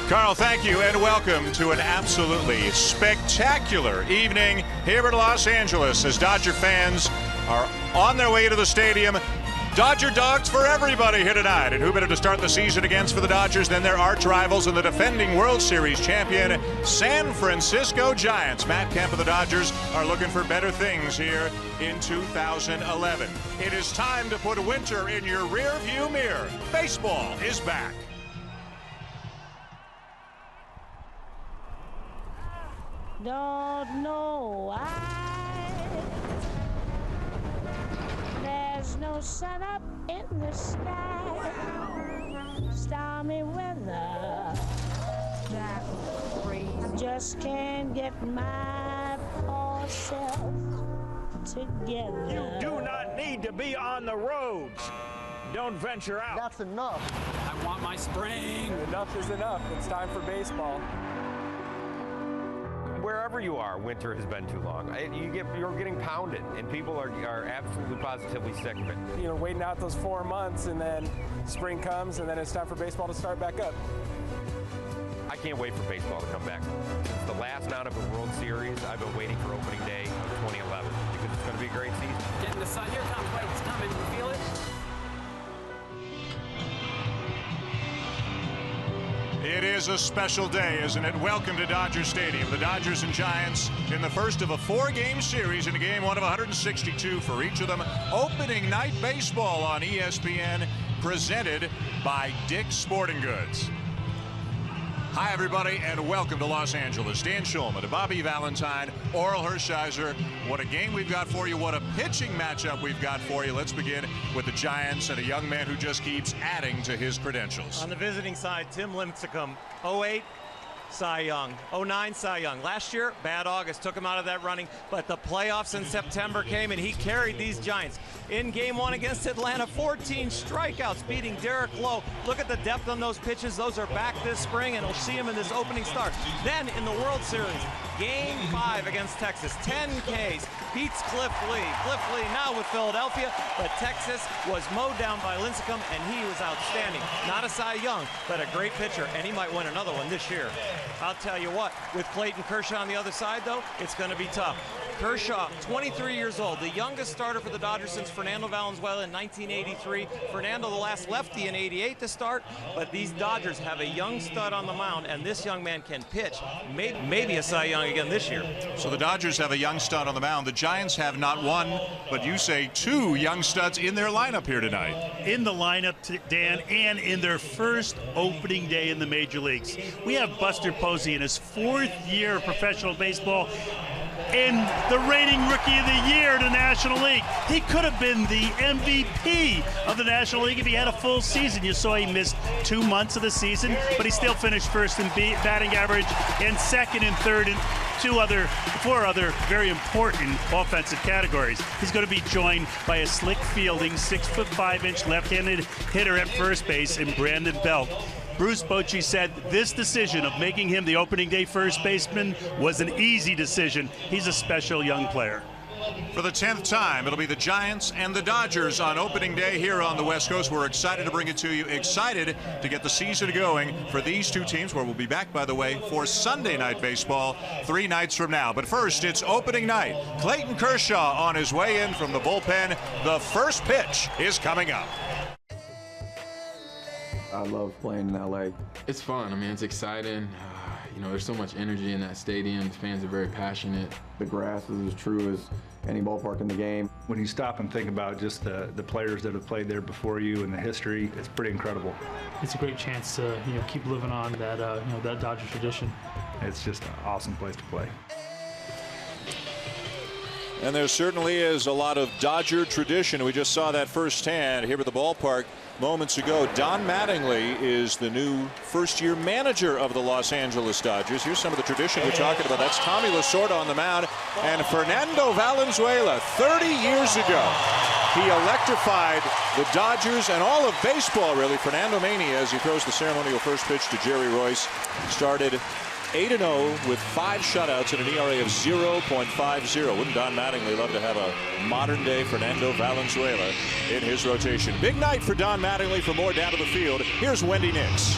Carl, thank you, and welcome to an absolutely spectacular evening here in Los Angeles as Dodger fans are on their way to the stadium. Dodger dogs for everybody here tonight. And who better to start the season against for the Dodgers than their arch rivals and the defending World Series champion, San Francisco Giants. Matt Kemp of the Dodgers are looking for better things here in 2011. It is time to put winter in your rear view mirror. Baseball is back. Don't know why there's no sun up in the sky. Stormy weather, just can't get my poor self together. You do not need to be on the roads. Don't venture out. That's enough. I want my spring. Enough is enough. It's time for baseball. Wherever you are, winter has been too long. You're getting pounded, and people are absolutely positively sick of it. You know, waiting out those 4 months, and then spring comes, and then it's time for baseball to start back up. I can't wait for baseball to come back. Since the last round of the World Series, I've been waiting for opening day of 2011 because it's going to be a great season. Getting the sun. Here comes White. It's coming. You feel it? It is a special day, isn't it? Welcome to Dodger Stadium. The Dodgers and Giants in the first of a 4-game series in a game one of 162 for each of them. Opening night baseball on ESPN, presented by Dick's Sporting Goods. Hi, everybody, and welcome to Los Angeles. Dan Schulman, to Bobby Valentine, Oral Hershiser. What a game we've got for you. What a pitching matchup we've got for you. Let's begin with the Giants and a young man who just keeps adding to his credentials. On the visiting side, Tim Lincecum, 08 Cy Young, 09 Cy Young. Last year, bad August, took him out of that running, but the playoffs in September came and he carried these Giants. In game 1 against Atlanta, 14 strikeouts, beating Derek Lowe. Look at the depth on those pitches. Those are back this spring, and we'll see him in this opening start. Then in the World Series, game 5 against Texas, 10 Ks, beats Cliff Lee. Cliff Lee now with Philadelphia, but Texas was mowed down by Lincecum, and he was outstanding. Not a Cy Young, but a great pitcher, and he might win another one this year. I'll tell you what, with Clayton Kershaw on the other side, though, it's going to be tough. Kershaw, 23 years old, the youngest starter for the Dodgers since Fernando Valenzuela in 1983. Fernando, the last lefty in 88 to start, but these Dodgers have a young stud on the mound, and this young man can pitch. Maybe a Cy Young again this year. So the Dodgers have a young stud on the mound. The Giants have not one, but you say 2 young studs in their lineup here tonight. In the lineup, Dan, and in their first opening day in the major leagues. We have Buster Posey in his 4th year of professional baseball and the reigning Rookie of the Year to the National League. He could have been the MVP of the National League if he had a full season. You saw he missed 2 months of the season, but he still finished first in batting average and second and third in 4 other very important offensive categories. He's going to be joined by a slick fielding 6'5" left-handed hitter at first base in Brandon Belt. Bruce Bochy said this decision of making him the opening day first baseman was an easy decision. He's a special young player. For the 10th time, it'll be the Giants and the Dodgers on opening day here on the West Coast. We're excited to bring it to you, excited to get the season going for these 2 teams, where we'll be back, by the way, for Sunday night baseball 3 nights from now. But first, it's opening night. Clayton Kershaw on his way in from the bullpen. The first pitch is coming up. I love playing in LA. It's fun. I mean, it's exciting. You know, there's so much energy in that stadium. The fans are very passionate. The grass is as true as any ballpark in the game. When you stop and think about just the players that have played there before you and the history, it's pretty incredible. It's a great chance to keep living on that that Dodger tradition. It's just an awesome place to play. And there certainly is a lot of Dodger tradition. We just saw that firsthand here at the ballpark moments ago. Don Mattingly is the new first-year manager of the Los Angeles Dodgers. Here's some of the tradition we're talking about. That's Tommy Lasorda on the mound. And Fernando Valenzuela, 30 years ago, he electrified the Dodgers and all of baseball, really. Fernando Mania, as he throws the ceremonial first pitch to Jerry Royce, started 8-0 with 5 shutouts and an ERA of 0.50. Wouldn't Don Mattingly love to have a modern-day Fernando Valenzuela in his rotation? Big night for Don Mattingly. For more down to the field, here's Wendy Nix.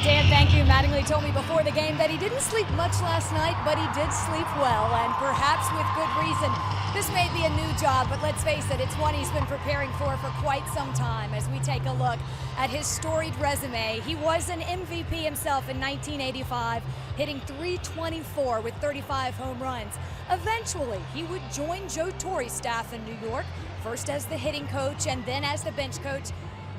Dan, thank you. Mattingly told me before the game that he didn't sleep much last night, but he did sleep well, and perhaps with good reason. This may be a new job, but let's face it, it's one he's been preparing for quite some time. As we take a look at his storied resume, he was an MVP himself in 1985, hitting .324 with 35 home runs. Eventually, he would join Joe Torre's staff in New York, first as the hitting coach and then as the bench coach.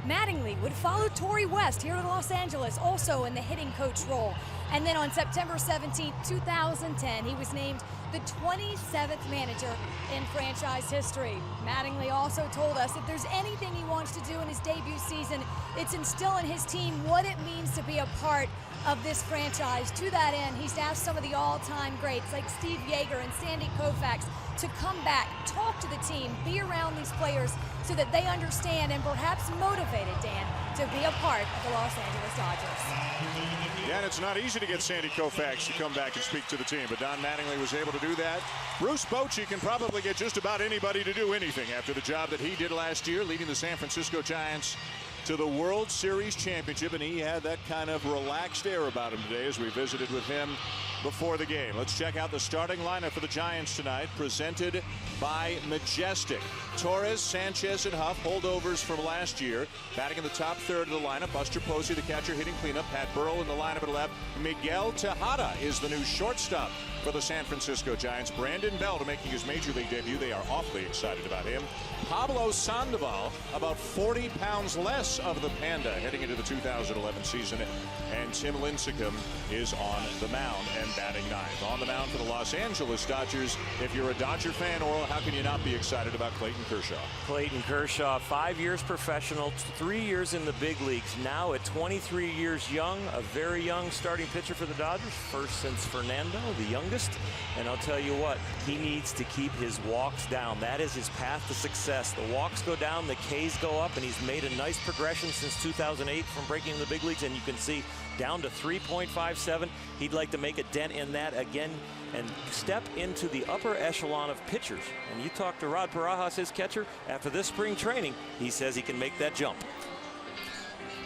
Mattingly would follow Torre west here to Los Angeles, also in the hitting coach role. And then on September 17, 2010, he was named the 27th manager in franchise history. Mattingly also told us if there's anything he wants to do in his debut season, it's instill in his team what it means to be a part of this franchise. To that end, he's asked some of the all-time greats like Steve Yeager and Sandy Koufax to come back, talk to the team, be around these players so that they understand and perhaps motivated, Dan, to be a part of the Los Angeles Dodgers. Yeah, and it's not easy to get Sandy Koufax to come back and speak to the team, but Don Mattingly was able to do that. Bruce Bochy can probably get just about anybody to do anything after the job that he did last year, leading the San Francisco Giants to the World Series championship, and he had that kind of relaxed air about him today as we visited with him before the game. Let's check out the starting lineup for the Giants tonight, presented by Majestic. Torres, Sanchez, and Huff, holdovers from last year. Batting in the top third of the lineup, Buster Posey, the catcher, hitting cleanup. Pat Burrell in the lineup at left. Miguel Tejada is the new shortstop for the San Francisco Giants. Brandon Belt making his major league debut. They are awfully excited about him. Pablo Sandoval, about 40 pounds less of the Panda heading into the 2011 season. And Tim Lincecum is on the mound and batting ninth. On the mound for the Los Angeles Dodgers. If you're a Dodger fan, Oral, how can you not be excited about Clayton Kershaw? Clayton Kershaw, 5 years professional, 3 years in the big leagues. Now at 23 years young, a very young starting pitcher for the Dodgers. First since Fernando, the youngest. And I'll tell you what, he needs to keep his walks down. That is his path to success. The walks go down, the Ks go up, and he's made a nice progression since 2008 from breaking in the big leagues. And you can see down to 3.57. He'd like to make a dent in that again and step into the upper echelon of pitchers. And you talk to Rod Barajas, his catcher, after this spring training, he says he can make that jump.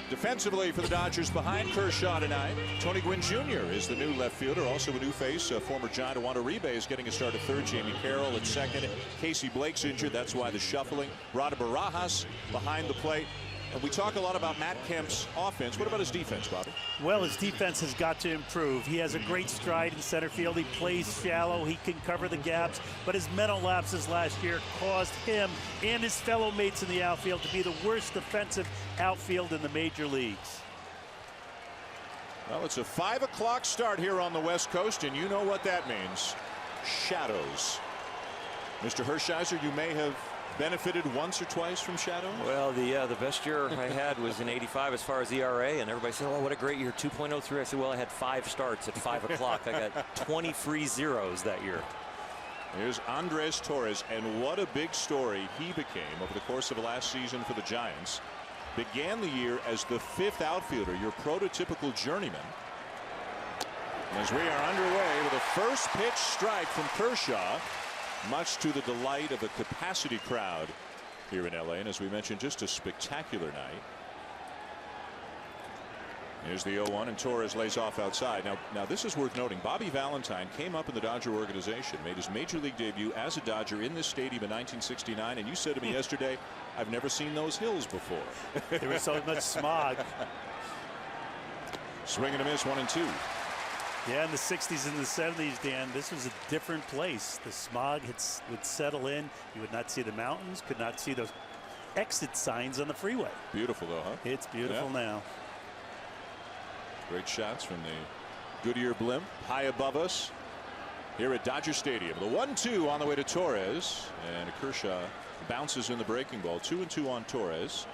Defensively for the Dodgers behind Kershaw tonight, Tony Gwynn Jr. is the new left fielder, also a new face. Former Giant Wanda Uribe is getting a start at third. Jamie Carroll at second. Casey Blake's injured, that's why the shuffling. Rod Barajas behind the plate. And we talk a lot about Matt Kemp's offense. What about his defense, Bobby? Well, his defense has got to improve. He has a great stride in center field. He plays shallow. He can cover the gaps. But his mental lapses last year caused him and his fellow mates in the outfield to be the worst defensive outfield in the major leagues. Well, it's a 5 o'clock start here on the West Coast, and you know what that means. Shadows. Mr. Hershiser, you may have benefited once or twice from shadow? Well, the best year I had was in '85 as far as ERA, and everybody said, "Oh, what a great year, 2.03." I said, "Well, I had 5 starts at 5 o'clock. I got 20 free zeros that year." Here's Andres Torres, and what a big story he became over the course of the last season for the Giants. Began the year as the 5th outfielder, your prototypical journeyman. As we are underway with a first pitch strike from Kershaw, much to the delight of a capacity crowd here in LA. And as we mentioned, just a spectacular night. Here's the 0-1, and Torres lays off outside. Now this is worth noting. Bobby Valentine came up in the Dodger organization, made his major league debut as a Dodger in this stadium in 1969. And you said to me yesterday, I've never seen those hills before. There was so much smog. Swing and a miss, 1-2. Yeah, in the 60s and the 70s, Dan, this was a different place. The smog would settle in. You would not see the mountains, could not see those exit signs on the freeway. Beautiful, though, huh? It's beautiful now. Great shots from the Goodyear blimp high above us here at Dodger Stadium. The 1-2 on the way to Torres, and Kershaw bounces in the breaking ball. 2-2 on Torres.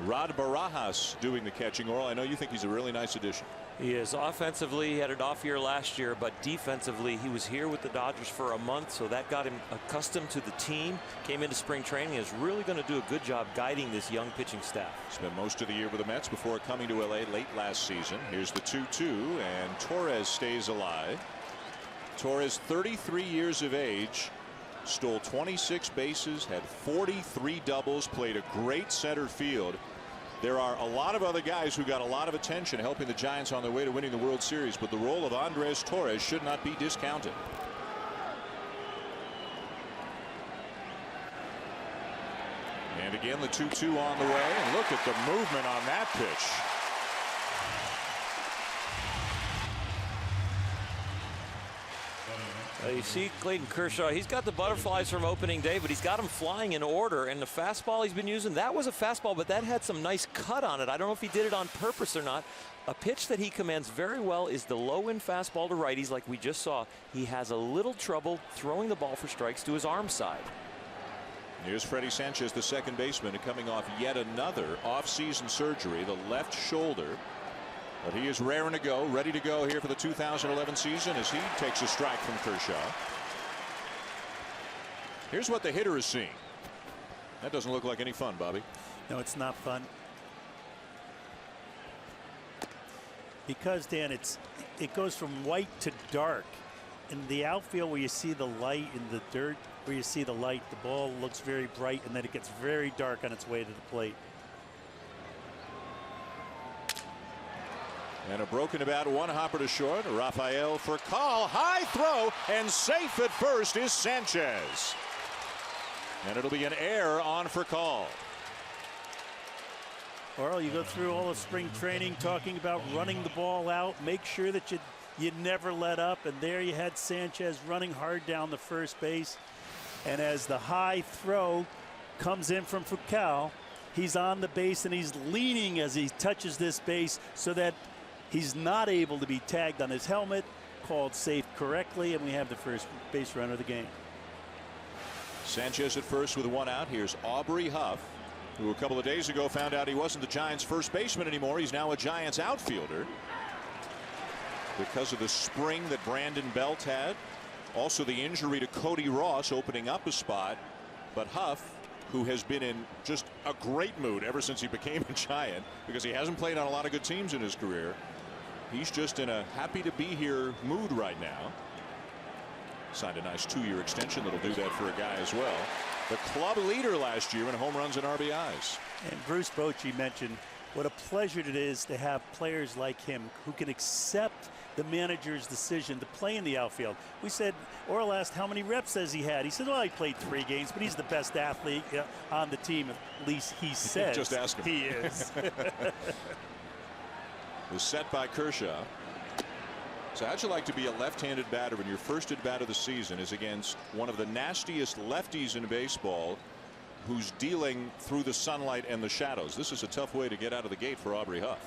Rod Barajas doing the catching. Oral, I know you think he's a really nice addition. He is. Offensively, he had an off year last year, but defensively, he was here with the Dodgers for a month, so that got him accustomed to the team. Came into spring training, is really going to do a good job guiding this young pitching staff. Spent most of the year with the Mets before coming to LA late last season. Here's the 2-2, and Torres stays alive. Torres, 33 years of age, stole 26 bases, had 43 doubles, played a great center field. There are a lot of other guys who got a lot of attention helping the Giants on their way to winning the World Series, but the role of Andres Torres should not be discounted. And again, the 2-2 on the way, and look at the movement on that pitch. You see Clayton Kershaw, he's got the butterflies from opening day, but he's got them flying in order. And the fastball he's been using, that was a fastball, but that had some nice cut on it. I don't know if he did it on purpose or not. A pitch that he commands very well is the low-end fastball to righties like we just saw. He has a little trouble throwing the ball for strikes to his arm side. Here's Freddie Sanchez, the second baseman, coming off yet another off-season surgery, the left shoulder. But he is raring to go, ready to go here for the 2011 season as he takes a strike from Kershaw. Here's what the hitter is seeing. That doesn't look like any fun, Bobby. No, it's not fun. Because, Dan, it goes from white to dark. In the outfield where you see the light, in the dirt where you see the light, the ball looks very bright, and then it gets very dark on its way to the plate. And a broken about, one hopper to short. Rafael for call. High throw, and safe at first is Sanchez. And it'll be an error on for call. Well, you go through all of spring training talking about running the ball out. Make sure that you never let up. And there you had Sanchez running hard down the first base. And as the high throw comes in from Foucault, he's on the base and he's leaning as he touches this base so that he's not able to be tagged on his helmet, called safe correctly, and we have the first base runner of the game. Sanchez at first with one out. Here's Aubrey Huff, who a couple of days ago found out he wasn't the Giants' first baseman anymore. He's now a Giants outfielder because of the spring that Brandon Belt had. Also the injury to Cody Ross opening up a spot. But Huff, who has been in just a great mood ever since he became a Giant, because he hasn't played on a lot of good teams in his career. He's just in a happy to be here mood right now. Signed a nice 2-year extension that'll do that for a guy as well. The club leader last year in home runs and RBIs. And Bruce Bochy mentioned what a pleasure it is to have players like him who can accept the manager's decision to play in the outfield. We said, Orel asked how many reps has he had. He said, well, he played 3 games, but he's the best athlete on the team. At least he says just ask him. He is. Was set by Kershaw. So how'd you like to be a left-handed batter when your first at bat of the season is against one of the nastiest lefties in baseball, who's dealing through the sunlight and the shadows? This is a tough way to get out of the gate for Aubrey Huff.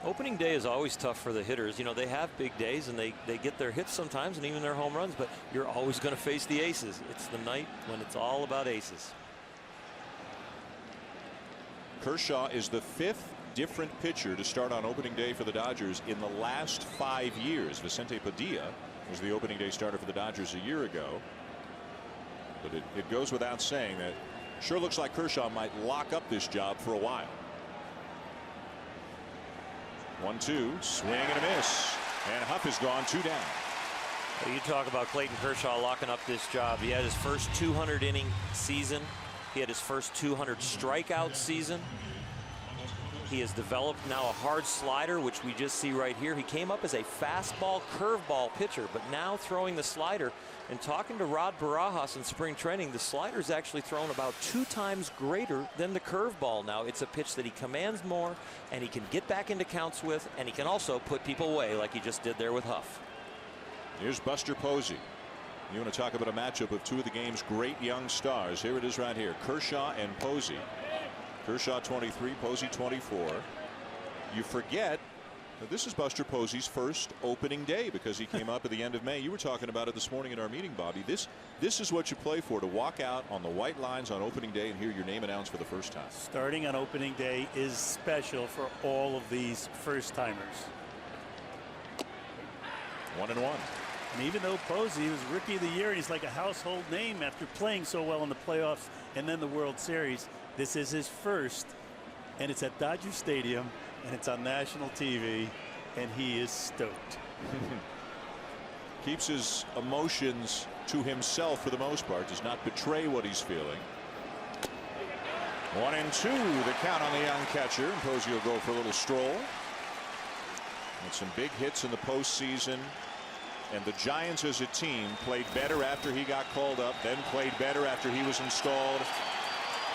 Opening day is always tough for the hitters. You know, they have big days and they get their hits sometimes and even their home runs, but you're always going to face the aces. It's the night when it's all about aces. Kershaw is the 5th different pitcher to start on opening day for the Dodgers in the last 5 years. Vicente Padilla was the opening day starter for the Dodgers a year ago. But it goes without saying that sure looks like Kershaw might lock up this job for a while. 1-2, swing and a miss, and Huff is gone 2 down. Well, you talk about Clayton Kershaw locking up this job. He had his first 200 inning season. He had his first 200 strikeout season. He has developed now a hard slider, which we just see right here. He came up as a fastball curveball pitcher, but now throwing the slider. And talking to Rod Barajas in spring training, the slider is actually thrown about 2 times greater than the curveball. Now it's a pitch that he commands more, and he can get back into counts with, and he can also put people away like he just did there with Huff. Here's Buster Posey. You want to talk about a matchup of 2 of the game's great young stars. Here it is right here. Kershaw and Posey. Kershaw 23, Posey 24. You forget that this is Buster Posey's first opening day because he came up at the end of May. You were talking about it this morning in our meeting, Bobby. This is what you play for, to walk out on the white lines on opening day and hear your name announced for the first time. Starting on opening day is special for all of these first-timers. 1-1. And even though Posey was Rookie of the Year and he's like a household name after playing so well in the playoffs and then the World Series, this is his first, and it's at Dodger Stadium, and it's on national TV, and he is stoked. Keeps his emotions to himself for the most part, does not betray what he's feeling. 1-2 the count on the young catcher. And Posey will go for a little stroll. And some big hits in the postseason. And the Giants as a team played better after he got called up, then played better after he was installed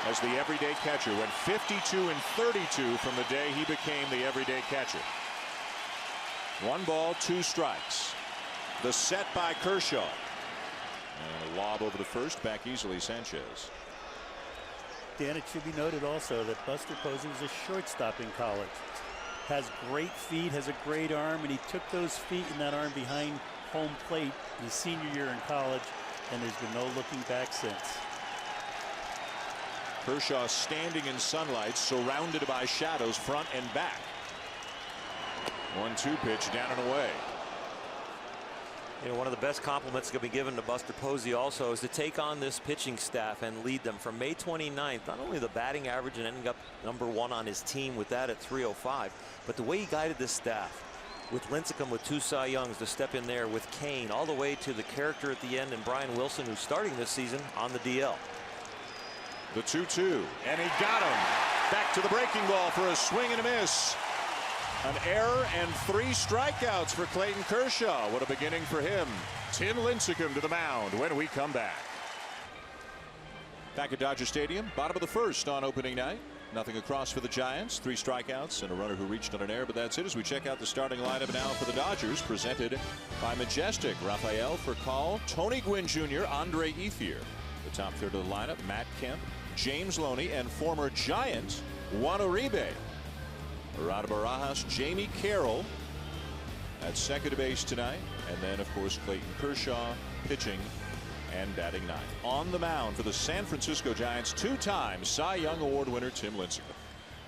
as the everyday catcher. Went 52-32 from the day he became the everyday catcher. 1 ball, 2 strikes. The set by Kershaw. And a lob over the first, back easily Sanchez. Dan, it should be noted also that Buster Posey was a shortstop in college. Has great feet, has a great arm, and he took those feet and that arm behind home plate his senior year in college, and there's been no looking back since. Kershaw standing in sunlight, surrounded by shadows front and back. 1-2 pitch down and away. You know, one of the best compliments that can be given to Buster Posey also is to take on this pitching staff and lead them from May 29th. Not only the batting average and ending up #1 on his team with that at 305, but the way he guided this staff with Lincecum with 2 Cy Youngs to step in there with Kane all the way to the character at the end and Brian Wilson, who's starting this season on the DL. The 2-2 and he got him. Back to the breaking ball for a swing and a miss. An error and 3 strikeouts for Clayton Kershaw. What a beginning for him. Tim Lincecum to the mound when we come back. Back at Dodger Stadium, bottom of the first on opening night. Nothing across for the Giants. 3 strikeouts and a runner who reached on an error, but that's it as we check out the starting lineup now for the Dodgers, presented by Majestic. Rafael Furcal, Tony Gwynn Jr., Andre Ethier. The top third of the lineup, Matt Kemp, James Loney, and former Giant Juan Uribe. Murata Barajas, Jamie Carroll at second base tonight, and then of course Clayton Kershaw pitching and batting 9th. On the mound for the San Francisco Giants, 2-time Cy Young Award winner Tim Lincecum.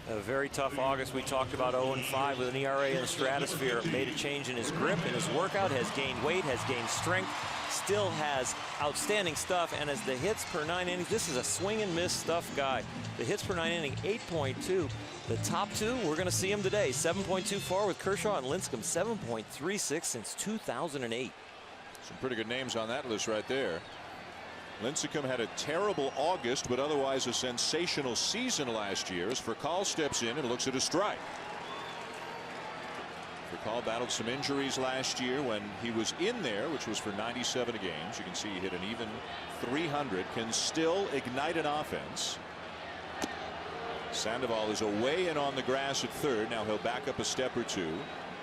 A very tough August. We talked about 0-5 with an ERA in the stratosphere. Made a change in his grip, in his workout, has gained weight, has gained strength, still has outstanding stuff. And as the hits per 9 innings, this is a swing and miss stuff guy. The hits per 9 inning, 8.2. The top 2, we're going to see him today. 7.24 with Kershaw and Lincecum, 7.36 since 2008. Some pretty good names on that list right there. Lincecum had a terrible August, but otherwise a sensational season last year as Furcal steps in and looks at a strike. Furcal battled some injuries last year when he was in there, which was for 97 games. You can see he hit an even 300, can still ignite an offense. Sandoval is away and on the grass at third. Now he'll back up a step or 2.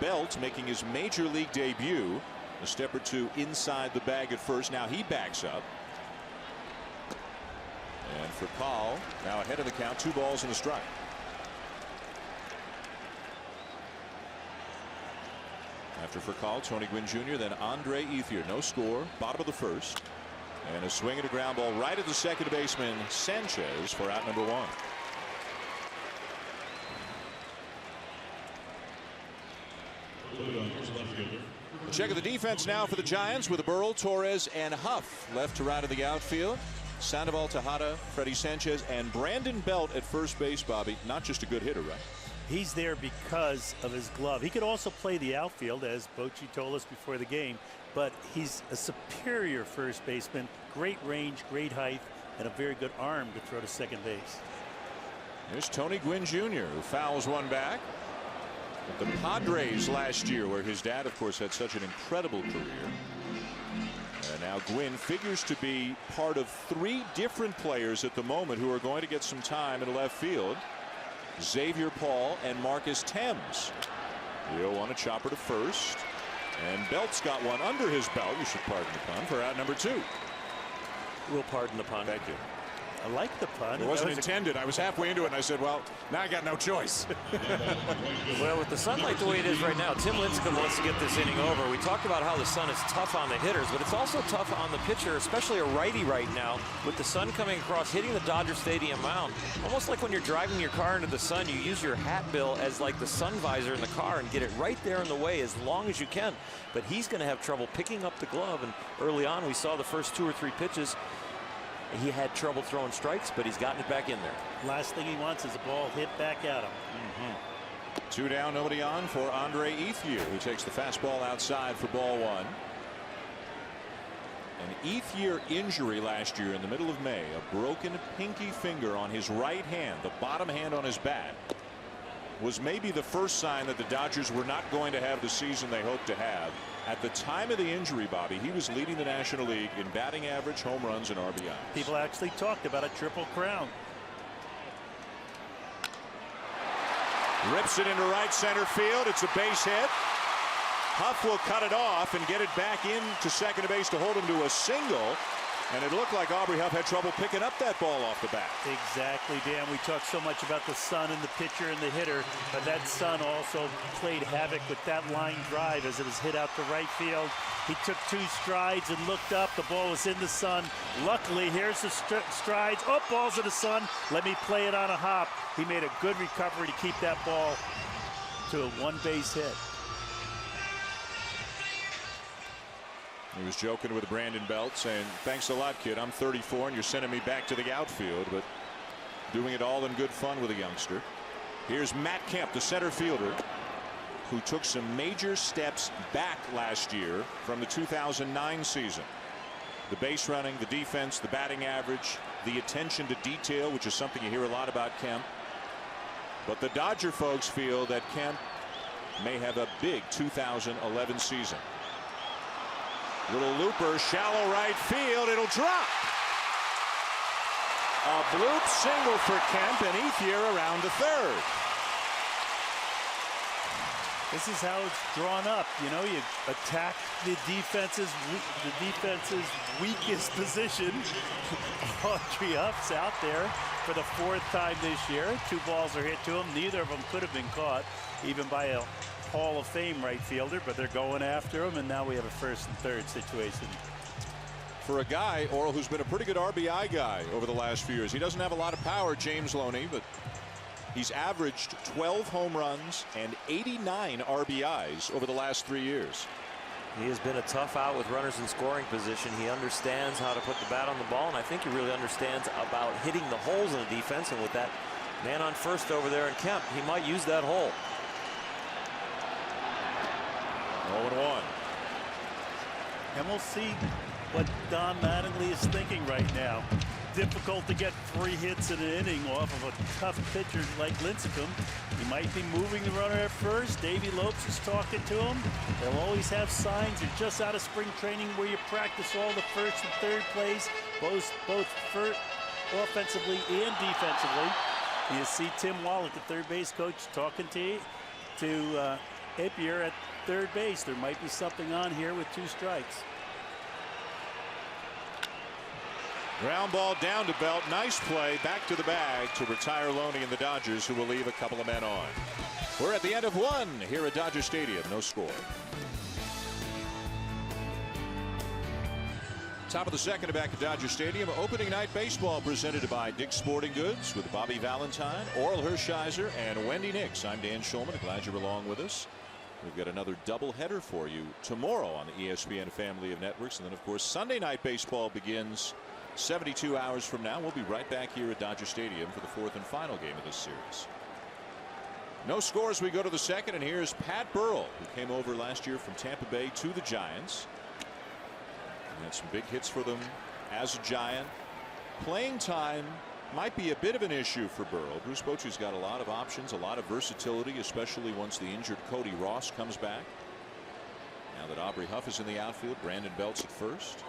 Belt making his major league debut. A step or 2 inside the bag at first. Now he backs up. And Furcal now ahead of the count, 2 balls and a strike. After Furcal, Tony Gwynn Jr., then Andre Ethier. No score, bottom of the first. And a swing and a ground ball right at the second baseman Sanchez for out number 1. Check of the defense now for the Giants with Burrell, Torres, and Huff left to right of the outfield. Sandoval, Tejada, Freddie Sanchez, and Brandon Belt at first base. Bobby, not just a good hitter, right? He's there because of his glove. He could also play the outfield, as Bochy told us before the game, but he's a superior first baseman. Great range, great height, and a very good arm to throw to second base. There's Tony Gwynn Jr., who fouls one back. The Padres last year, where his dad, of course, had such an incredible career. And now Gwynn figures to be part of 3 different players at the moment who are going to get some time in left field. Xavier Paul and Marcus Thames. He'll want a chopper to first. And Belt's got one under his belt. You should pardon the pun for out number 2. We'll pardon the pun. Thank you. I like the pun. It wasn't intended. I was halfway into it and I said, well, now I got no choice. Well, with the sunlight the way it is right now, Tim Lincecum wants to get this inning over. We talked about how the sun is tough on the hitters, but it's also tough on the pitcher, especially a righty right now, with the sun coming across, hitting the Dodger Stadium mound. Almost like when you're driving your car into the sun, you use your hat bill as like the sun visor in the car and get it right there in the way as long as you can. But he's going to have trouble picking up the glove, and early on we saw the first 2 or 3 pitches. He had trouble throwing strikes, but he's gotten it back in there. Last thing he wants is a ball hit back at him. 2 down, nobody on for Andre Ethier, who takes the fastball outside for ball 1. An 8th year injury last year in the middle of May. A broken pinky finger on his right hand, the bottom hand on his bat, was maybe the first sign that the Dodgers were not going to have the season they hoped to have. At the time of the injury, Bobby, he was leading the National League in batting average, home runs, and RBIs. People actually talked about a triple crown. Rips it into right center field. It's a base hit. Huff will cut it off and get it back into second base to hold him to a single. And it looked like Aubrey Huff had trouble picking up that ball off the bat. Exactly, Dan. We talk so much about the sun and the pitcher and the hitter, but that sun also played havoc with that line drive as it was hit out to right field. He took 2 strides and looked up. The ball was in the sun. Luckily, here's the strides. Oh, ball's in the sun. Let me play it on a hop. He made a good recovery to keep that ball to a 1-base hit. He was joking with Brandon Belt, saying, thanks a lot, kid. I'm 34 and you're sending me back to the outfield, but doing it all in good fun with a youngster. Here's Matt Kemp, the center fielder, who took some major steps back last year from the 2009 season. The base running, the defense, the batting average, the attention to detail, which is something you hear a lot about Kemp. But the Dodger folks feel that Kemp may have a big 2011 season. Little looper, shallow right field. It'll drop. A bloop single for Kemp, and Ethier around to third. This is how it's drawn up. You know, you attack the defense's weakest position. Audrey Huff's out there for the 4th time this year. 2 balls are hit to him. Neither of them could have been caught, even by a Hall of Fame right fielder, but they're going after him, and now we have a 1st and 3rd situation. For a guy, Oral, who's been a pretty good RBI guy over the last few years. He doesn't have a lot of power, James Loney, but he's averaged 12 home runs and 89 RBIs over the last 3 years. He has been a tough out with runners in scoring position. He understands how to put the bat on the ball, and I think he really understands about hitting the holes in the defense. And with that man on first over there in Kemp, he might use that hole. 0-1. And we'll see what Don Mattingly is thinking right now. Difficult to get 3 hits in an inning off of a tough pitcher like Lincecum. He might be moving the runner at first. Davey Lopes is talking to him. They'll always have signs. You're just out of spring training where you practice all the 1st and 3rd plays, both offensively and defensively. You see Tim Wallach, the 3rd base coach, talking to Ethier at 3rd base. There might be something on here with 2 strikes. Ground ball down to Belt. Nice play back to the bag to retire Loney and the Dodgers, who will leave a couple of men on. We're at the end of 1 here at Dodger Stadium. No score. Top of the 2nd back at Dodger Stadium. Opening night baseball presented by Dick's Sporting Goods with Bobby Valentine, Oral Hershiser, and Wendy Nix. I'm Dan Schulman. Glad you're along with us. We've got another doubleheader for you tomorrow on the ESPN family of networks. And then, of course, Sunday night baseball begins 72 hours from now. We'll be right back here at Dodger Stadium for the 4th and final game of this series. No scores. We go to the 2nd, and here's Pat Burrell, who came over last year from Tampa Bay to the Giants. He had some big hits for them as a Giant. Playing time might be a bit of an issue for Burrell. Bruce Bochy's got a lot of options, a lot of versatility, especially once the injured Cody Ross comes back. Now that Aubrey Huff is in the outfield, Brandon Belt's at first.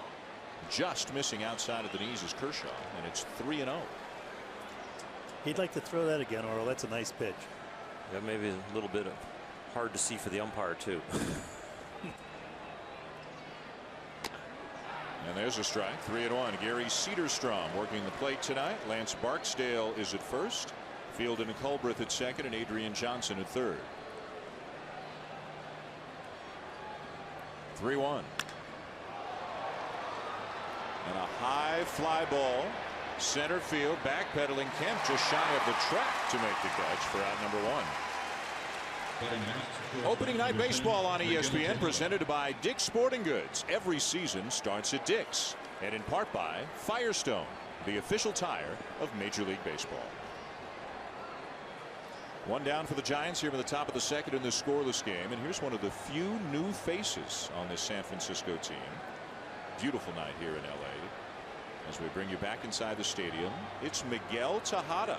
Just missing outside of the knees is Kershaw, and it's 3-0. He'd like to throw that again, Oral. That's a nice pitch. Yeah, maybe a little bit hard to see for the umpire, too. And there's a strike. 3-1. Gary Cedarstrom working the plate tonight. Lance Barksdale is at first. Fielden and Culbreth at 2nd, and Adrian Johnson at 3rd. 3-1. And a high fly ball. Center field. Backpedaling Kemp just shy of the track to make the catch for out number 1. Opening night baseball on ESPN presented by Dick's Sporting Goods. Every season starts at Dick's, and in part by Firestone, the official tire of Major League Baseball. 1 down for the Giants here in the top of the 2nd in this scoreless game. And here's one of the few new faces on this San Francisco team. beautiful night here in LA. As we bring you back inside the stadium, it's Miguel Tejada.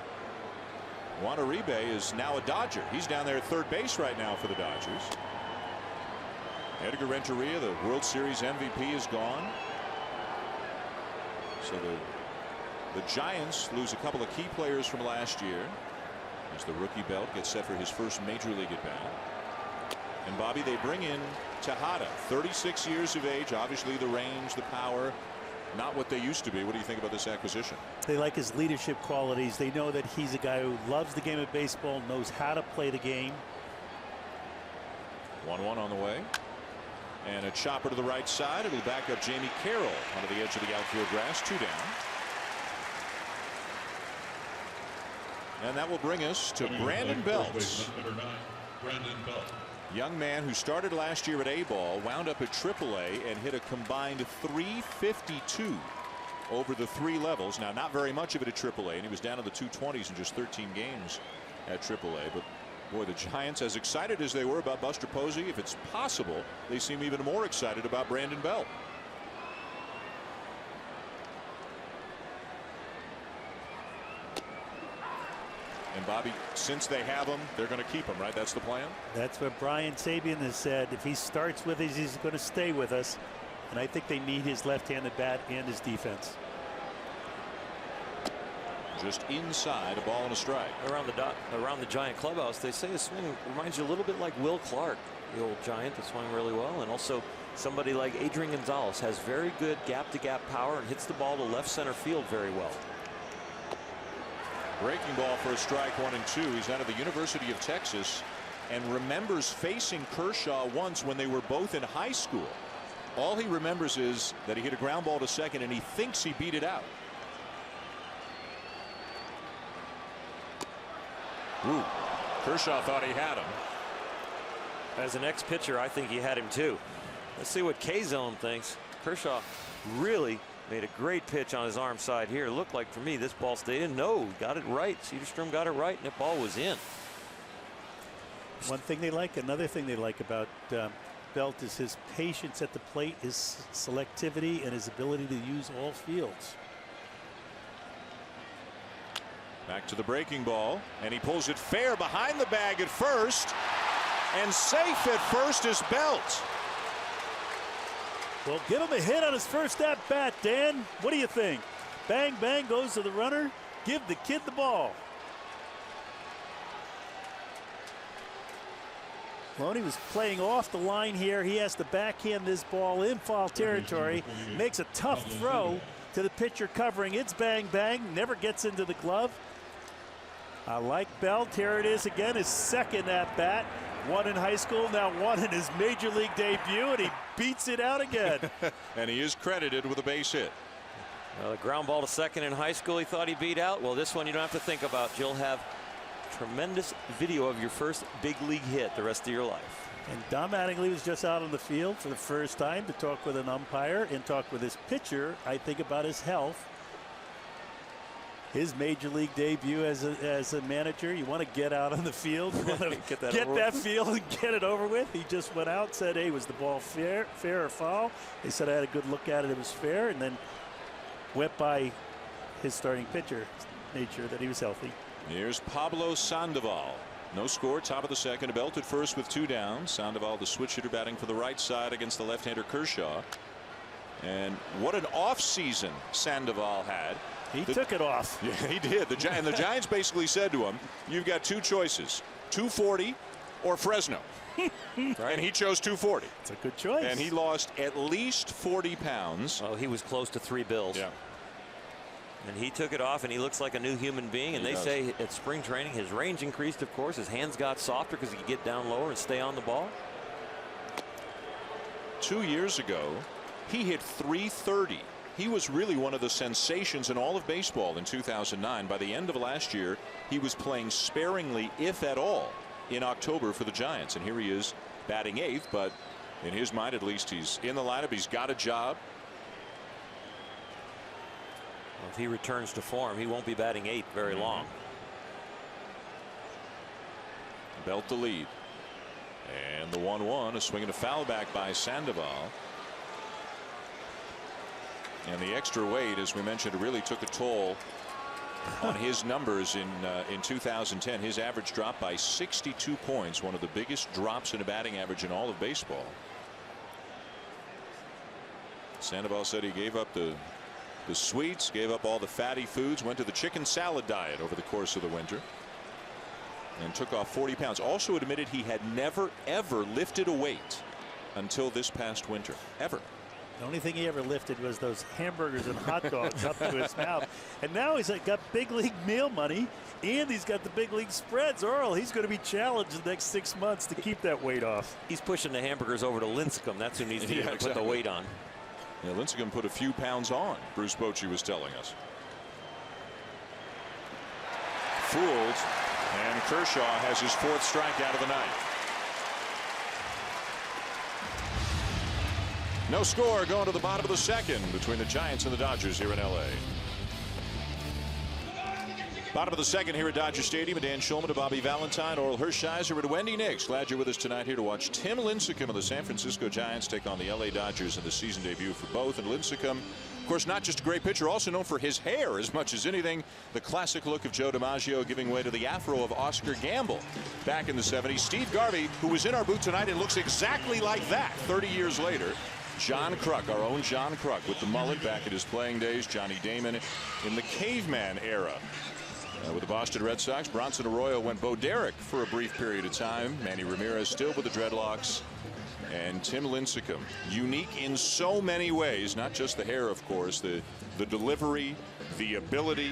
Juan Uribe is now a Dodger. He's down there at third base right now for the Dodgers. Edgar Renteria, the World Series MVP, is gone. So the Giants lose a couple of key players from last year as the rookie Belt gets set for his first major league at bat. And Bobby, they bring in Tejada, 36 years of age. Obviously the range, the power, not what they used to be. What do you think about this acquisition? They like his leadership qualities. They know that he's a guy who loves the game of baseball, knows how to play the game. 1-1 on the way. And a chopper to the right side. It'll back up Jamie Carroll onto the edge of the outfield grass. 2 down. And that will bring us to Brandon Belt. Young man who started last year at A-ball, wound up at AAA, and hit a combined .352 over the 3 levels. Now, not very much of it at AAA, and he was down in the 220s in just 13 games at AAA. But boy, the Giants, as excited as they were about Buster Posey, if it's possible, they seem even more excited about Brandon Belt. And Bobby, since they have him, they're going to keep him, right? That's the plan. That's what Brian Sabian has said. If he starts with us, he's going to stay with us. And I think they need his left-handed bat and his defense. Just inside, a ball and a strike. Around the Giant clubhouse, they say his swing reminds you a little bit like Will Clark, the old Giant that swung really well. And also somebody like Adrian Gonzalez has very good gap-to-gap power and hits the ball to left center field very well. Breaking ball for a strike, 1-2. He's out of the University of Texas and remembers facing Kershaw once when they were both in high school. All he remembers is that he hit a ground ball to second and he thinks he beat it out. Ooh, Kershaw thought he had him. As an ex-pitcher, I think he had him too. Let's see what K-Zone thinks. Kershaw really made a great pitch on his arm side here. Looked like for me this ball stayed in. No, he got it right. Cedarstrom got it right, and that ball was in. One thing they like, another thing they like about Belt is his patience at the plate, his selectivity, and his ability to use all fields. Back to the breaking ball, and he pulls it fair behind the bag at first, and safe at first is Belt. Well, give him a hit on his first at bat, Dan. What do you think? Bang, bang goes to the runner. Give the kid the ball. Loney was playing off the line here. He has to backhand this ball in foul territory. Makes a tough throw to the pitcher covering. It's bang, bang. Never gets into the glove. I like Belt. Here it is again, his second at bat. One in high school, now one in his major league debut, and he beats it out again. And he is credited with a base hit. Well, the ground ball to second in high school he thought he beat out. Well, this one you don't have to think about. You'll have tremendous video of your first big league hit the rest of your life. And Don Mattingly was just out on the field for the first time to talk with an umpire and talk with his pitcher, I think, about his health. His major league debut as a manager. You want to get out on the field, you want to get that field and get it over with. He just went out, said, hey, was the ball fair or foul? They said I had a good look at it, it was fair, and then went by his starting pitcher, made sure that he was healthy. Here's Pablo Sandoval. No score, top of the second. Belt at first with 2 down. Sandoval, the switch hitter, batting for the right side against the left-hander Kershaw. And what an offseason Sandoval had. He took it off. Yeah, he did. And the Giants basically said to him, you've got 2 choices, 240 or Fresno. Right. And he chose 240. It's a good choice. And he lost at least 40 pounds. Oh, he was close to 3 bills. Yeah. And he took it off, and he looks like a new human being. And they say at spring training, his range increased, of course. His hands got softer because he could get down lower and stay on the ball. 2 years ago, he hit .330. He was really one of the sensations in all of baseball in 2009. By the end of last year, he was playing sparingly, if at all, in October for the Giants. And here he is batting 8th, but in his mind, at least, he's in the lineup. He's got a job. Well, if he returns to form, he won't be batting 8th very long. Belt the lead. And the 1-1, a swing and a foul back by Sandoval. And the extra weight, as we mentioned, really took a toll on his numbers in 2010. His average dropped by 62 points, one of the biggest drops in a batting average in all of baseball. Sandoval said he gave up the sweets, gave up all the fatty foods, went to the chicken salad diet over the course of the winter, and took off 40 pounds. Also admitted he had never, ever lifted a weight until this past winter. Ever. The only thing he ever lifted was those hamburgers and hot dogs up to his mouth. And now he's got big league meal money, and he's got the big league spreads. Earl, he's going to be challenged the next 6 months to keep that weight off. He's pushing the hamburgers over to Lincecum. That's who needs to put the weight on. Yeah, Lincecum put a few pounds on, Bruce Bochy was telling us. Fooled, and Kershaw has his 4th strikeout of the night. No score going to the bottom of the 2nd between the Giants and the Dodgers here in LA. Bottom of the 2nd here at Dodger Stadium. Dan Shulman to Bobby Valentine, Oral Hershiser, and Wendy Nix. Glad you're with us tonight here to watch Tim Lincecum of the San Francisco Giants take on the LA Dodgers in the season debut for both. And Lincecum, of course, not just a great pitcher, also known for his hair as much as anything. The classic look of Joe DiMaggio giving way to the afro of Oscar Gamble back in the 70s. Steve Garvey, who was in our booth tonight and looks exactly like that 30 years later. John Kruk, our own John Kruk, with the mullet back at his playing days. Johnny Damon in the caveman era. With the Boston Red Sox, Bronson Arroyo went Bo Derek for a brief period of time. Manny Ramirez still with the dreadlocks. And Tim Lincecum, unique in so many ways, not just the hair, of course, the delivery, the ability.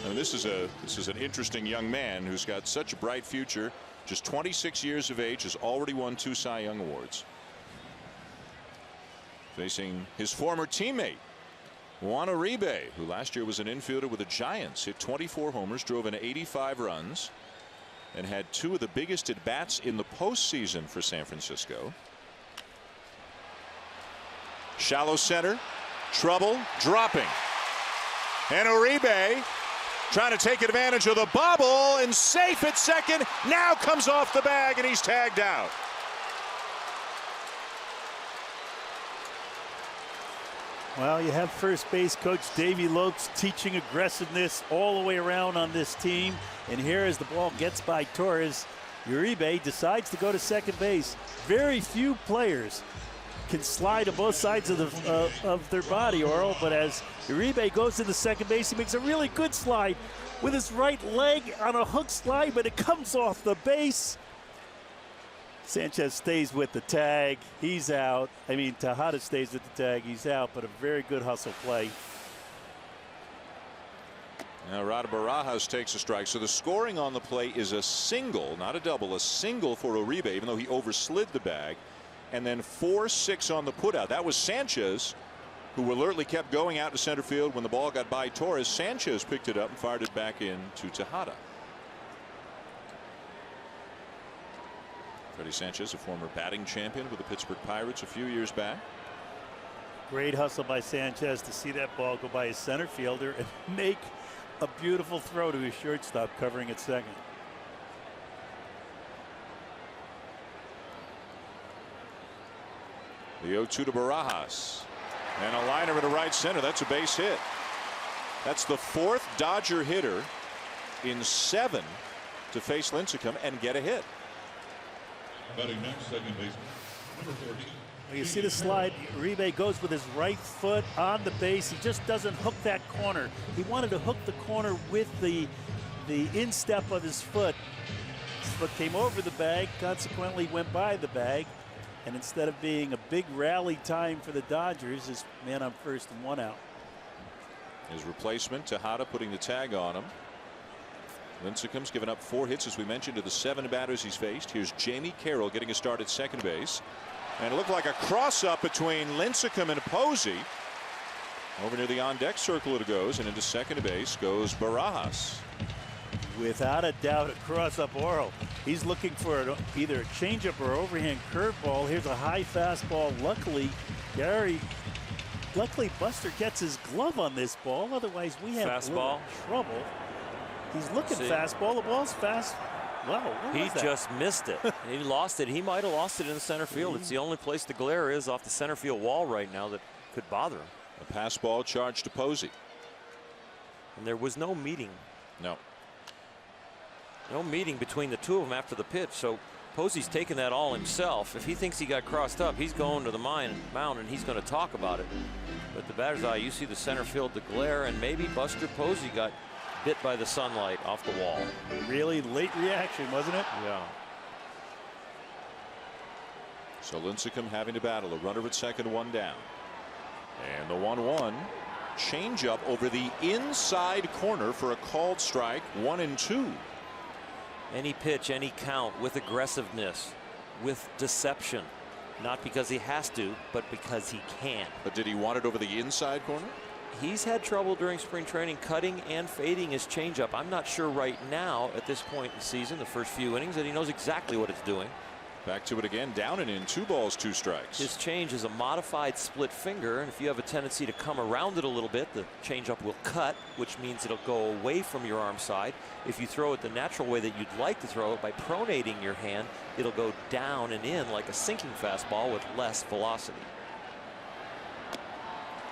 I mean, this is an interesting young man who's got such a bright future. Just 26 years of age, has already won 2 Cy Young Awards. Facing his former teammate, Juan Uribe, who last year was an infielder with the Giants, hit 24 homers, drove in 85 runs, and had 2 of the biggest at bats in the postseason for San Francisco. Shallow center, trouble, dropping. And Uribe trying to take advantage of the bobble, and safe at second. Now comes off the bag, and he's tagged out. Well, you have first base coach Davey Lopes teaching aggressiveness all the way around on this team. And here as the ball gets by Torres, Uribe decides to go to second base. Very few players can slide to both sides of their body, Oral, but as Uribe goes to the second base, he makes a really good slide with his right leg on a hook slide, but it comes off the base. Sanchez stays with the tag. He's out. I mean, Tejada stays with the tag. He's out, but a very good hustle play. Now Rada Barajas takes a strike. So the scoring on the play is a single, not a double, a single for Uribe, even though he overslid the bag. And then 4-6 on the putout. That was Sanchez, who alertly kept going out to center field when the ball got by Torres. Sanchez picked it up and fired it back in to Tejada. Freddie Sanchez, a former batting champion with the Pittsburgh Pirates a few years back. Great hustle by Sanchez to see that ball go by his center fielder and make a beautiful throw to his shortstop covering at second. The 0-2 to Barajas. And a liner into right center. That's a base hit. That's the 4th Dodger hitter in 7 to face Lincecum and get a hit. Batting next, second baseman, number 30. Well, you see the slide. Uribe goes with his right foot on the base. He just doesn't hook that corner. He wanted to hook the corner with the instep of his foot. His foot came over the bag, consequently went by the bag. And instead of being a big rally time for the Dodgers, his man on first and 1 out. His replacement, Tejada, putting the tag on him. Lincecum's given up 4 hits, as we mentioned, to the 7 batters he's faced. Here's Jamie Carroll getting a start at second base. And it looked like a cross-up between Lincecum and Posey. Over near the on-deck circle it goes, and into second base goes Barajas. Without a doubt, a cross-up Oral. He's looking for either a changeup or overhand curveball. Here's a high fastball. Luckily, Buster gets his glove on this ball. Otherwise, we have fastball trouble. He's looking fastball. The ball's fast. Wow. He just missed it. He lost it. He might have lost it in the center field. It's the only place the glare is off the center field wall right now that could bother him. A pass ball charged to Posey. And there was no meeting. No. No meeting between the two of them after the pitch. So Posey's taking that all himself. If he thinks he got crossed up, he's going to the mound and he's going to talk about it. But the batter's eye, you see the center field, the glare, and maybe Buster Posey got bit by the sunlight off the wall. Really late reaction, wasn't it? Yeah. So Lincecum having to battle a runner at second, one down. And the 1-1 change up over the inside corner for a called strike, 1-2. Any pitch, any count, with aggressiveness, with deception. Not because he has to, but because he can. But did he want it over the inside corner? He's had trouble during spring training cutting and fading his changeup. I'm not sure right now at this point in the season, the first few innings, that he knows exactly what it's doing. Back to it again, down and in, 2 balls, 2 strikes. His change is a modified split finger, and if you have a tendency to come around it a little bit, the changeup will cut, which means it'll go away from your arm side. If you throw it the natural way that you'd like to throw it, by pronating your hand, it'll go down and in like a sinking fastball with less velocity.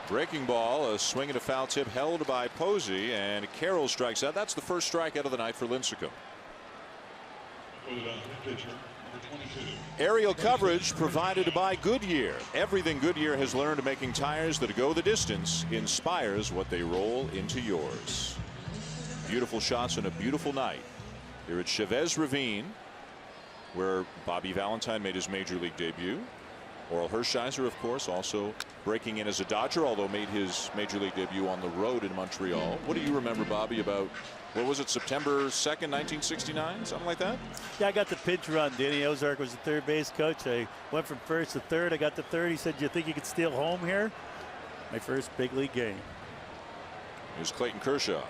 Breaking ball, a swing and a foul tip held by Posey, and Carroll strikes out. That's the first strikeout of the night for Lincecum. Aerial coverage provided by Goodyear. Everything Goodyear has learned making tires that go the distance inspires what they roll into yours. Beautiful shots on a beautiful night here at Chavez Ravine, where Bobby Valentine made his major league debut. Oral Hershiser, of course, also breaking in as a Dodger, although made his major league debut on the road in Montreal. What do you remember, Bobby, about, what was it, September 2nd, 1969, something like that? Yeah, I got the pinch run. Danny Ozark was the third base coach. I went from first to third. I got to third. He said, "Do you think you could steal home here?" My first big league game. Here's Clayton Kershaw.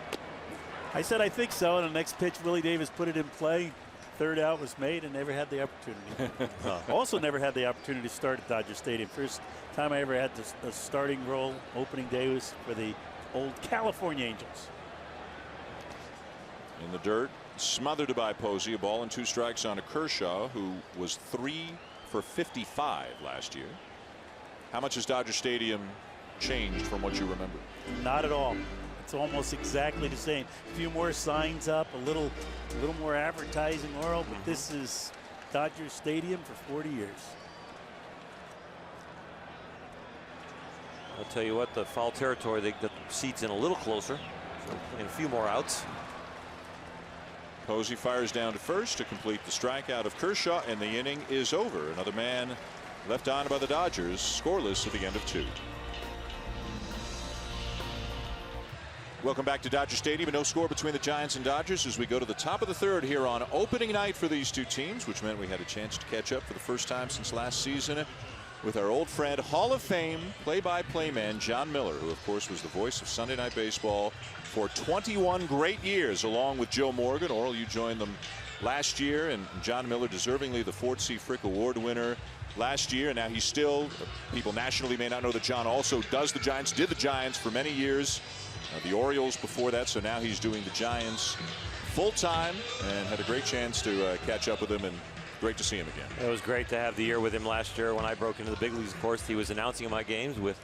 I said, "I think so." And the next pitch, Willie Davis put it in play. Third out was made and never had the opportunity. Also never had the opportunity to start at Dodger Stadium. First time I ever had a starting role opening day was for the old California Angels. In the dirt, smothered by Posey, a ball and 2 strikes on a Kershaw, who was 3 for 55 last year. How much has Dodger Stadium changed from what you remember? Not at all. It's almost exactly the same. A few more signs up, a little more advertising, Laurel, but this is Dodger Stadium for 40 years. I'll tell you what, the foul territory, they got the seats in a little closer, so playing a few more outs. Posey fires down to first to complete the strikeout of Kershaw, and the inning is over. Another man left on by the Dodgers, scoreless at the end of 2. Welcome back to Dodger Stadium. No score between the Giants and Dodgers as we go to the top of the 3rd here on opening night for these two teams, which meant we had a chance to catch up for the first time since last season with our old friend, Hall of Fame play-by-play man John Miller, who of course was the voice of Sunday Night Baseball for 21 great years, along with Joe Morgan. Oral, you joined them last year, and John Miller deservingly the Fort C. Frick Award winner last year, and now he's still, people nationally may not know that John also did the Giants for many years. The Orioles before that, so now he's doing the Giants full-time, and had a great chance to catch up with him, and great to see him again. It was great to have the year with him last year when I broke into the big leagues. Of course, he was announcing my games with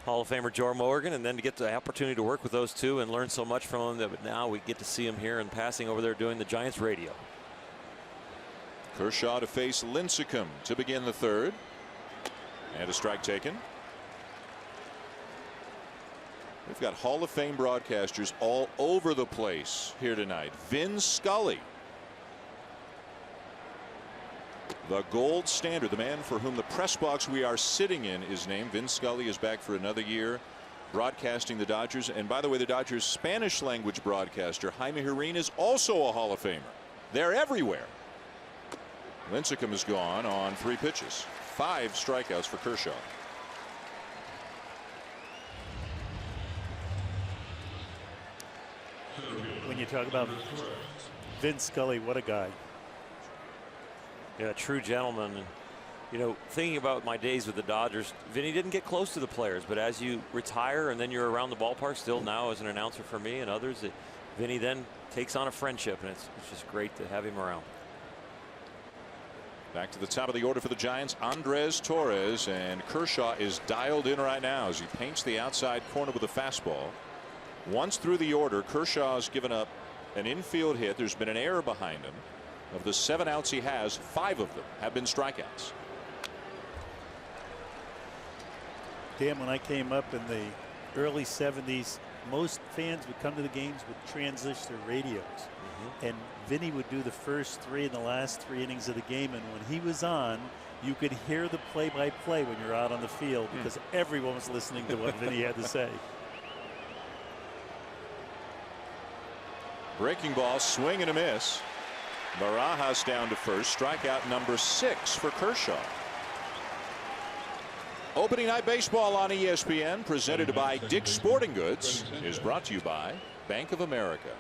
Hall of Famer Joe Morgan, and then to get the opportunity to work with those two and learn so much from them, that now we get to see him here and passing over there doing the Giants radio. Kershaw to face Lincecum to begin the 3rd, and a strike taken. We've got Hall of Fame broadcasters all over the place here tonight. Vin Scully, the gold standard, the man for whom the press box we are sitting in is named. Vin Scully is back for another year broadcasting the Dodgers. And by the way, the Dodgers Spanish language broadcaster Jaime Herrin is also a Hall of Famer. They're everywhere. Lincecum is gone on 3 pitches. 5 strikeouts for Kershaw. When you talk about Vin Scully, what a guy. Yeah, true gentleman. And, you know, thinking about my days with the Dodgers, Vinny didn't get close to the players, but as you retire and then you're around the ballpark still now as an announcer for me and others, Vinny then takes on a friendship, and it's just great to have him around. Back to the top of the order for the Giants, Andres Torres, and Kershaw is dialed in right now as he paints the outside corner with a fastball. Once through the order, Kershaw's given up an infield hit. There's been an error behind him. Of the 7 outs he has, 5 of them have been strikeouts. Dan, when I came up in the early 70s, most fans would come to the games with transistor radios. And Vinny would do the first 3 and the last 3 innings of the game. And when he was on, you could hear the play-by-play when you're out on the field because everyone was listening to what Vinny had to say. Breaking ball, swing and a miss. Barajas down to first. Strikeout number 6 for Kershaw. Opening night baseball on ESPN, presented by Dick's Sporting Goods, is brought to you by Bank of America.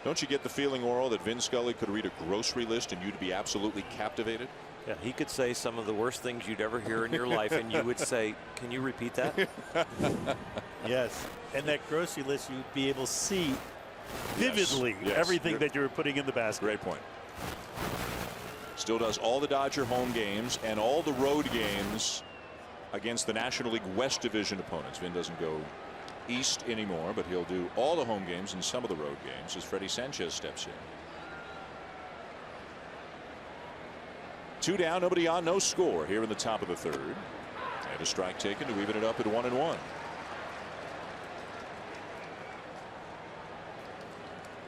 Don't you get the feeling, Oral, that Vin Scully could read a grocery list and you'd be absolutely captivated? Yeah, he could say some of the worst things you'd ever hear in your life, and you would say, "Can you repeat that?" Yes, and that grocery list, you'd be able to see vividly everything that you were putting in the basket. Great point. Still does all the Dodger home games and all the road games against the National League West Division opponents. Vin doesn't go east anymore, but he'll do all the home games and some of the road games as Freddie Sanchez steps in. 2 down, nobody on, no score here in the top of the 3rd. And a strike taken to even it up at 1-1.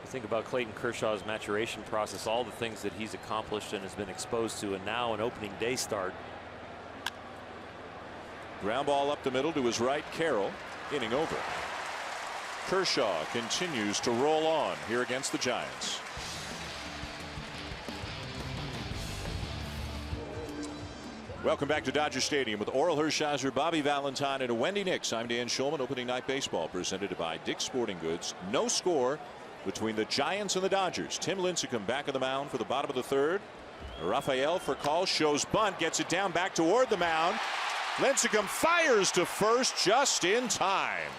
Think about Clayton Kershaw's maturation process, all the things that he's accomplished and has been exposed to, and now an opening day start. Ground ball up the middle to his right. Carroll, inning over. Kershaw continues to roll on here against the Giants. Welcome back to Dodger Stadium with Oral Hershiser, Bobby Valentine, and Wendy Nix. I'm Dan Shulman. Opening night baseball presented by Dick's Sporting Goods. No score between the Giants and the Dodgers. Tim Lincecum back on the mound for the bottom of the 3rd. Rafael for call, shows bunt, gets it down back toward the mound. Lincecum fires to first just in time.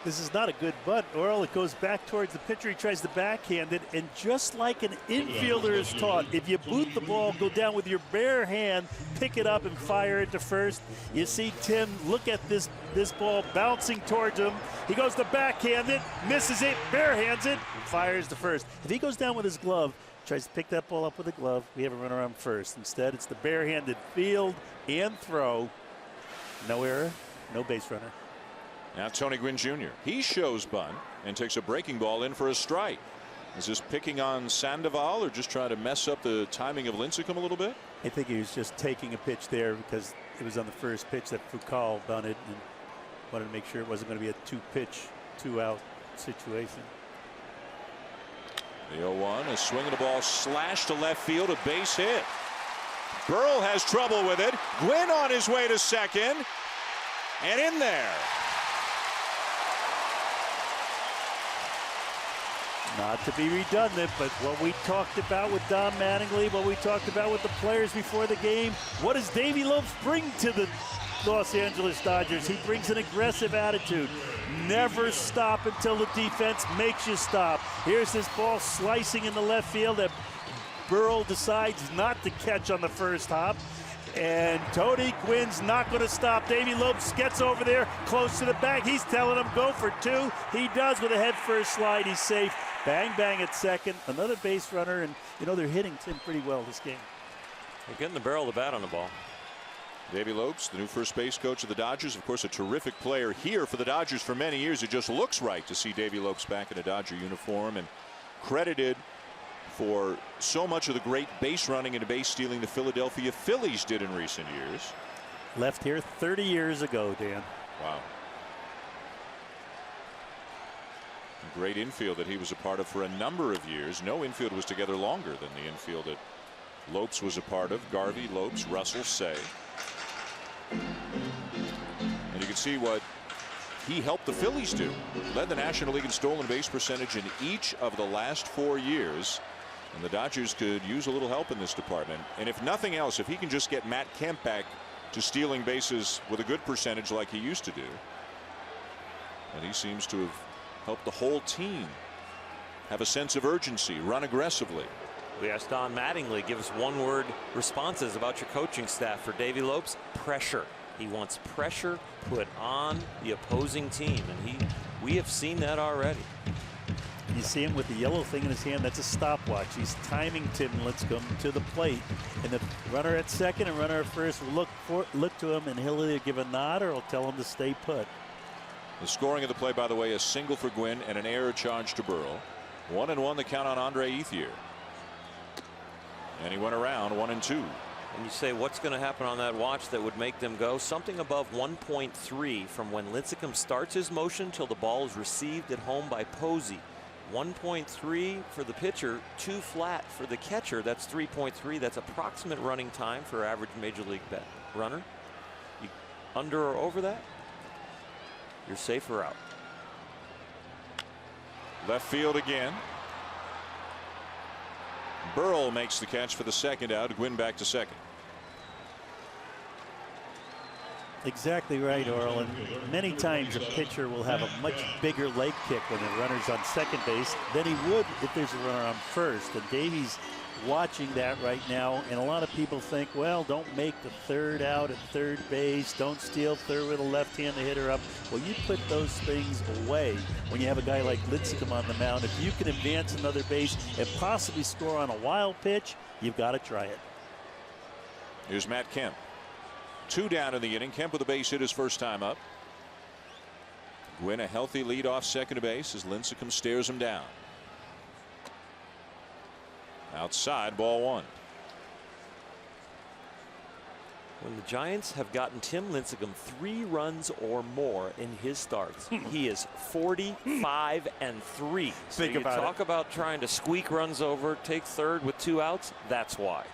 This is not a good bunt, Oral. It goes back towards the pitcher. He tries to backhand it, and just like an infielder is taught, if you boot the ball, go down with your bare hand, pick it up and fire it to first. You see Tim look at this ball bouncing towards him. He goes to backhand it, misses it, barehands it, fires to first. If he goes down with his glove, tries to pick that ball up with a glove, we have a runner on first. Instead, it's the barehanded field and throw. No error, no base runner. Now Tony Gwynn Jr. He shows bunt and takes a breaking ball in for a strike. Is this picking on Sandoval or just trying to mess up the timing of Lincecum a little bit? I think he was just taking a pitch there because it was on the first pitch that Foucault bunted and wanted to make sure it wasn't going to be a 2-pitch, 2-out situation. The 0-1, a swing of the ball slashed to left field, a base hit. Burrell has trouble with it. Gwynn on his way to second, and in there. Not to be redundant, but what we talked about with Don Mattingly, what we talked about with the players before the game, what does Davey Lopes bring to the Los Angeles Dodgers? He brings an aggressive attitude. Never stop until the defense makes you stop. Here's this ball slicing in the left field that Burrell decides not to catch on the first hop. And Tony Gwynn's not going to stop. Davey Lopes gets over there close to the bag. He's telling him go for 2. He does with a head first slide. He's safe. Bang, bang at second. Another base runner. And, you know, they're hitting Tim pretty well this game. They're getting the barrel of the bat on the ball. Davey Lopes, the new first base coach of the Dodgers. Of course, a terrific player here for the Dodgers for many years. It just looks right to see Davey Lopes back in a Dodger uniform and credited for so much of the great base running and base stealing the Philadelphia Phillies did in recent years. Left here 30 years ago, Dan. Wow. A great infield that he was a part of for a number of years. No infield was together longer than the infield that Lopes was a part of. Garvey, Lopes, Russell, Say. And you can see what he helped the Phillies do. Led the National League in stolen base percentage in each of the last 4 years. And the Dodgers could use a little help in this department. And if nothing else, if he can just get Matt Kemp back to stealing bases with a good percentage like he used to do. And he seems to have helped the whole team have a sense of urgency, run aggressively. We asked Don Mattingly, give us one-word responses about your coaching staff for Davey Lopes. Pressure. He wants pressure put on the opposing team, and we have seen that already. You see him with the yellow thing in his hand. That's a stopwatch. He's timing Tim Lincecum to the plate, and the runner at second and runner at first will look to him, and he'll either give a nod or he'll tell him to stay put. The scoring of the play, by the way, a single for Gwynn and an error charge to Burrell. 1-1 the count on Andre Ethier. And he went around 1-2. And you say, what's going to happen on that watch that would make them go? Something above 1.3 from when Lincecum starts his motion till the ball is received at home by Posey. 1.3 for the pitcher, 2 flat for the catcher. That's 3.3. That's approximate running time for average major league runner. You under or over that, you're safe or out. Left field again. Burrell makes the catch for the second out. Gwynn back to second. Exactly right, Orel. And many times a pitcher will have a much bigger leg kick when the runner's on second base than he would if there's a runner on first. And Davey's watching that right now. And a lot of people think, well, don't make the third out at third base. Don't steal third with a left-handed hitter up. Well, you put those things away when you have a guy like Lincecum on the mound. If you can advance another base and possibly score on a wild pitch, you've got to try it. Here's Matt Kemp. 2 down in the inning. Kemp with a base hit his first time up. Gwynn a healthy lead off second base as Lincecum stares him down. Outside, ball 1. When the Giants have gotten Tim Lincecum 3 runs or more in his starts, he is 45-3. So Think about talk it. about trying to squeak runs over, take third with 2 outs. That's why.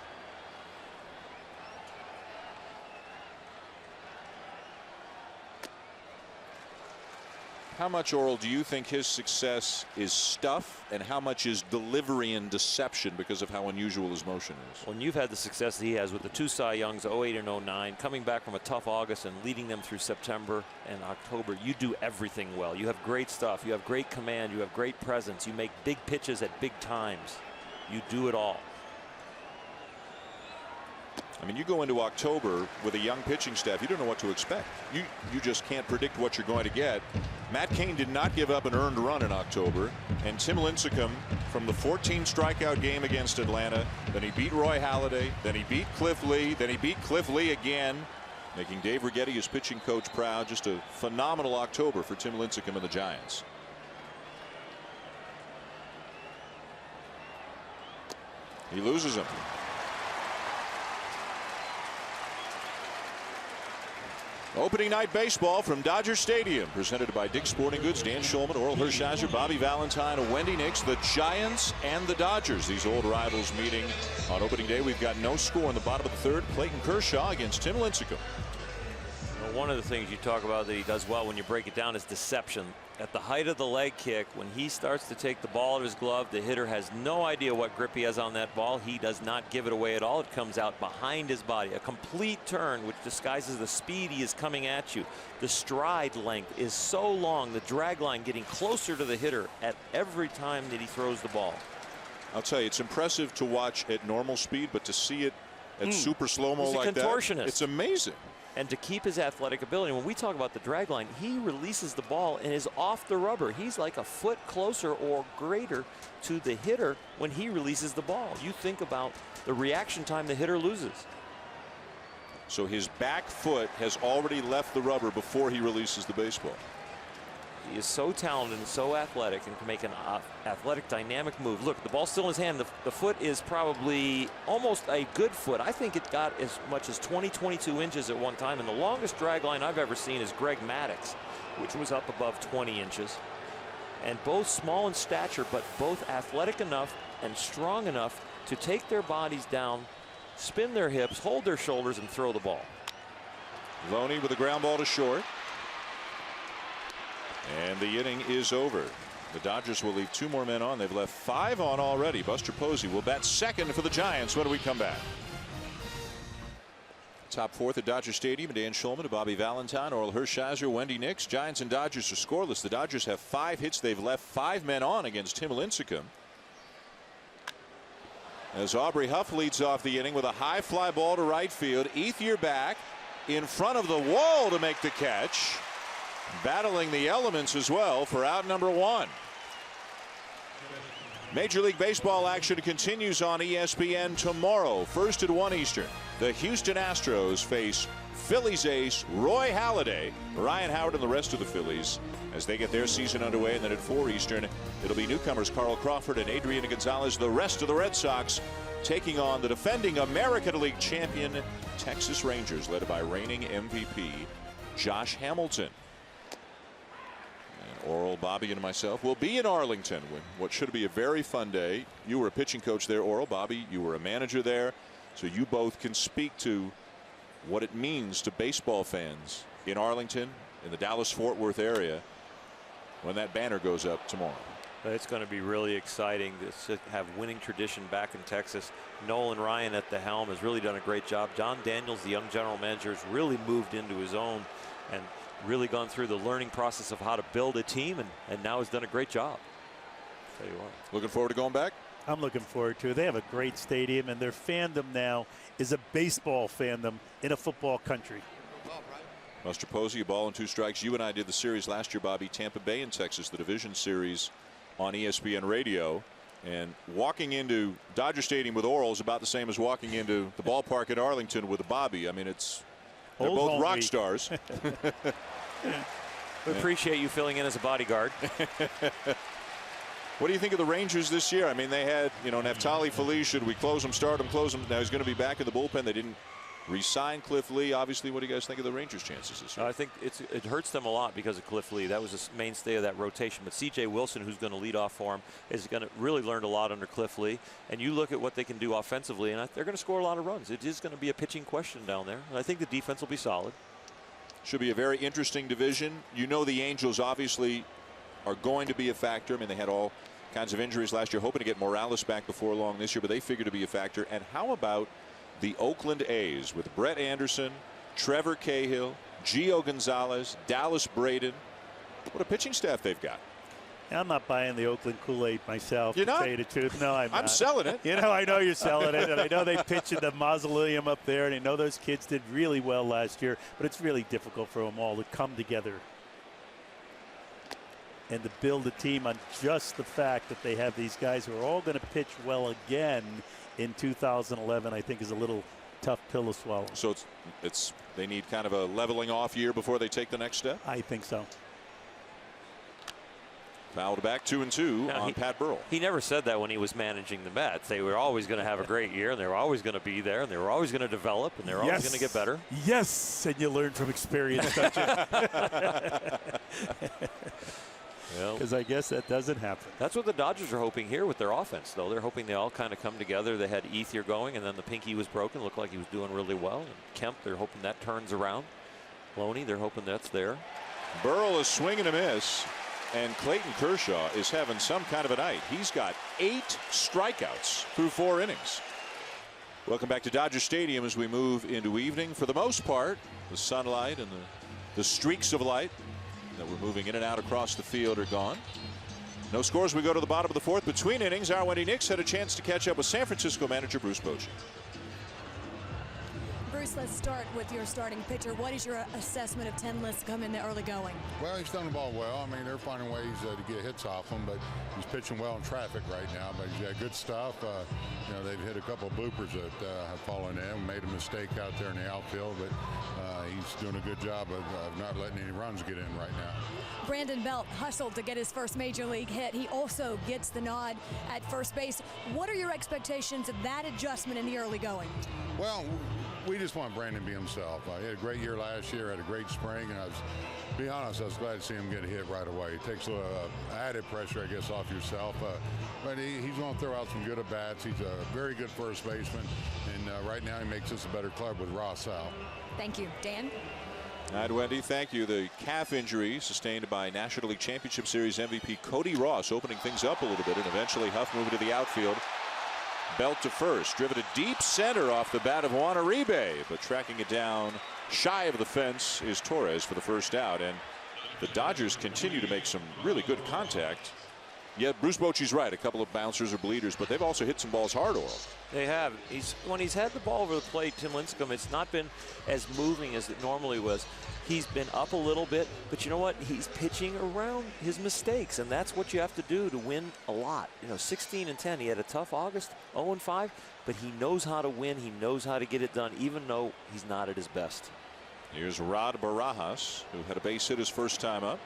How much, Orel, do you think his success is stuff and how much is delivery and deception because of how unusual his motion is? When you've had the success that he has with the 2 Cy Youngs, 08 and 09, coming back from a tough August and leading them through September and October, you do everything well. You have great stuff. You have great command. You have great presence. You make big pitches at big times. You do it all. I mean, you go into October with a young pitching staff, you don't know what to expect. You just can't predict what you're going to get. Matt Cain did not give up an earned run in October, and Tim Lincecum from the 14 strikeout game against Atlanta, then he beat Roy Halladay, then he beat Cliff Lee, then he beat Cliff Lee again, making Dave Righetti, his pitching coach, proud. Just a phenomenal October for Tim Lincecum and the Giants. He loses him. Opening night baseball from Dodger Stadium, presented by Dick's Sporting Goods, Dan Shulman, Orel Hershiser, Bobby Valentine, Wendy Nix, the Giants and the Dodgers. These old rivals meeting on opening day. We've got no score in the bottom of the third. Clayton Kershaw against Tim Lincecum. Well, one of the things you talk about that he does well when you break it down is deception. At the height of the leg kick, when he starts to take the ball out of his glove, the hitter has no idea what grip he has on that ball. He does not give it away at all. It comes out behind his body. A complete turn which disguises the speed he is coming at you. The stride length is so long, the drag line getting closer to the hitter at every time that he throws the ball. I'll tell you, it's impressive to watch at normal speed, but to see it at super slow-mo like that, it's amazing. And to keep his athletic ability, when we talk about the drag line, he releases the ball and is off the rubber. He's like a foot closer or greater to the hitter when he releases the ball. You think about the reaction time the hitter loses. So his back foot has already left the rubber before he releases the baseball. He is so talented and so athletic and can make an athletic, dynamic move. Look, the ball's still in his hand. The foot is probably almost a good foot. I think it got as much as 22 inches at one time. And the longest drag line I've ever seen is Greg Maddux, which was up above 20 inches. And both small in stature, but both athletic enough and strong enough to take their bodies down, spin their hips, hold their shoulders, and throw the ball. Loney with a ground ball to short. And the inning is over. The Dodgers will leave 2 more men on. They've left 5 on already. Buster Posey will bat second for the Giants when we come back. Top 4th at Dodger Stadium. Dan Shulman, Bobby Valentine, Orel Hershiser, Wendy Nix. Giants and Dodgers are scoreless. The Dodgers have 5 hits. They've left 5 men on against Tim Lincecum. as Aubrey Huff leads off the inning with a high fly ball to right field. Ethier back in front of the wall to make the catch. Battling the elements as well for out number 1. Major League Baseball action continues on ESPN tomorrow. First at 1 Eastern, the Houston Astros face Phillies ace Roy Halladay, Ryan Howard, and the rest of the Phillies as they get their season underway. And then at 4 Eastern, it'll be newcomers Carl Crawford and Adriana Gonzalez, the rest of the Red Sox, taking on the defending American League champion Texas Rangers, led by reigning MVP Josh Hamilton. And Oral, Bobby, and myself will be in Arlington when what should be a very fun day. You were a pitching coach there, Oral. Bobby, you were a manager there, so you both can speak to what it means to baseball fans in Arlington, in the Dallas-Fort Worth area, when that banner goes up tomorrow. It's going to be really exciting to have winning tradition back in Texas. Nolan Ryan at the helm has really done a great job. John Daniels, the young general manager, has really moved into his own and really gone through the learning process of how to build a team, and now has done a great job. Tell you what. Looking forward to going back? I'm looking forward to it. They have a great stadium, and their fandom now is a baseball fandom in a football country. Buster Posey, a ball and 2 strikes. You and I did the series last year, Bobby, Tampa Bay in Texas, the division series on ESPN Radio. And walking into Dodger Stadium with Oral is about the same as walking into the ballpark at Arlington with Bobby. I mean, they're Old both rock homie. stars. We appreciate you filling in as a bodyguard. What do you think of the Rangers this year? I mean, they had, Neftali Feliz. Should we close him, start him, close him? Now he's going to be back in the bullpen. They didn't re-sign Cliff Lee. Obviously, what do you guys think of the Rangers' chances this year? I think it hurts them a lot because of Cliff Lee. That was a mainstay of that rotation. But C.J. Wilson, who's going to lead off for him, is going to really learn a lot under Cliff Lee. And you look at what they can do offensively, and they're going to score a lot of runs. It is going to be a pitching question down there. And I think the defense will be solid. Should be a very interesting division. The Angels obviously are going to be a factor. I mean, they had all kinds of injuries last year, hoping to get Morales back before long this year, but they figure to be a factor. And how about the Oakland A's with Brett Anderson, Trevor Cahill, Gio Gonzalez, Dallas Braden? What a pitching staff they've got. I'm not buying the Oakland Kool-Aid myself. You're not? To tell you the truth. No, I'm not. selling it. I know you're selling it, and I know they pitched in the mausoleum up there, and I know those kids did really well last year, but it's really difficult for them all to come together and to build a team on just the fact that they have these guys who are all going to pitch well again in 2011. I think is a little tough pill to swallow. So they need kind of a leveling off year before they take the next step? I think so. Fouled back 2-2 on Pat Burrell. He never said that when he was managing the Mets. They were always going to have a great year, and they were always going to be there, and they were always going to develop, and they were always going to get better. Yes, and you learn from experience, don't you? Because I guess that doesn't happen. That's what the Dodgers are hoping here with their offense, though. They're hoping they all kind of come together. They had Ethier going, and then the pinky was broken. Looked like he was doing really well. And Kemp, they're hoping that turns around. Loney, they're hoping that's there. Burrell is swinging a miss, and Clayton Kershaw is having some kind of a night. He's got 8 strikeouts through 4 innings. Welcome back to Dodger Stadium as we move into evening. For the most part, the sunlight and the streaks of light that we're moving in and out across the field are gone. No scores. We go to the bottom of the 4th. Between innings, our Wendy Nix had a chance to catch up with San Francisco manager Bruce Bochy. Bruce, let's start with your starting pitcher. What is your assessment of Tim Lincecum in the early going? Well, he's done the ball well. I mean, they're finding ways to get hits off him, but he's pitching well in traffic right now. But he's got good stuff. They've hit a couple of bloopers that have fallen in. Made a mistake out there in the outfield, but he's doing a good job of not letting any runs get in right now. Brandon Belt hustled to get his first major league hit. He also gets the nod at first base. What are your expectations of that adjustment in the early going? Well, we just want Brandon to be himself. He had a great year last year, had a great spring, and to be honest, I was glad to see him get a hit right away. It takes a little added pressure, I guess, off yourself. But he's going to throw out some good at-bats. He's a very good first baseman, and right now he makes us a better club with Ross out. Thank you. Dan? All right, Wendy, thank you. The calf injury sustained by National League Championship Series MVP Cody Ross opening things up a little bit, and eventually Huff moving to the outfield. Belt to first, driven to deep center off the bat of Juan Uribe, but tracking it down shy of the fence is Torres for the first out. And the Dodgers continue to make some really good contact Yeah, Bruce Bochy's right. A couple of bouncers or bleeders, but they've also hit some balls hard, Oral. They have. When he's had the ball over the plate, Tim Lincecum, it's not been as moving as it normally was. He's been up a little bit, but you know what? He's pitching around his mistakes, and that's what you have to do to win a lot. 16-10. He had a tough August, 0-5, but he knows how to win. He knows how to get it done, even though he's not at his best. Here's Rod Barajas, who had a base hit his first time up.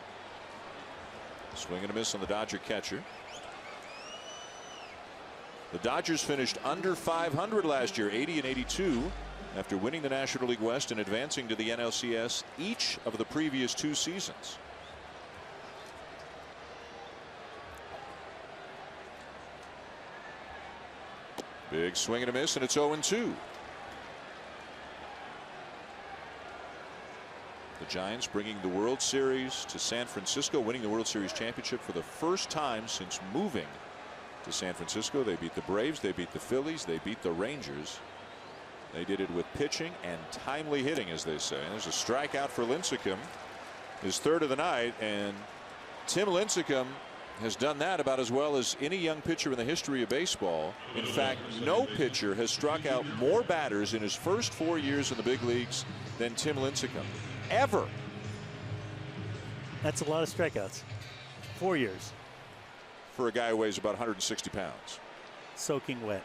Swing and a miss on the Dodger catcher. The Dodgers finished under 500 last year, 80-82, after winning the National League West and advancing to the NLCS each of the previous 2 seasons. Big swing and a miss, and it's 0-2. The Giants bringing the World Series to San Francisco, winning the World Series championship for the first time since moving to San Francisco. They beat the Braves, they beat the Phillies, they beat the Rangers. They did it with pitching and timely hitting, as they say. There's a strikeout for Lincecum, his 3rd of the night, and Tim Lincecum has done that about as well as any young pitcher in the history of baseball. In fact, no pitcher has struck out more batters in his first 4 years in the big leagues than Tim Lincecum. Ever. That's a lot of strikeouts. 4 years. For a guy who weighs about 160 pounds. Soaking wet.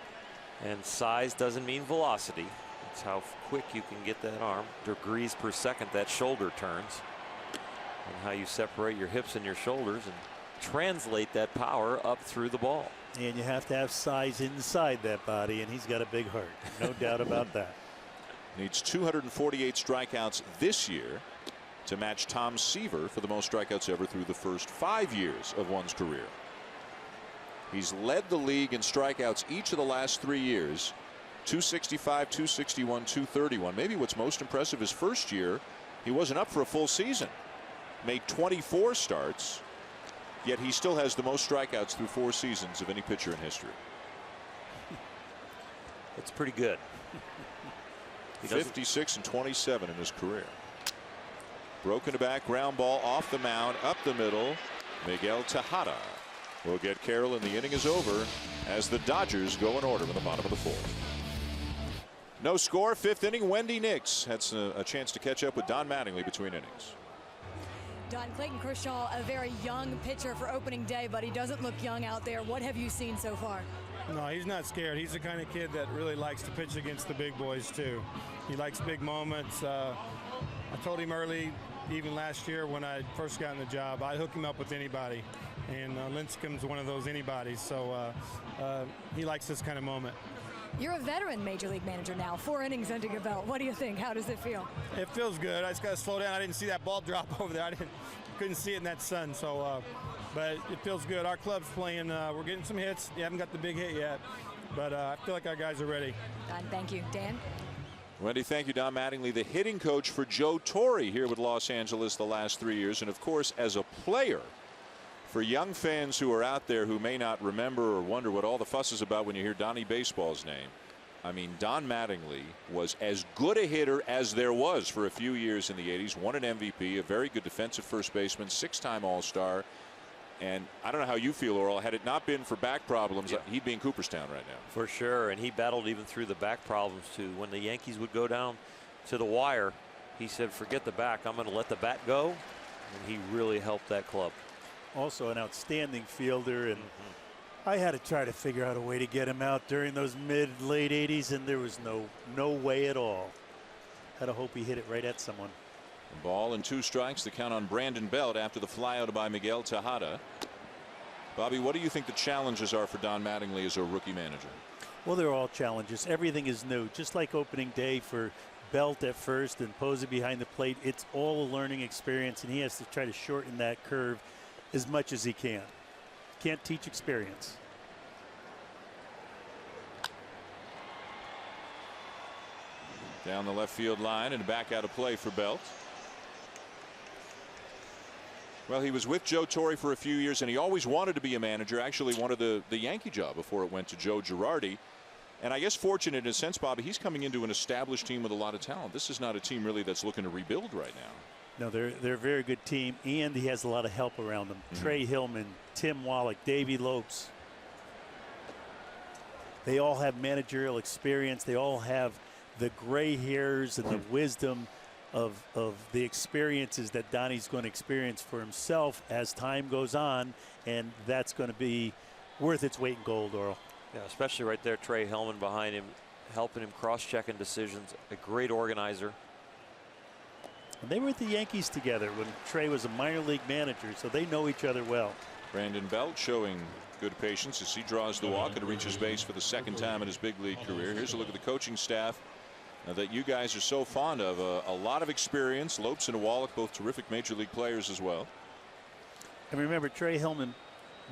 And size doesn't mean velocity. It's how quick you can get that arm. Degrees per second that shoulder turns. And how you separate your hips and your shoulders and translate that power up through the ball. And you have to have size inside that body, and he's got a big heart. No doubt about that. Needs 248 strikeouts this year to match Tom Seaver for the most strikeouts ever through the first 5 years of one's career. He's led the league in strikeouts each of the last 3 years. 265, 261, 231. Maybe what's most impressive is first year he wasn't up for a full season. Made 24 starts, yet he still has the most strikeouts through 4 seasons of any pitcher in history. It's pretty good. 56 and 27 in his career. Broken to back ground ball off the mound, up the middle. Miguel Tejada will get Carroll, and the inning is over as the Dodgers go in order in the bottom of the 4th. No score, 5th inning. Wendy Nix had a chance to catch up with Don Mattingly between innings. Don, Clayton Kershaw, a very young pitcher for opening day, but he doesn't look young out there. What have you seen so far? No, he's not scared. He's the kind of kid that really likes to pitch against the big boys, too. He likes big moments. I told him early, even last year when I first got in the job, I'd hook him up with anybody. And Lincecum's one of those anybody's. So he likes this kind of moment. You're a veteran major league manager now, 4 innings under your belt. What do you think? How does it feel? It feels good. I just got to slow down. I didn't see that ball drop over there. Couldn't see it in that sun. So, but it feels good. Our club's playing. We're getting some hits. You haven't got the big hit yet, but I feel like our guys are ready. Don, thank you. Dan? Wendy, thank you. Don Mattingly, the hitting coach for Joe Torre here with Los Angeles the last 3 years. And, of course, as a player, for young fans who are out there who may not remember or wonder what all the fuss is about when you hear Donnie Baseball's name, I mean, Don Mattingly was as good a hitter as there was for a few years in the 80s. Won an MVP, a very good defensive first baseman, 6-time All-Star. And I don't know how you feel, Oral. Had it not been for back problems, he'd be in Cooperstown right now. For sure. And he battled even through the back problems, too. When the Yankees would go down to the wire, he said, forget the back. I'm going to let the bat go. And he really helped that club. Also an outstanding fielder. And I had to try to figure out a way to get him out during those mid-late 80s, and there was no way at all. Had to hope he hit it right at someone. A ball and 2 strikes. The count on Brandon Belt after the flyout by Miguel Tejada. Bobby, what do you think the challenges are for Don Mattingly as a rookie manager? Well, they're all challenges. Everything is new. Just like opening day for Belt at first and Posey behind the plate, it's all a learning experience, and he has to try to shorten that curve as much as he can. Can't teach experience. Down the left field line and back out of play for Belt. Well, he was with Joe Torre for a few years, and he always wanted to be a manager. Actually wanted the Yankee job before it went to Joe Girardi. And I guess fortunate in a sense, Bobby, he's coming into an established team with a lot of talent. This is not a team really that's looking to rebuild right now. No, they're a very good team, and he has a lot of help around him. Trey Hillman, Tim Wallach, Davey Lopes. They all have managerial experience. They all have the gray hairs and the wisdom of the experiences that Donnie's going to experience for himself as time goes on, and that's going to be worth its weight in gold, Oral. Yeah, especially right there, Trey Hillman behind him, helping him cross-checking decisions. A great organizer. And they were at the Yankees together when Trey was a minor league manager, so they know each other well. Brandon Belt showing good patience as he draws the walk and reaches base for the second time in his big league career. Here's a look at the coaching staff that you guys are so fond of. A lot of experience. Lopes and Wallach, both terrific major league players as well. And remember, Trey Hillman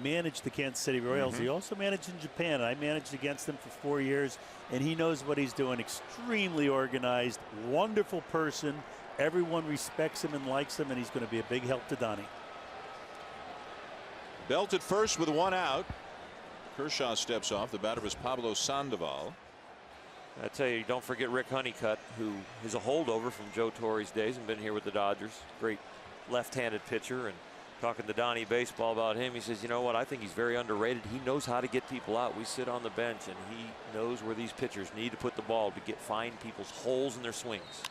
managed the Kansas City Royals. He also managed in Japan. I managed against him for 4 years, and he knows what he's doing. Extremely organized, wonderful person. Everyone respects him and likes him, and he's going to be a big help to Donnie. Belt at first with one out. Kershaw steps off. The batter is Pablo Sandoval. I tell you, don't forget Rick Honeycutt, who is a holdover from Joe Torre's days and been here with the Dodgers. Great left-handed pitcher. And talking to Donnie Baseball about him, he says, you know what, I think he's very underrated. He knows how to get people out. We sit on the bench, and he knows where these pitchers need to put the ball to find people's holes in their swings.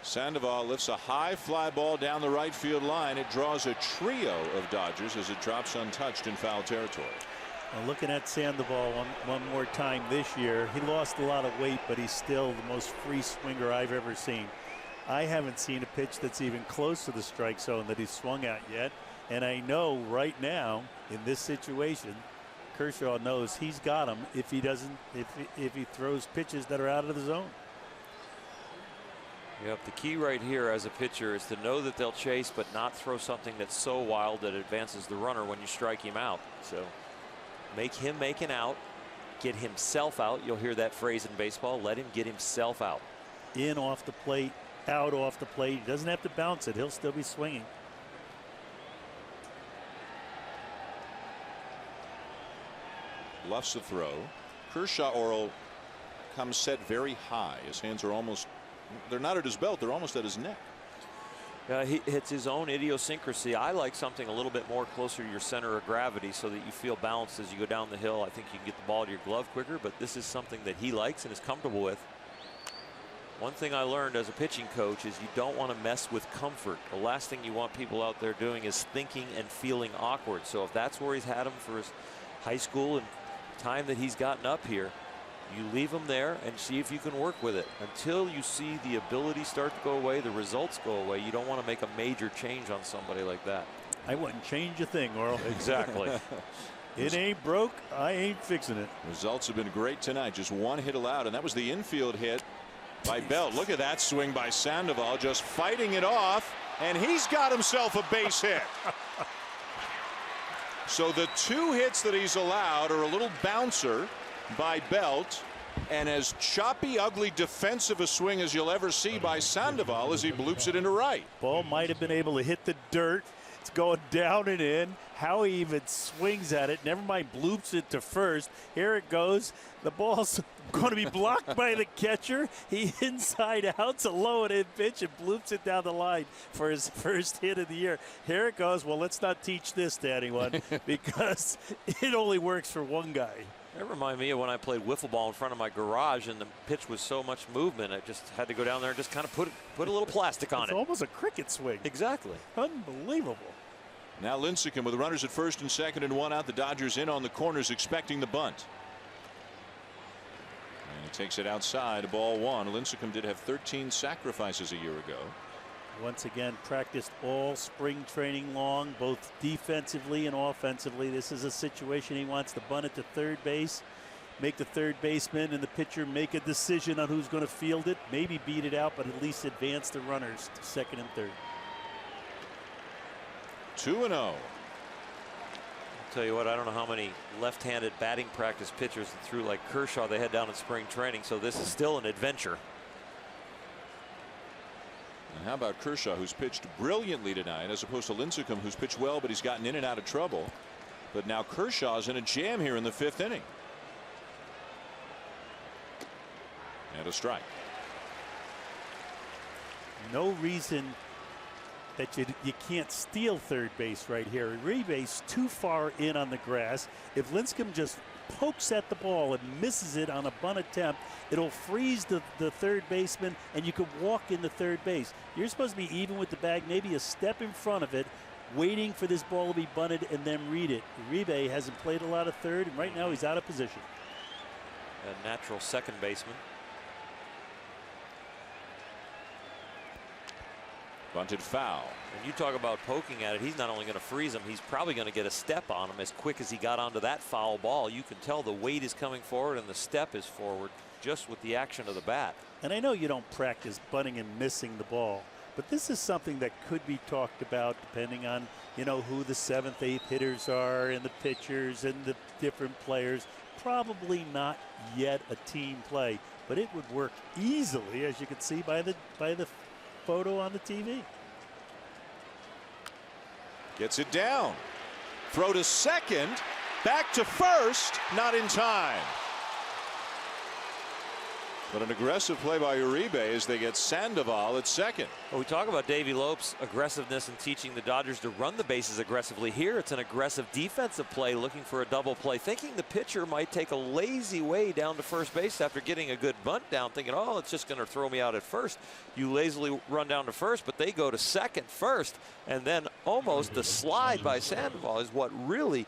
Sandoval lifts a high fly ball down the right field line. It draws a trio of Dodgers as it drops untouched in foul territory. Well, looking at Sandoval one more time this year, he lost a lot of weight, but he's still the most free swinger I've ever seen. I haven't seen a pitch that's even close to the strike zone that he's swung at yet. And I know right now in this situation, Kershaw knows he's got him if he doesn't, if he throws pitches that are out of the zone. Yep, the key right here as a pitcher is to know that they'll chase but not throw something that's so wild that it advances the runner when you strike him out. So make him make an out, get himself out. You'll hear that phrase in baseball. Let him get himself out. In off the plate, out off the plate. He doesn't have to bounce it. He'll still be swinging. Bluffs the throw. Kershaw, Oral, comes set very high. His hands are almost, they're not at his belt, they're almost at his neck. He hits his own idiosyncrasy. I like something a little bit more closer to your center of gravity so that you feel balanced as you go down the hill. I think you can get the ball to your glove quicker, but this is something that he likes and is comfortable with. One thing I learned as a pitching coach is you don't want to mess with comfort. The last thing you want people out there doing is thinking and feeling awkward. So if that's where he's had him for his high school and time that he's gotten up here, you leave him there and see if you can work with it. Until you see the ability start to go away, the results go away, you don't want to make a major change on somebody like that. I wouldn't change a thing, Earl. Exactly. It ain't broke, I ain't fixing it. Results have been great tonight. Just one hit allowed, and that was the infield hit by Belt. Look at that swing by Sandoval, just fighting it off, and he's got himself a base hit. So the two hits that he's allowed are a little bouncer by Belt and as choppy, ugly defensive a swing as you'll ever see by Sandoval as he bloops it into right. Ball might have been able to hit the dirt. It's going down and in. How he even swings at it, never mind bloops it to first. Here it goes. The ball's going to be blocked by the catcher. He inside out. It's a low and in pitch and bloops it down the line for his first hit of the year. Here it goes. Well, let's not teach this to anyone because it only works for one guy. That reminds me of when I played wiffle ball in front of my garage and the pitch was so much movement. I just had to go down there and just kind of put a little plastic on it. It's almost a cricket swing. Exactly. Unbelievable. Now Lincecum with runners at first and second and one out. The Dodgers in on the corners expecting the bunt. And he takes it outside. Ball one. Lincecum did have 13 sacrifices a year ago. Once again, practiced all spring training long, both defensively and offensively. This is a situation he wants to bunt it to third base, make the third baseman and the pitcher make a decision on who's going to field it, maybe beat it out, but at least advance the runners to second and third. 2-0. I'll tell you what, I don't know how many left-handed batting practice pitchers threw like Kershaw they had down in spring training, so this is still an adventure. And how about Kershaw, who's pitched brilliantly tonight, as opposed to Lincecum, who's pitched well, but he's gotten in and out of trouble. But now Kershaw's in a jam here in the fifth inning. And a strike. No reason that you can't steal third base right here. Uribe's too far in on the grass. If Lincecum just pokes at the ball and misses it on a bunt attempt, it'll freeze the third baseman, and you can walk into third base. You're supposed to be even with the bag, maybe a step in front of it, waiting for this ball to be bunted and then read it. Uribe hasn't played a lot of third, and right now he's out of position. A natural second baseman. Bunted foul. And you talk about poking at it, he's not only going to freeze him, he's probably going to get a step on him as quick as he got onto that foul ball. You can tell the weight is coming forward and the step is forward just with the action of the bat. And I know you don't practice bunting and missing the ball, but this is something that could be talked about depending on, you know, who the 7th, 8th hitters are and the pitchers and the different players. Probably not yet a team play, but it would work easily, as you can see by the photo on the TV. Gets it down. Throw to second. Back to first. Not in time. But an aggressive play by Uribe as they get Sandoval at second. Well, we talk about Davey Lopes' aggressiveness in teaching the Dodgers to run the bases aggressively. Here it's an aggressive defensive play looking for a double play, thinking the pitcher might take a lazy way down to first base after getting a good bunt down, thinking, oh, it's just going to throw me out at first. You lazily run down to first, but they go to second first, and then almost the slide by Sandoval is what really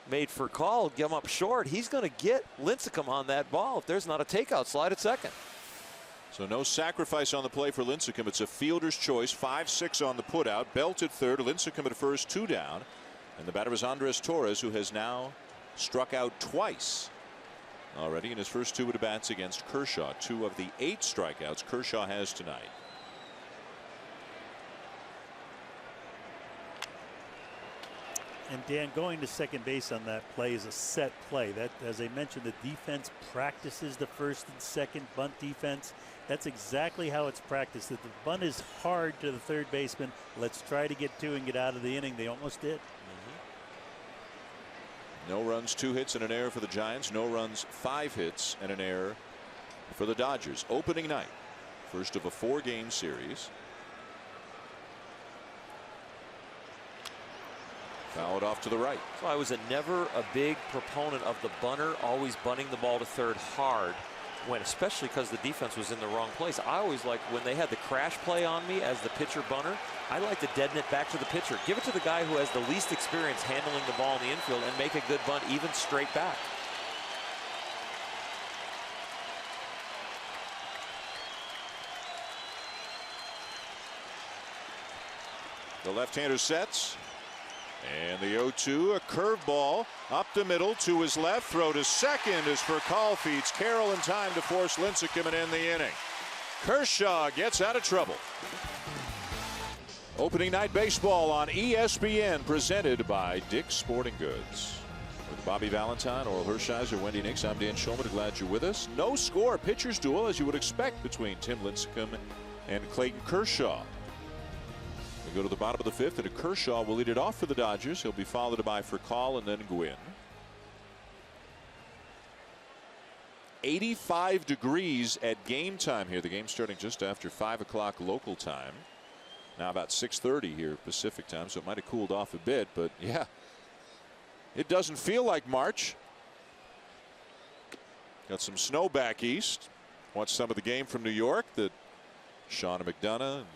made for call, get him up short. He's going to get Lincecum on that ball if there's not a takeout slide at second. So no sacrifice on the play for Lincecum. It's a fielder's choice. 5-6 on the putout. Belt at third. Lincecum at first, 2 down. And the batter is Andres Torres, who has now struck out twice already in his first 2 at-bats against Kershaw. 2 of the 8 strikeouts Kershaw has tonight. And Dan, going to second base on that play is a set play. That, as I mentioned, the defense practices the first and second bunt defense. That's exactly how it's practiced. If the bunt is hard to the third baseman, let's try to get 2 and get out of the inning. They almost did. No runs, 2 hits and an error for the Giants. No runs, 5 hits and an error for the Dodgers. Opening night, first of a 4-game series. Foul it off to the right. So I was never a big proponent of the bunter always bunting the ball to third hard, when especially because the defense was in the wrong place. I always liked when they had the crash play on me as the pitcher bunter. I like to deaden it back to the pitcher. Give it to the guy who has the least experience handling the ball in the infield and make a good bunt even straight back. The left-hander sets. And the 0-2, a curveball up the middle to his left. Throw to second as Furcal feeds Carroll in time to force Lincecum and end the inning. Kershaw gets out of trouble. Opening night baseball on ESPN, presented by Dick's Sporting Goods. With Bobby Valentine, Oral Hershiser, Wendy Nix, I'm Dan Shulman. Glad you're with us. No score, pitcher's duel as you would expect between Tim Lincecum and Clayton Kershaw. We go to the bottom of the 5th, and Kershaw will lead it off for the Dodgers. He'll be followed by Furcal and then Gwynn. 85 degrees at game time here. The game starting just after 5 o'clock local time. Now about 6:30 here Pacific time, so it might have cooled off a bit, but yeah, it doesn't feel like March. Got some snow back east. Watched some of the game from New York that Sean McDonough and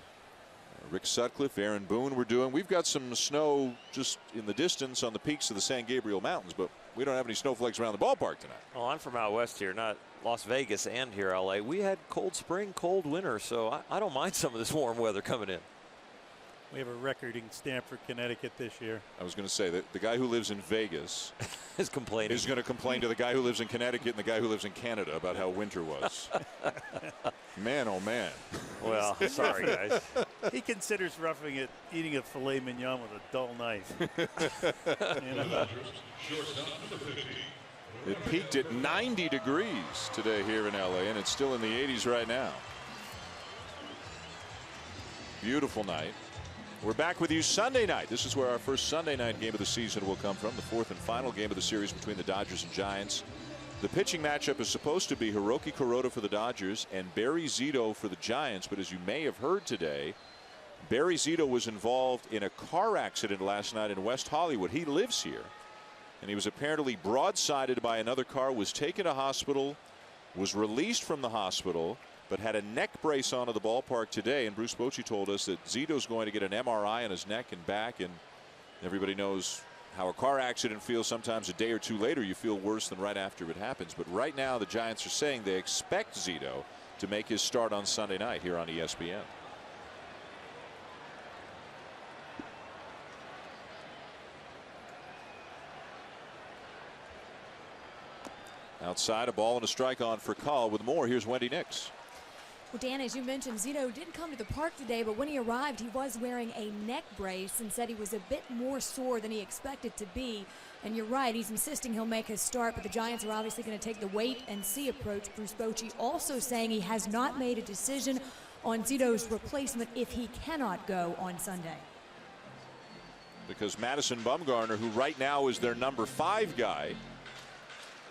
Rick Sutcliffe, Aaron Boone were doing. We've got some snow just in the distance on the peaks of the San Gabriel Mountains, but we don't have any snowflakes around the ballpark tonight. Well, I'm from out west here, not Las Vegas and here LA. We had cold spring, cold winter, so I don't mind some of this warm weather coming in. We have a record in Stamford, Connecticut this year. I was going to say that the guy who lives in Vegas is complaining. Is going to complain to the guy who lives in Connecticut and the guy who lives in Canada about how winter was. Man, oh man. Well, sorry guys. He considers roughing it, eating a filet mignon with a dull knife. It peaked at 90 degrees today here in LA, and it's still in the 80s right now. Beautiful night. We're back with you Sunday night. This is where our first Sunday night game of the season will come from. The 4th and final game of the series between the Dodgers and Giants. The pitching matchup is supposed to be Hiroki Kuroda for the Dodgers and Barry Zito for the Giants. But as you may have heard today, Barry Zito was involved in a car accident last night in West Hollywood. He lives here, and he was apparently broadsided by another car, was taken to hospital, was released from the hospital, but had a neck brace on at the ballpark today. And Bruce Bochy told us that Zito's going to get an MRI on his neck and back, and everybody knows how a car accident feels. Sometimes a day or two later you feel worse than right after it happens. But right now the Giants are saying they expect Zito to make his start on Sunday night here on ESPN. Outside, a ball and a strike on for Call. With more, here's Wendy Nix. Well, Dan, as you mentioned, Zito didn't come to the park today, but when he arrived, he was wearing a neck brace and said he was a bit more sore than he expected to be. And you're right, he's insisting he'll make his start, but the Giants are obviously going to take the wait-and-see approach. Bruce Bochy also saying he has not made a decision on Zito's replacement if he cannot go on Sunday. Because Madison Bumgarner, who right now is their number 5 guy,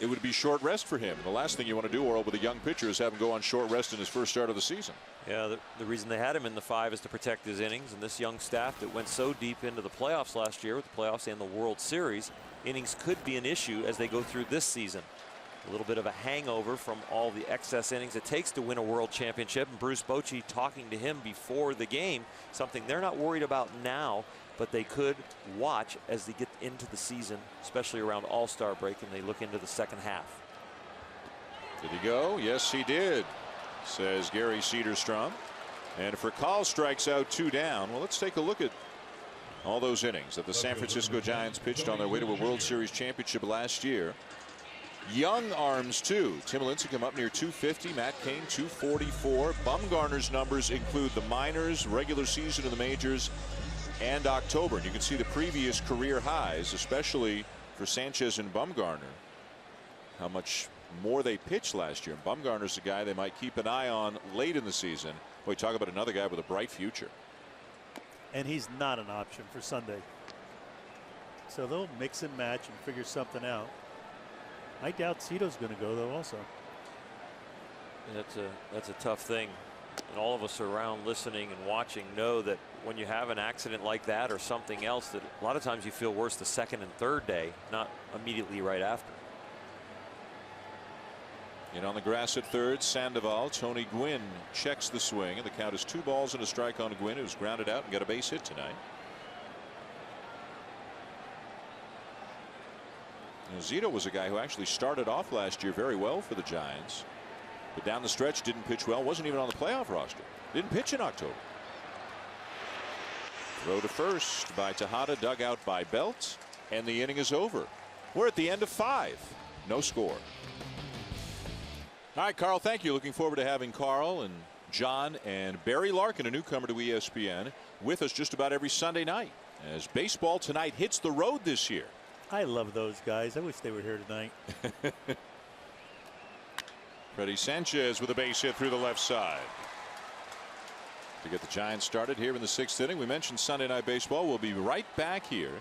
it would be short rest for him. The last thing you want to do, Orel, with a young pitcher is have him go on short rest in his first start of the season. Yeah, the reason they had him in the 5 is to protect his innings. And this young staff that went so deep into the playoffs last year, with the playoffs and the World Series, innings could be an issue as they go through this season. A little bit of a hangover from all the excess innings it takes to win a world championship. And Bruce Bochy talking to him before the game, something they're not worried about now, but they could watch as they get into the season, especially around All-Star break, and they look into the second half. Did he go? Yes, he did, says Gary Cederstrom. And for Call, strikes out 2 down. Well, let's take a look at all those innings that the San Francisco Giants pitched on their way to a World Series championship last year. Young arms too. Tim Lincecum up near 250. Matt Cain 244. Bumgarner's numbers include the minors, regular season of the majors, and October. And you can see the previous career highs, especially for Sanchez and Bumgarner, how much more they pitched last year. And Bumgarner's a guy they might keep an eye on late in the season. Boy, talk about another guy with a bright future. And he's not an option for Sunday. So they'll mix and match and figure something out. I doubt Zito's going to go, though, also. That's a tough thing. And all of us around listening and watching know that when you have an accident like that or something else, that a lot of times you feel worse the second and third day, not immediately right after. And on the grass at third, Sandoval. Tony Gwynn checks the swing, and the count is 2 balls and a strike on Gwynn, who's grounded out and got a base hit tonight. You know, Zito was a guy who actually started off last year very well for the Giants, but down the stretch didn't pitch well, wasn't even on the playoff roster, didn't pitch in October. Throw to first by Tejada, dug out by Belt, and the inning is over. We're at the end of 5. No score. All right, Carl, thank you. Looking forward to having Carl and John and Barry Larkin, a newcomer to ESPN, with us just about every Sunday night as Baseball Tonight hits the road this year. I love those guys. I wish they were here tonight. Freddie Sanchez with a base hit through the left side to get the Giants started here in the 6th inning. We mentioned Sunday Night Baseball. We'll be right back here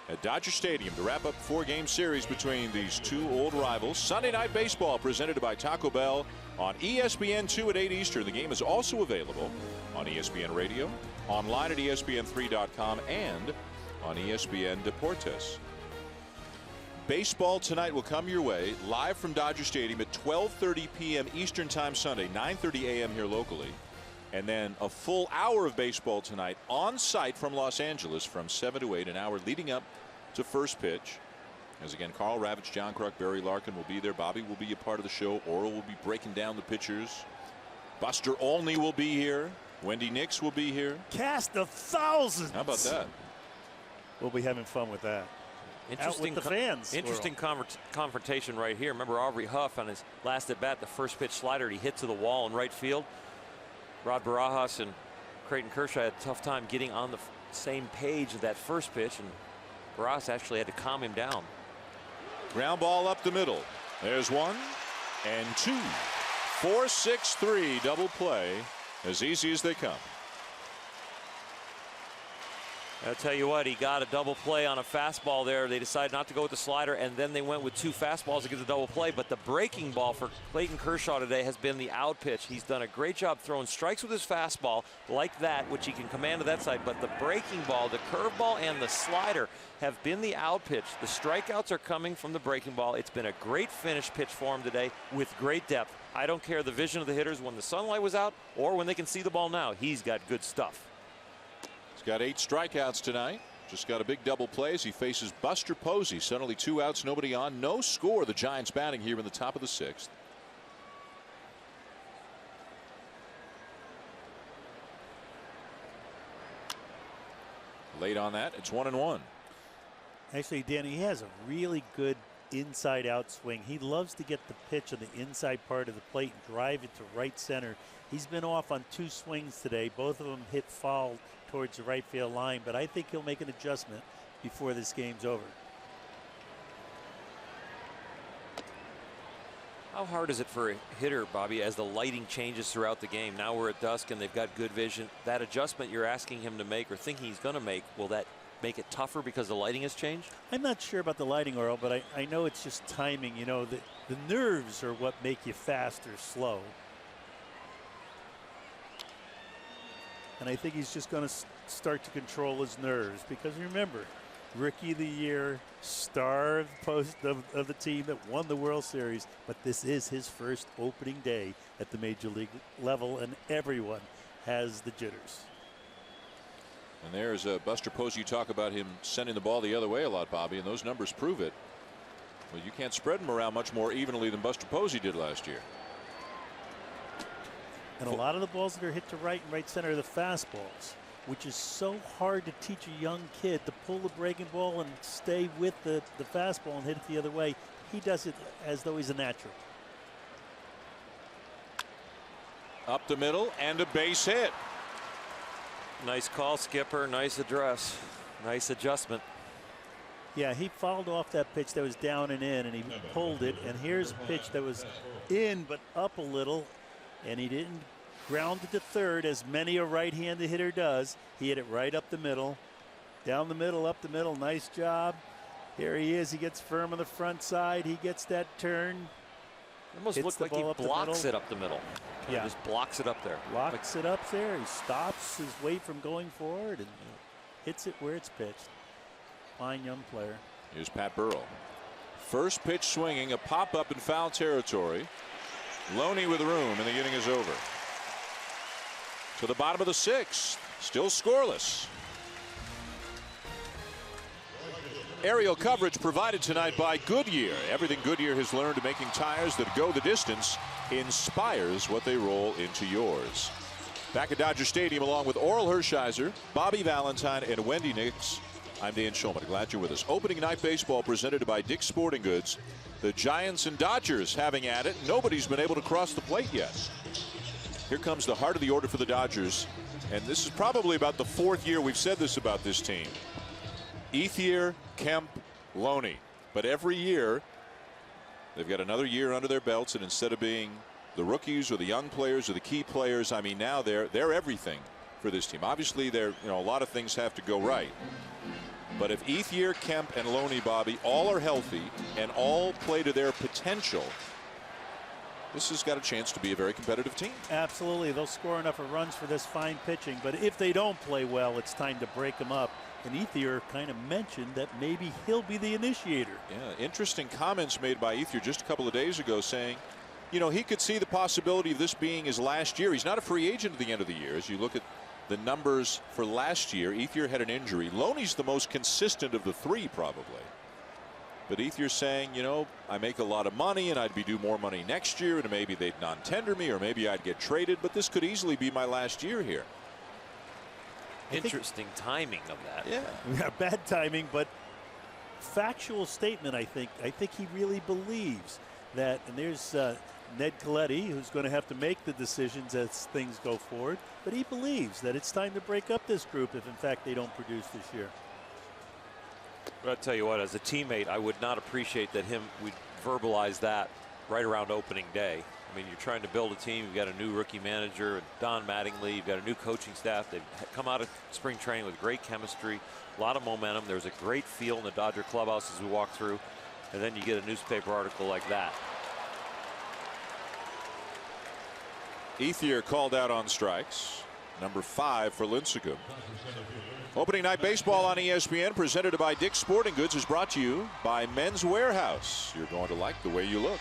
at Dodger Stadium to wrap up the 4-game series between these two old rivals. Sunday Night Baseball presented by Taco Bell on ESPN2 at 8 Eastern. The game is also available on ESPN Radio, online at ESPN3.com, and on ESPN Deportes. Baseball Tonight will come your way live from Dodger Stadium at 12:30 p.m. Eastern Time Sunday, 9:30 a.m. here locally. And then a full hour of Baseball Tonight on site from Los Angeles from 7 to 8, an hour leading up to first pitch. As again, Carl Ravitch, John Kruk, Barry Larkin will be there. Bobby will be a part of the show. Orel will be breaking down the pitchers. Buster Olney will be here. Wendy Nix will be here. Cast of thousands. How about that? We'll be having fun with that. Interesting, Out with the fans. Interesting confrontation right here. Remember Aubrey Huff on his last at bat, the first pitch slider he hit to the wall in right field. Rod Barajas and Clayton Kershaw had a tough time getting on the same page of that first pitch, and Barajas actually had to calm him down. Ground ball up the middle. There's 1 and 2. 4-6-3 double play, as easy as they come. I'll tell you what, he got a double play on a fastball there. They decided not to go with the slider, and then they went with 2 fastballs to get the double play. But the breaking ball for Clayton Kershaw today has been the out pitch. He's done a great job throwing strikes with his fastball like that, which he can command to that side. But the breaking ball, the curveball, and the slider have been the out pitch. The strikeouts are coming from the breaking ball. It's been a great finish pitch for him today with great depth. I don't care the vision of the hitters when the sunlight was out or when they can see the ball now. He's got good stuff. Got 8 strikeouts tonight. Just got a big double play as he faces Buster Posey. Suddenly 2 outs, nobody on. No score. The Giants batting here in the top of the 6th. Late on that. It's 1-1. Actually, Danny, he has a really good inside out swing. He loves to get the pitch on the inside part of the plate and drive it to right center. He's been off on 2 swings today. Both of them hit foul towards the right field line, but I think he'll make an adjustment before this game's over. How hard is it for a hitter, Bobby, as the lighting changes throughout the game? Now we're at dusk and they've got good vision. That adjustment you're asking him to make or thinking he's going to make, will that make it tougher because the lighting has changed? I'm not sure about the lighting, Earl, but I know it's just timing. You know, the nerves are what make you fast or slow. And I think he's just going to start to control his nerves because remember, Rookie of the Year, star of the team that won the World Series, but this is his first opening day at the major league level, and everyone has the jitters. And there's Buster Posey. You talk about him sending the ball the other way a lot, Bobby, and those numbers prove it. Well, you can't spread him around much more evenly than Buster Posey did last year. And a lot of the balls that are hit to right and right center are the fastballs, which is so hard to teach a young kid to pull the breaking ball and stay with the fastball and hit it the other way. He does it as though he's a natural. Up the middle and a base hit. Nice call, Skipper. Nice address. Nice adjustment. Yeah, he fouled off that pitch that was down and in, and he pulled it. And here's a pitch that was in but up a little, and he didn't ground it to third as many a right-handed hitter does. He hit it right up the middle, down the middle, up the middle. Nice job. Here he is. He gets firm on the front side. He gets that turn. It almost looks like he blocks it up the middle. Yeah, just blocks it up there. Blocks it up there. He stops his weight from going forward and hits it where it's pitched. Fine young player. Here's Pat Burrell. First pitch swinging, a pop up in foul territory. Loney with room, and the inning is over. To the bottom of the 6th, still scoreless. Aerial coverage provided tonight by Goodyear. Everything Goodyear has learned in making tires that go the distance inspires what they roll into yours. Back at Dodger Stadium along with Oral Hershiser, Bobby Valentine, and Wendy Nix. I'm Dan Schulman. Glad you're with us. Opening night baseball presented by Dick's Sporting Goods. The Giants and Dodgers having at it. Nobody's been able to cross the plate yet. Here comes the heart of the order for the Dodgers. And this is probably about the 4th year we've said this about this team. Ethier, Kemp, Loney. But every year, they've got another year under their belts, and instead of being the rookies or the young players or the key players, I mean, now they're everything for this team. Obviously, a lot of things have to go right. But if Ethier, Kemp, and Loney, Bobby, all are healthy and all play to their potential, this has got a chance to be a very competitive team. Absolutely. They'll score enough of runs for this fine pitching. But if they don't play well, it's time to break them up. And Ethier kind of mentioned that maybe he'll be the initiator. Yeah, interesting comments made by Ethier just a couple of days ago saying, he could see the possibility of this being his last year. He's not a free agent at the end of the year. As you look at the numbers for last year, Ethier had an injury. Loney's the most consistent of the 3 probably. But Ethier's saying, I make a lot of money and I'd be due more money next year, and maybe they'd non-tender me or maybe I'd get traded, but this could easily be my last year here. Interesting timing of that. Yeah, bad timing, but factual statement, I think. I think he really believes that, and there's Ned Colletti, who's going to have to make the decisions as things go forward, but he believes that it's time to break up this group if, in fact, they don't produce this year. But I'll tell you what, as a teammate, I would not appreciate that we'd verbalize that right around opening day. I mean, you're trying to build a team. You've got a new rookie manager, Don Mattingly. You've got a new coaching staff. They've come out of spring training with great chemistry, a lot of momentum. There's a great feel in the Dodger clubhouse as we walk through. And then you get a newspaper article like that. Ethier called out on strikes. Number 5 for Lincecum. Opening night baseball on ESPN, presented by Dick's Sporting Goods, is brought to you by Men's Warehouse. You're going to like the way you look.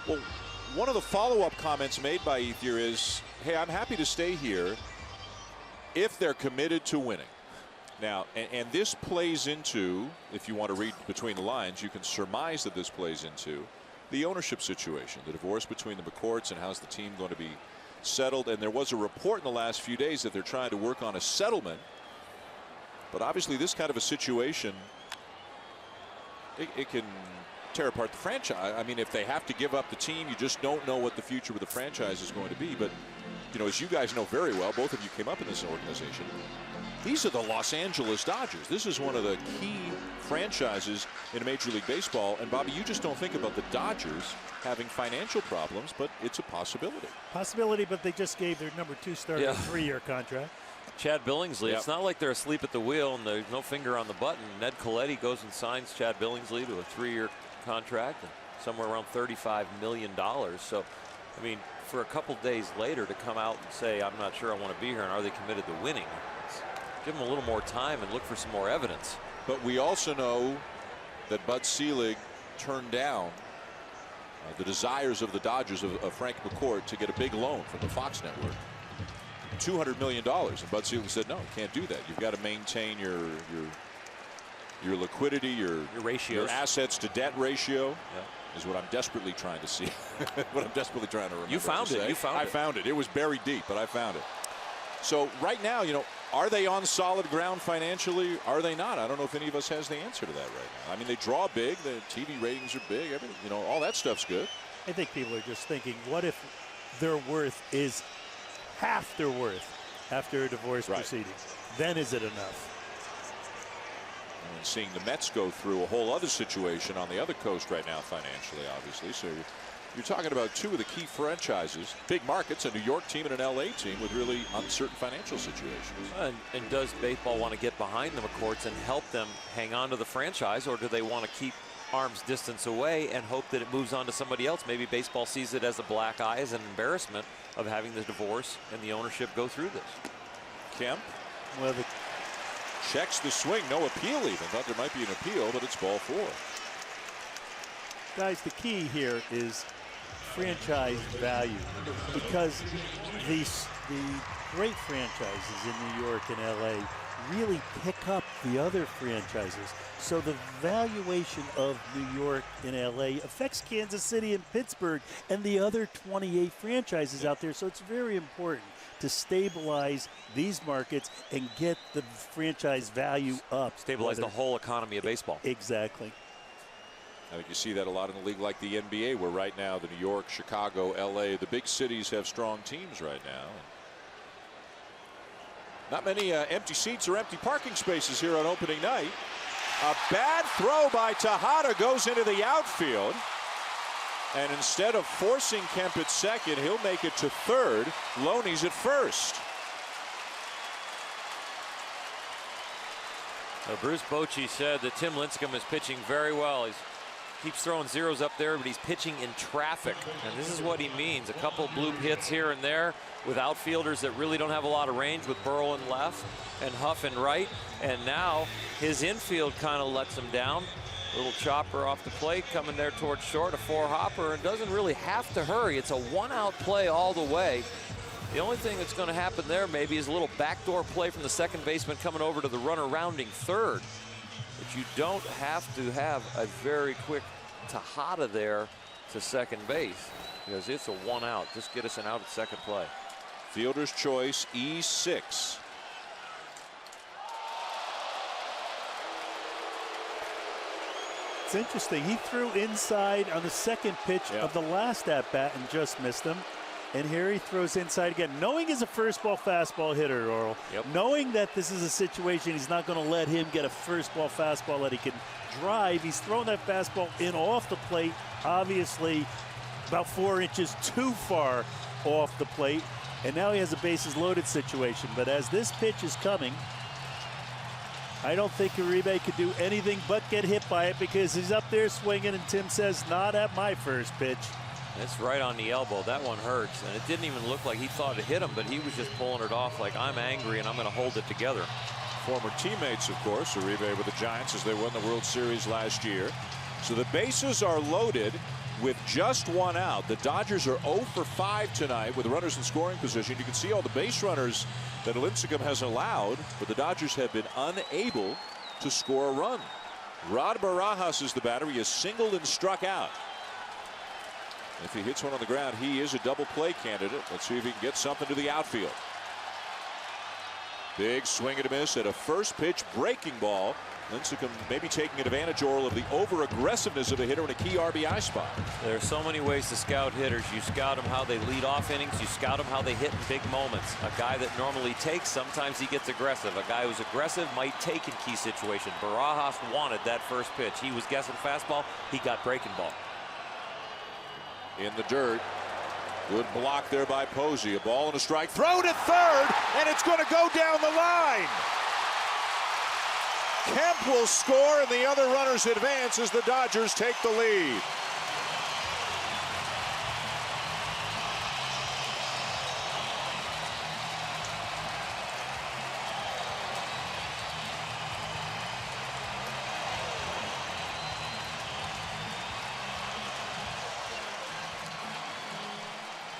Well, one of the follow-up comments made by Ethier is, hey, I'm happy to stay here if they're committed to winning. Now, and this plays into, if you want to read between the lines, you can surmise that this plays into the ownership situation, the divorce between the McCourts, and how's the team going to be settled. And there was a report in the last few days that they're trying to work on a settlement. But obviously this kind of a situation, it can tear apart the franchise. I mean, if they have to give up the team, you just don't know what the future of the franchise is going to be. But, you know, as you guys know very well, both of you came up in this organization. These are the Los Angeles Dodgers. This is one of the key franchises in Major League Baseball. And, Bobby, you just don't think about the Dodgers having financial problems, but it's a possibility. Possibility, but they just gave their number 2 starter a 3-year contract. Chad Billingsley, It's not like they're asleep at the wheel and there's no finger on the button. Ned Coletti goes and signs Chad Billingsley to a 3-year contract, and somewhere around $35 million. So, I mean, for a couple days later to come out and say, I'm not sure I want to be here, and are they committed to winning? Give them a little more time and look for some more evidence. But we also know that Bud Selig turned down the desires of the Dodgers of Frank McCourt to get a big loan from the Fox network. $200 million. And Bud Selig said, no, you can't do that. You've got to maintain your liquidity, your ratios, your assets to debt ratio. Is what I'm desperately trying to see. What I'm desperately trying to remember. You found it. You found it. I found it. It was buried deep, but I found it. So right now, you know, are they on solid ground financially? Are they not? I don't know if any of us has the answer to that right now. I mean, they draw big. The TV ratings are big. Everything, you know, all that stuff's good. I think people are just thinking, what if their worth is half their worth after a divorce proceeding? Then is it enough? And seeing the Mets go through a whole other situation on the other coast right now financially, obviously. So you're talking about 2 of the key franchises, big markets, a New York team and an LA team with really uncertain financial situations. And does baseball want to get behind the McCourts and help them hang on to the franchise, or do they want to keep arm's distance away and hope that it moves on to somebody else? Maybe baseball sees it as a black eye, as an embarrassment of having the divorce and the ownership go through this. Kemp. Well, checks the swing, no appeal even. Thought there might be an appeal, but it's ball 4. Guys, the key here is franchise value, because the great franchises in New York and LA really pick up the other franchises. So the valuation of New York and LA affects Kansas City and Pittsburgh and the other 28 franchises out there. So it's very important to stabilize these markets and get the franchise value up. Stabilize the whole economy of baseball. Exactly. I think you see that a lot in a league like the NBA, where right now the New York, Chicago, LA, the big cities have strong teams right now. Not many empty seats or empty parking spaces here on opening night. A bad throw by Tejada goes into the outfield. And instead of forcing Kemp at second, he'll make it to third. Loney's at first. Bruce Bochy said that Tim Lincecum is pitching very well. He keeps throwing zeros up there, but he's pitching in traffic. And this is what he means. A couple bloop hits here and there with outfielders that really don't have a lot of range, with Burrell in left and Huff in right. And now his infield kind of lets him down. Little chopper off the plate coming there towards short, a 4-hopper, and doesn't really have to hurry. It's a 1-out play all the way. The only thing that's going to happen there maybe is a little backdoor play from the second baseman coming over to the runner rounding third. But you don't have to have a very quick Tejada there to second base, because it's a 1-out. Just get us an out at second play. Fielder's choice, E6. It's interesting. He threw inside on the second pitch of the last at-bat and just missed him. And here he throws inside again, knowing he's a first ball fastball hitter, Earl. Knowing that this is a situation he's not going to let him get a first ball fastball that he can drive. He's throwing that fastball in off the plate. Obviously, about 4 inches too far off the plate, and now he has a bases loaded situation. But as this pitch is coming, I don't think Uribe could do anything but get hit by it, because he's up there swinging, and Tim says, not at my first pitch. It's right on the elbow. That one hurts, and it didn't even look like he thought it hit him, but he was just pulling it off like, I'm angry and I'm going to hold it together. Former teammates, of course, Uribe with the Giants as they won the World Series last year. So the bases are loaded with just 1 out. The Dodgers are 0 for 5 tonight with runners in scoring position. You can see all the base runners that Lincecum has allowed, but the Dodgers have been unable to score a run. Rod Barajas is the batter. He is singled and struck out. If he hits one on the ground, he is a double play candidate. Let's see if he can get something to the outfield. Big swing and a miss at a first pitch breaking ball. Lincecum maybe taking advantage, Oral, of the over aggressiveness of a hitter in a key RBI spot. There are so many ways to scout hitters. You scout them how they lead off innings. You scout them how they hit in big moments. A guy that normally takes, sometimes he gets aggressive. A guy who's aggressive might take in key situations. Barajas wanted that first pitch. He was guessing fastball. He got breaking ball. In the dirt. Good block there by Posey. A ball and a strike. Throw to third, and it's going to go down the line. Kemp will score, and the other runners advance as the Dodgers take the lead.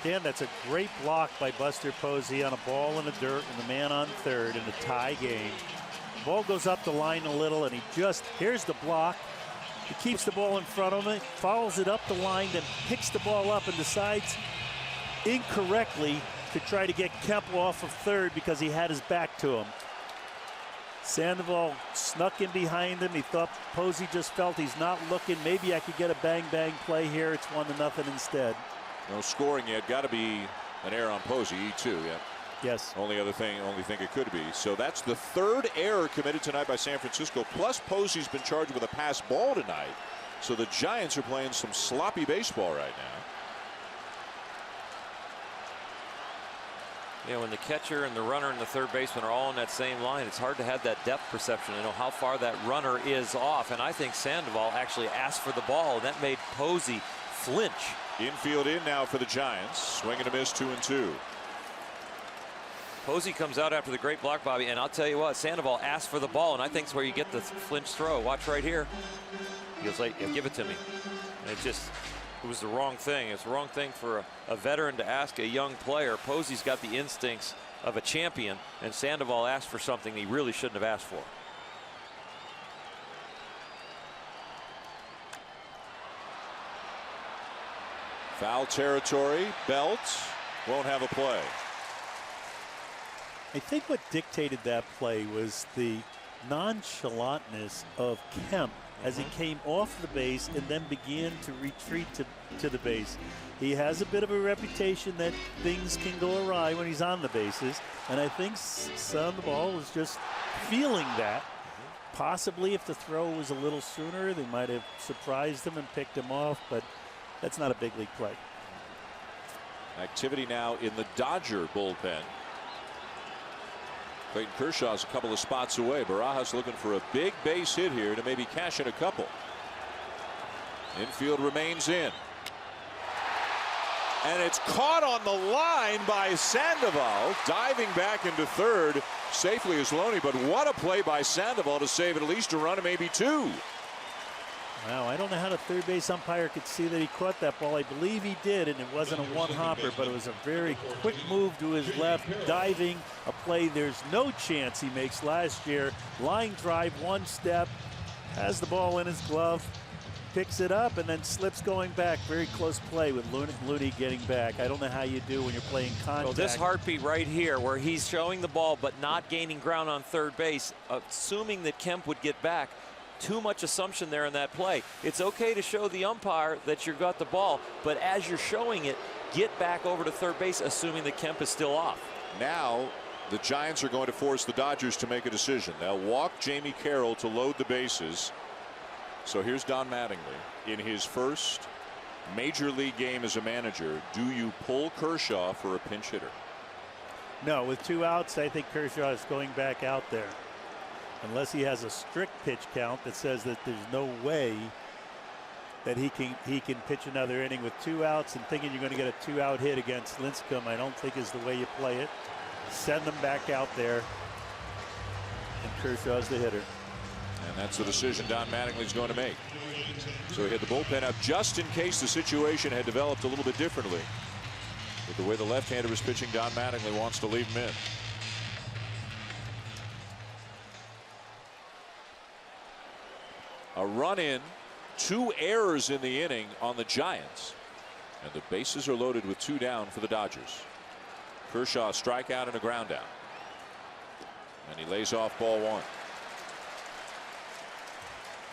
Dan, that's a great block by Buster Posey on a ball in the dirt and the man on third in a tie game. The ball goes up the line a little, and he just, here's the block. He keeps the ball in front of him, follows it up the line, then picks the ball up and decides incorrectly to try to get Kemp off of third because he had his back to him. Sandoval snuck in behind him. He thought Posey just felt he's not looking. Maybe I could get a bang-bang play here. It's 1-0 instead. No scoring yet. Got to be an error on Posey. E2, yeah. Yes. Only thing it could be. So that's the third error committed tonight by San Francisco. Plus Posey's been charged with a pass ball tonight. So the Giants are playing some sloppy baseball right now. Yeah, when the catcher and the runner and the third baseman are all on that same line, it's hard to have that depth perception to know how far that runner is off. And I think Sandoval actually asked for the ball, and that made Posey flinch. Infield in now for the Giants. Swing and a miss, 2-2. Posey comes out after the great block, Bobby, and I'll tell you what, Sandoval asked for the ball, and I think it's where you get the flinch throw. Watch right here. He goes like, yeah, give it to me. And it was the wrong thing. It's the wrong thing for a veteran to ask a young player. Posey's got the instincts of a champion, and Sandoval asked for something he really shouldn't have asked for. Foul territory. Belt won't have a play. I think what dictated that play was the nonchalantness of Kemp as he came off the base and then began to retreat to the base. He has a bit of a reputation that things can go awry when he's on the bases, and I think Sandoval was just feeling that. Possibly if the throw was a little sooner, they might have surprised him and picked him off, but that's not a big league play. Activity now in the Dodger bullpen. Clayton Kershaw's a couple of spots away. Barajas looking for a big base hit here to maybe cash in a couple. Infield remains in. And it's caught on the line by Sandoval. Diving back into third safely is Loney, but what a play by Sandoval to save at least a run and maybe two. Wow, I don't know how the third base umpire could see that he caught that ball. I believe he did, and it wasn't a one-hopper, but it was a very quick move to his left, diving, a play there's no chance he makes last year. Line drive, one step, has the ball in his glove, picks it up, and then slips going back. Very close play with Looney getting back. I don't know how you do when you're playing contact. Well, this heartbeat right here, where he's showing the ball but not gaining ground on third base, assuming that Kemp would get back. Too much assumption there in that play. It's okay to show the umpire that you've got the ball, but as you're showing it, get back over to third base, assuming that Kemp is still off. Now the Giants are going to force the Dodgers to make a decision. They'll walk Jamie Carroll to load the bases. So here's Don Mattingly in his first major league game as a manager, do you pull Kershaw for a pinch hitter? No, with 2 outs, I think Kershaw is going back out there. Unless he has a strict pitch count that says that there's no way that he can pitch another inning with 2 outs, and thinking you're going to get a 2-out hit against Lincecum, I don't think is the way you play it. Send them back out there, and Kershaw's the hitter. And that's the decision Don Mattingly's going to make. So he had the bullpen up just in case the situation had developed a little bit differently. With the way the left-hander was pitching, Don Mattingly wants to leave him in. A run in, 2 errors in the inning on the Giants. And the bases are loaded with 2 down for the Dodgers. Kershaw a strikeout and a ground out. And he lays off ball 1.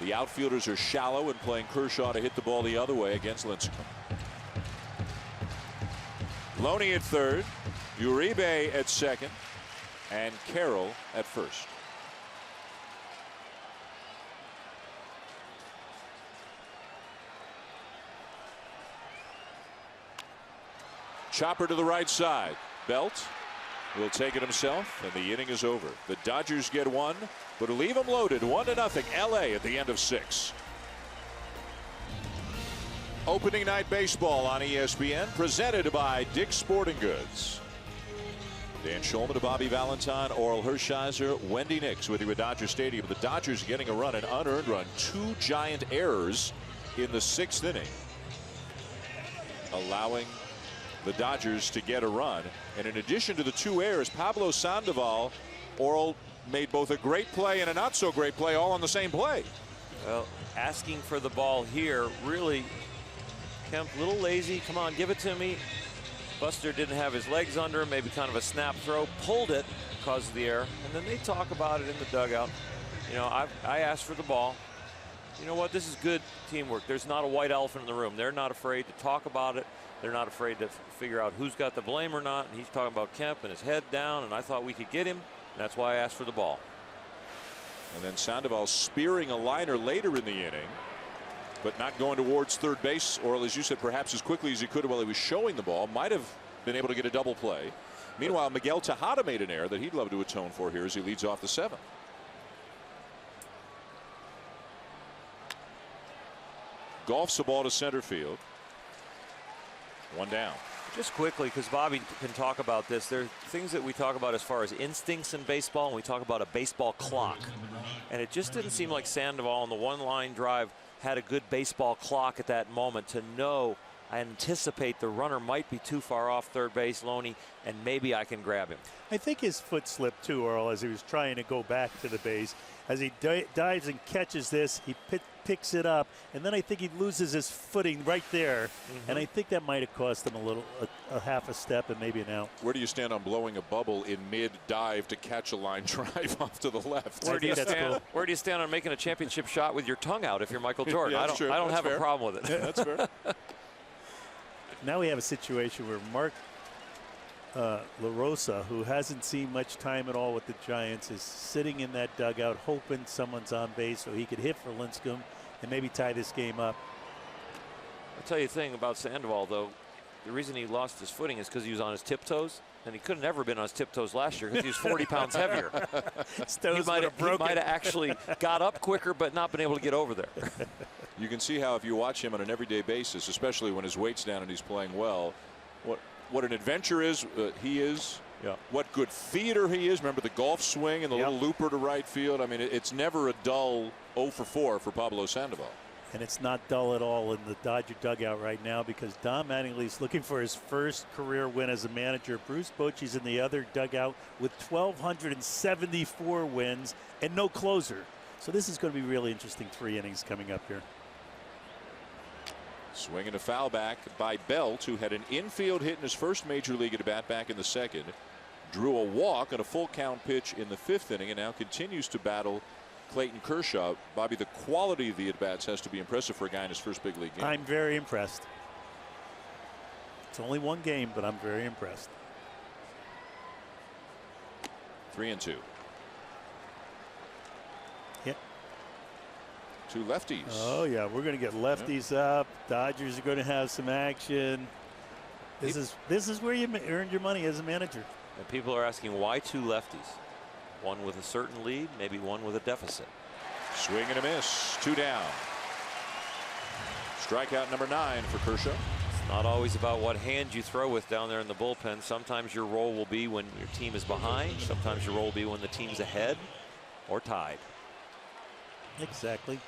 The outfielders are shallow and playing Kershaw to hit the ball the other way against Lincecum. Loney at third, Uribe at second, and Carroll at first. Chopper to the right side. Belt will take it himself, and the inning is over. The Dodgers get 1, but leave them loaded 1-0 LA at the end of 6. Opening night baseball on ESPN, presented by Dick's Sporting Goods. Dan Shulman, Bobby Valentine, Oral Hershiser, Wendy Nix with you at Dodger Stadium. The Dodgers getting a run, an unearned run, 2 giant errors in the 6th inning, allowing the Dodgers to get a run. And in addition to the 2 errors, Pablo Sandoval, Oral, made both a great play and a not so great play all on the same play. Well, asking for the ball here, really, Kemp, a little lazy. Come on, give it to me. Buster didn't have his legs under him, maybe kind of a snap throw, pulled it, caused the error. And then they talk about it in the dugout. You know, I asked for the ball. You know what? This is good teamwork. There's not a white elephant in the room. They're not afraid to talk about it. They're not afraid to figure out who's got the blame or not. And he's talking about Kemp and his head down, and I thought we could get him. And that's why I asked for the ball. And then Sandoval spearing a liner later in the inning, but not going towards third base, or as you said, perhaps as quickly as he could while he was showing the ball. Might have been able to get a double play. Meanwhile, Miguel Tejada made an error that he'd love to atone for here as he leads off the 7th. Golfs the ball to center field. 1 down. Just quickly, because Bobby can talk about this, there are things that we talk about as far as instincts in baseball, and we talk about a baseball clock. And it just didn't seem like Sandoval on the 1-line drive had a good baseball clock at that moment to know, I anticipate the runner might be too far off third base, Loney, and maybe I can grab him. I think his foot slipped too, Earl, as he was trying to go back to the base. As he dives and catches this, he picks it up, and then I think he loses his footing right there. And I think that might have cost him a half a step and maybe an out. Where do you stand on blowing a bubble in mid-dive to catch a line drive off to the left? Where do you stand on making a championship shot with your tongue out if you're Michael Jordan? Yeah, I don't have a problem with it. Yeah, that's fair. Now we have a situation where Mark LaRosa, who hasn't seen much time at all with the Giants, is sitting in that dugout hoping someone's on base so he could hit for Lincecum and maybe tie this game up. I'll tell you the thing about Sandoval, though. The reason he lost his footing is because he was on his tiptoes, and he could have never been on his tiptoes last year because he was 40 pounds heavier. He might have actually got up quicker but not been able to get over there. You can see how if you watch him on an everyday basis, especially when his weight's down and he's playing well, what an adventure he is. Yeah. What good theater he is. Remember the golf swing and the little looper to right field. I mean, it's never a dull 0 for 4 for Pablo Sandoval. And it's not dull at all in the Dodger dugout right now because Don Mattingly's looking for his first career win as a manager. Bruce Bochy's in the other dugout with 1,274 wins and no closer. So this is going to be really interesting 3 innings coming up here. Swinging a foul back by Belt, who had an infield hit in his first major league at bat back in the 2nd. Drew a walk on a full count pitch in the 5th inning and now continues to battle Clayton Kershaw. Bobby, the quality of the at-bats has to be impressive for a guy in his first big league game. I'm very impressed. It's only 1 game, but I'm very impressed. 3-2. Hit. Two lefties. Oh yeah, we're going to get lefties up. Dodgers are going to have some action. This is where you earned your money as a manager. And people are asking why two lefties? One with a certain lead, maybe one with a deficit. Swing and a miss. 2 down. Strikeout number 9 for Kershaw. It's not always about what hand you throw with down there in the bullpen. Sometimes your role will be when your team is behind. Sometimes your role will be when the team's ahead or tied. Exactly.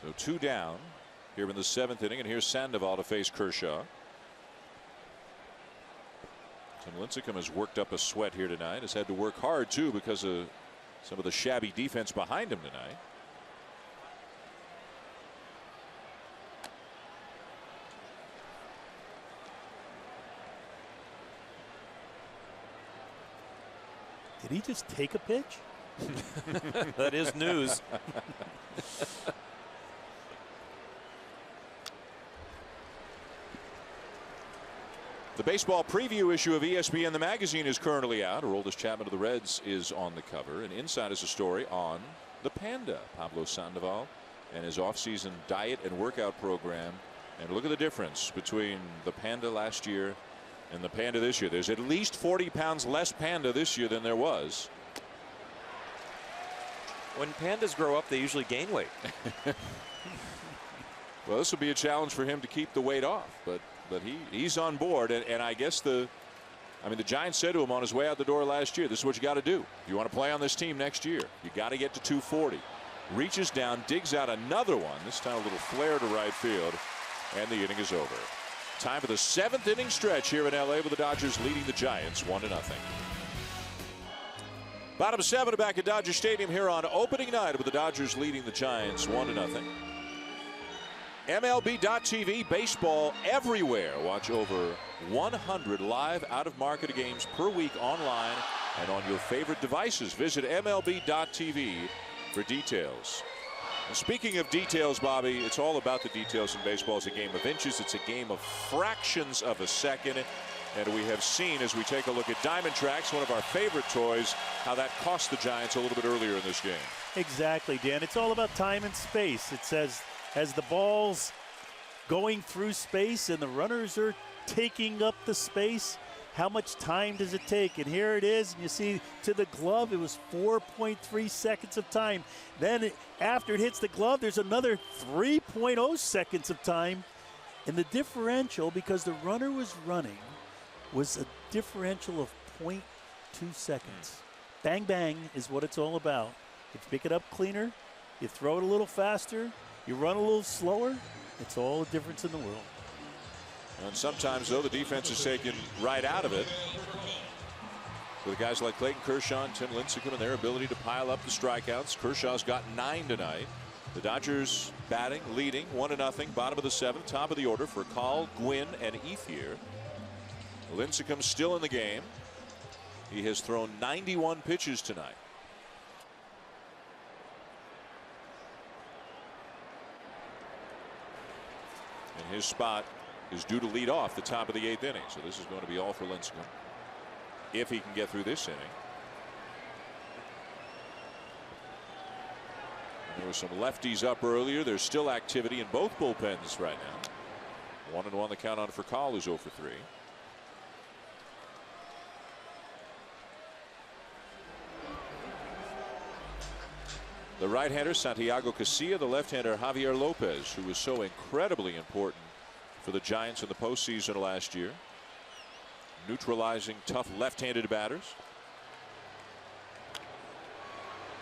So 2 down here in the 7th inning, and here's Sandoval to face Kershaw. Tim Lincecum has worked up a sweat here tonight. Has had to work hard too because of some of the shabby defense behind him tonight. Did he just take a pitch? That is news. The baseball preview issue of ESPN the magazine is currently out. Aroldis Chapman of the Reds is on the cover, and inside is a story on the Panda, Pablo Sandoval, and his offseason diet and workout program. And look at the difference between the Panda last year and the Panda this year. There's at least 40 pounds less Panda this year than there was. When pandas grow up, they usually gain weight. Well, this will be a challenge for him to keep the weight off, but he's on board, and I guess the Giants said to him on his way out the door last year, this is what you got to do if you want to play on this team next year. You got to get to 240. Reaches down, digs out another one, this time a little flare to right field, and the inning is over. Time for the 7th inning stretch here in LA with the Dodgers leading the Giants 1-0. Bottom 7 back at Dodger Stadium here on opening night with the Dodgers leading the Giants 1-0. MLB.TV, baseball everywhere. Watch over 100 live out-of-market games per week online and on your favorite devices. Visit MLB.TV for details. And speaking of details, Bobby, it's all about the details in baseball. It's a game of inches. It's a game of fractions of a second. And we have seen, as we take a look at Diamond Tracks, one of our favorite toys, how that cost the Giants a little bit earlier in this game. Exactly, Dan. It's all about time and space. It says as the ball's going through space and the runners are taking up the space, how much time does it take? And here it is, and you see to the glove, it was 4.3 seconds of time. Then after it hits the glove, there's another 3.0 seconds of time. And the differential, because the runner was running, was a differential of 0.2 seconds. Bang, bang is what it's all about. If you pick it up cleaner, you throw it a little faster, you run a little slower, it's all the difference in the world. And sometimes, though, the defense is taken right out of it. With guys like Clayton Kershaw and Tim Lincecum and their ability to pile up the strikeouts. Kershaw's got 9 tonight. The Dodgers batting, leading 1-0, bottom of the 7th, top of the order for Call, Gwynn, and Ethier. Lincecum still in the game. He has thrown 91 pitches tonight. And his spot is due to lead off the top of the 8th inning. So this is going to be all for Lincecum if he can get through this inning. And there were some lefties up earlier. There's still activity in both bullpens right now. 1-1 the count on for Call, who's 0 for 3. The right-hander Santiago Casilla, the left-hander Javier Lopez, who was so incredibly important for the Giants in the postseason last year, neutralizing tough left-handed batters.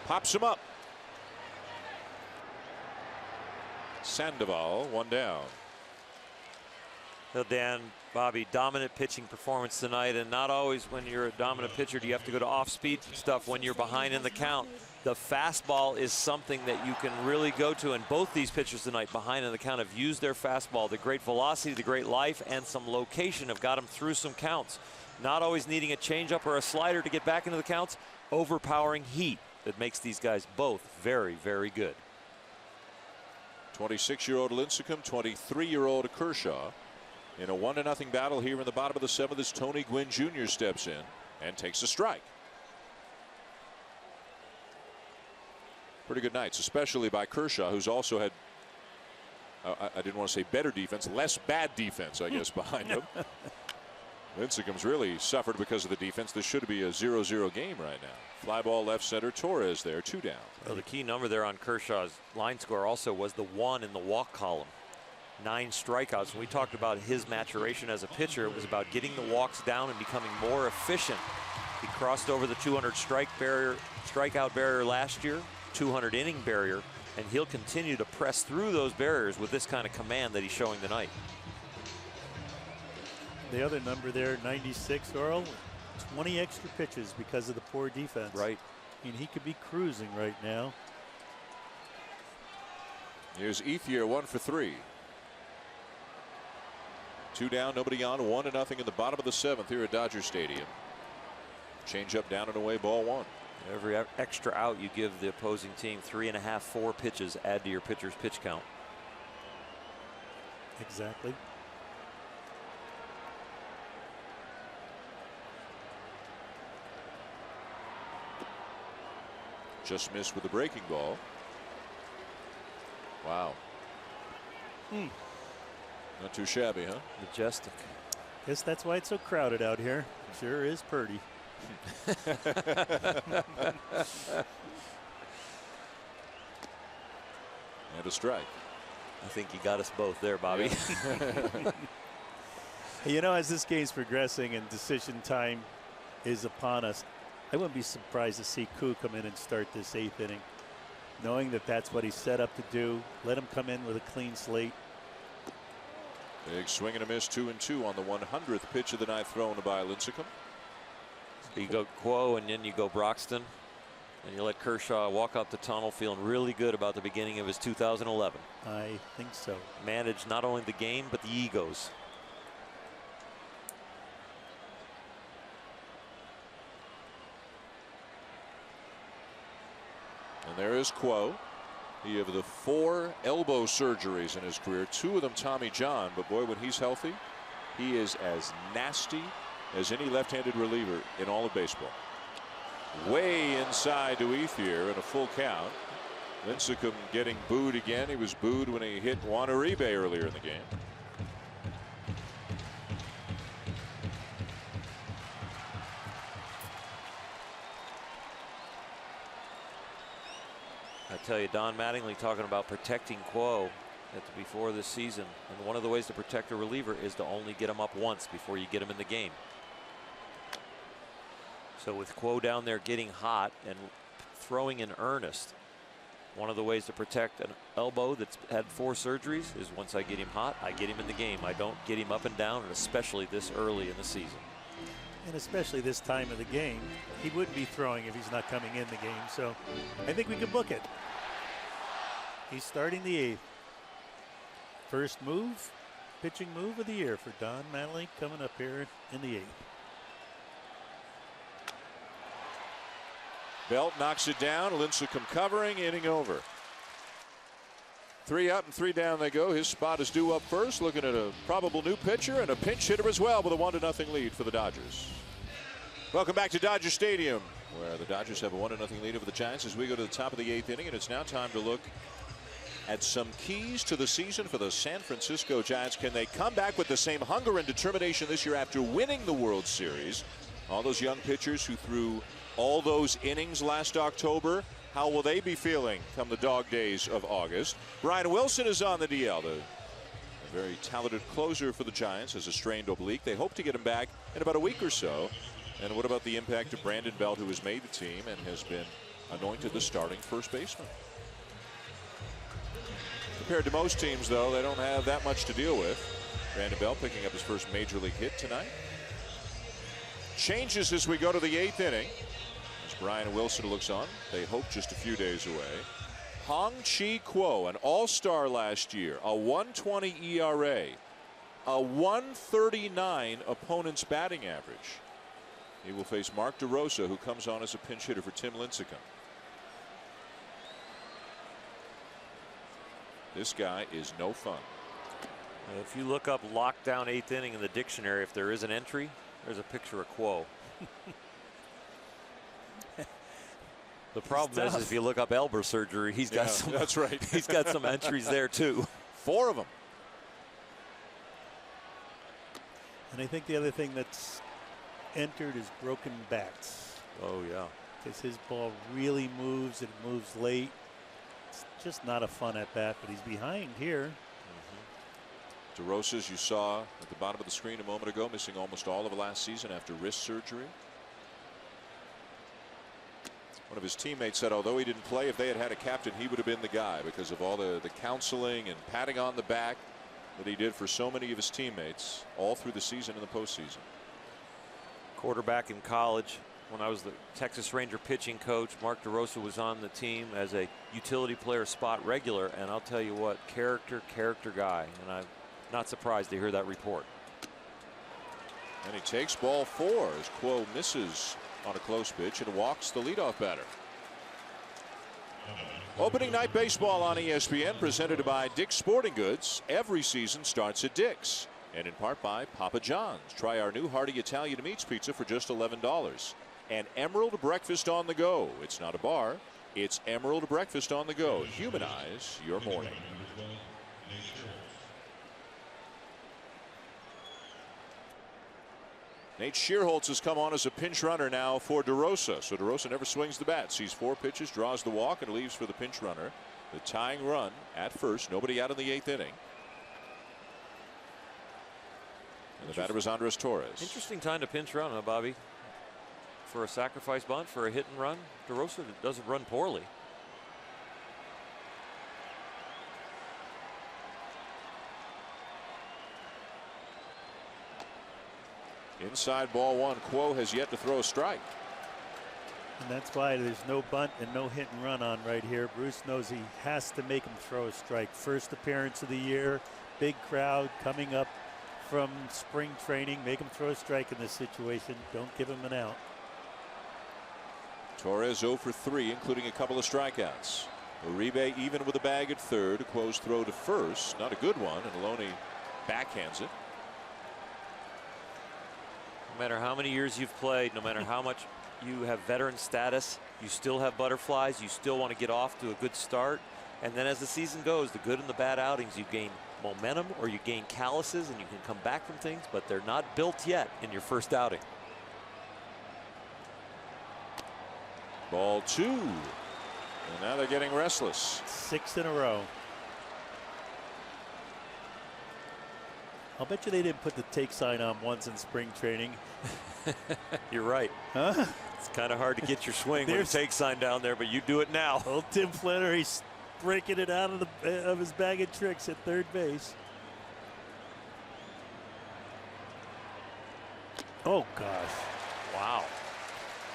Pops him up. Sandoval, 1 down. So Dan, Bobby, dominant pitching performance tonight, and not always when you're a dominant pitcher do you have to go to off-speed stuff when you're behind in the count. The fastball is something that you can really go to, and both these pitchers tonight behind in the count have used their fastball. The great velocity, the great life, and some location have got them through some counts. Not always needing a changeup or a slider to get back into the counts. Overpowering heat that makes these guys both very, very good. 26-year-old Lincecum, 23-year-old Kershaw. In a 1-0 battle here in the bottom of the 7th as Tony Gwynn Jr. steps in and takes a strike. pretty good nights, especially by Kershaw, who's also had, I didn't want to say better defense, less bad defense, I guess, behind him. Lincecum's really suffered because of the defense. This should be a 0-0 game right now. Fly ball left center. Torres there, 2 down. Well, the key number there on Kershaw's line score also was the 1 in the walk column. 9 strikeouts. When we talked about his maturation as a pitcher, it was about getting the walks down and becoming more efficient. He crossed over the 200 strikeout barrier last year, 200 inning barrier, and he'll continue to press through those barriers with this kind of command that he's showing tonight. The other number there, 96, Earl, 20 extra pitches because of the poor defense. Right. I mean, he could be cruising right now. Here's Ethier, 1 for 3. 2 down, nobody on, 1-0 in the bottom of the 7th here at Dodger Stadium. Change up, down and away, ball 1. Every extra out you give the opposing team 3.5, 4 pitches, add to your pitcher's pitch count. Exactly. Just missed with the breaking ball. Wow. Not too shabby, huh? Majestic. Guess that's why it's so crowded out here. Sure is pretty. And a strike. I think you got us both there, Bobby. Yeah. You know, as this game's progressing and decision time is upon us, I wouldn't be surprised to see Koo come in and start this 8th inning, knowing that that's what he's set up to do. Let him come in with a clean slate. Big swing and a miss, 2-2 on the 100th pitch of the night thrown by Lincecum. So you go Quo and then you go Broxton, and you let Kershaw walk out the tunnel feeling really good about the beginning of his 2011. I think so. Manage not only the game but the egos. And there is Quo. He had the 4 elbow surgeries in his career, 2 of them Tommy John, but boy, when he's healthy, he is as nasty as any left-handed reliever in all of baseball. Way inside to Ethier and a full count. Lincecum getting booed again. He was booed when he hit Juan Uribe earlier in the game. I tell you, Don Mattingly talking about protecting Quo before this season, and one of the ways to protect a reliever is to only get him up once before you get him in the game. So with Quo down there getting hot and throwing in earnest, one of the ways to protect an elbow that's had 4 surgeries is once I get him hot, I get him in the game. I don't get him up and down, and especially this early in the season. And especially this time of the game, he wouldn't be throwing if he's not coming in the game. So I think we can book it. He's starting the 8th. First move, pitching move of the year for Don Mattingly coming up here in the 8th. Belt knocks it down. Lincecum covering, inning over. 3 up and 3 down they go. His spot is due up first, looking at a probable new pitcher and a pinch hitter as well with a 1-0 lead for the Dodgers. Welcome back to Dodger Stadium, where the Dodgers have a 1-0 lead over the Giants as we go to the top of the 8th inning, and it's now time to look at some keys to the season for the San Francisco Giants. Can they come back with the same hunger and determination this year after winning the World Series? All those young pitchers who threw all those innings last October, how will they be feeling come the dog days of August? Brian Wilson is on the DL. A very talented closer for the Giants has a strained oblique. They hope to get him back in about a week or so. And what about the impact of Brandon Belt, who has made the team and has been anointed the starting first baseman? Compared to most teams, though, they don't have that much to deal with. Brandon Belt picking up his first major league hit tonight. Changes as we go to the 8th inning. As Brian Wilson looks on, they hope just a few days away. Hong-Chi Kuo, an all-star last year, a 1.20 ERA, a 1.39 opponent's batting average. He will face Mark DeRosa, who comes on as a pinch hitter for Tim Lincecum. This guy is no fun. If you look up lockdown 8th inning in the dictionary, if there is an entry, there's a picture of Quo. The problem is if you look up elbow surgery, he's got some. That's right. He's got some entries there too. 4 of them. And I think the other thing that's entered is broken bats. Oh yeah. Because his ball really moves and moves late. It's just not a fun at bat, but he's behind here. DeRosa, as you saw at the bottom of the screen a moment ago, missing almost all of last season after wrist surgery. One of his teammates said although he didn't play, if they had had a captain, he would have been the guy because of all the counseling and patting on the back that he did for so many of his teammates all through the season and the postseason. Quarterback in college. When I was the Texas Ranger pitching coach, Mark DeRosa was on the team as a utility player spot regular. And I'll tell you what, character guy. And I'm not surprised to hear that report. And he takes ball 4 as Quo misses on a close pitch and walks the leadoff batter. Opening night baseball on ESPN presented by Dick's Sporting Goods. Every season starts at Dick's. And in part by Papa John's. Try our new hearty Italian meats pizza for just $11. And Emerald Breakfast on the go. It's not a bar. It's Emerald Breakfast on the go. Humanize your morning. Nate Shearholtz has come on as a pinch runner now for DeRosa. So DeRosa never swings the bat. Sees 4 pitches, draws the walk, and leaves for the pinch runner. The tying run at first. Nobody out in the 8th inning. And the batter was Andres Torres. Interesting time to pinch run, huh, Bobby? For a sacrifice bunt, for a hit and run. DeRosa doesn't run poorly. Inside ball 1. Quo has yet to throw a strike. And that's why there's no bunt and no hit and run on right here. Bruce knows he has to make him throw a strike. First appearance of the year. Big crowd coming up from spring training. Make him throw a strike in this situation. Don't give him an out. Torres 0 for 3, including a couple of strikeouts. Uribe even with a bag at third. Quo's throw to first. Not a good one, and Aloni backhands it. No matter how many years you've played, no matter how much you have veteran status, you still have butterflies. You still want to get off to a good start. And then as the season goes, the good and the bad outings, you gain momentum or you gain calluses and you can come back from things, but they're not built yet in your first outing. Ball 2. And now they're getting restless. 6 in a row. I'll bet you they didn't put the take sign on once in spring training. You're right. Huh? It's kind of hard to get your swing with a take sign down there, but you do it now. Old Tim Flannery breaking it out of his bag of tricks at third base. Oh gosh. Wow.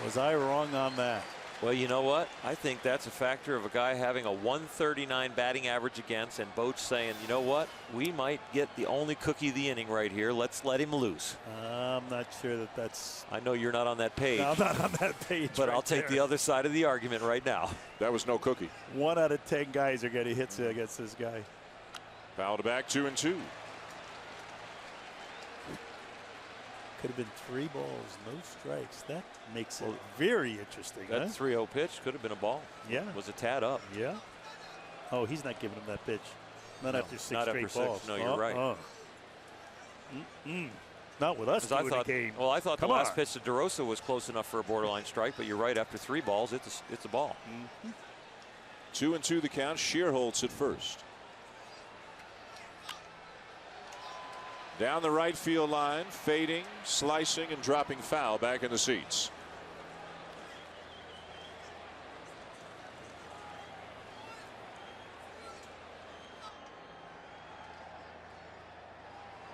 Was I wrong on that? Well, you know what? I think that's a factor of a guy having a 139 batting average against, and Boch saying, you know what? We might get the only cookie of the inning right here. Let's let him loose. I'm not sure that that's. I know you're not on that page. No, I'm not on that page. But right I'll take there. the other side of the argument right now. That was no cookie. 1 out of 10 guys are getting hits against this guy. Fouled back 2-2. Could have been 3 balls, no strikes. That makes it very interesting. That 3-0 pitch could have been a ball. Yeah. Was a tad up. Yeah. Oh, he's not giving him that pitch. Not after 6 not straight after balls. 6. No, you're right. Not with us doing the game. Well, I thought Come the last on. pitch to DeRosa was close enough for a borderline strike, but you're right. After 3 balls, it's a ball. 2-2 the count. Shearholtz at first. Down the right field line, fading, slicing, and dropping foul back in the seats.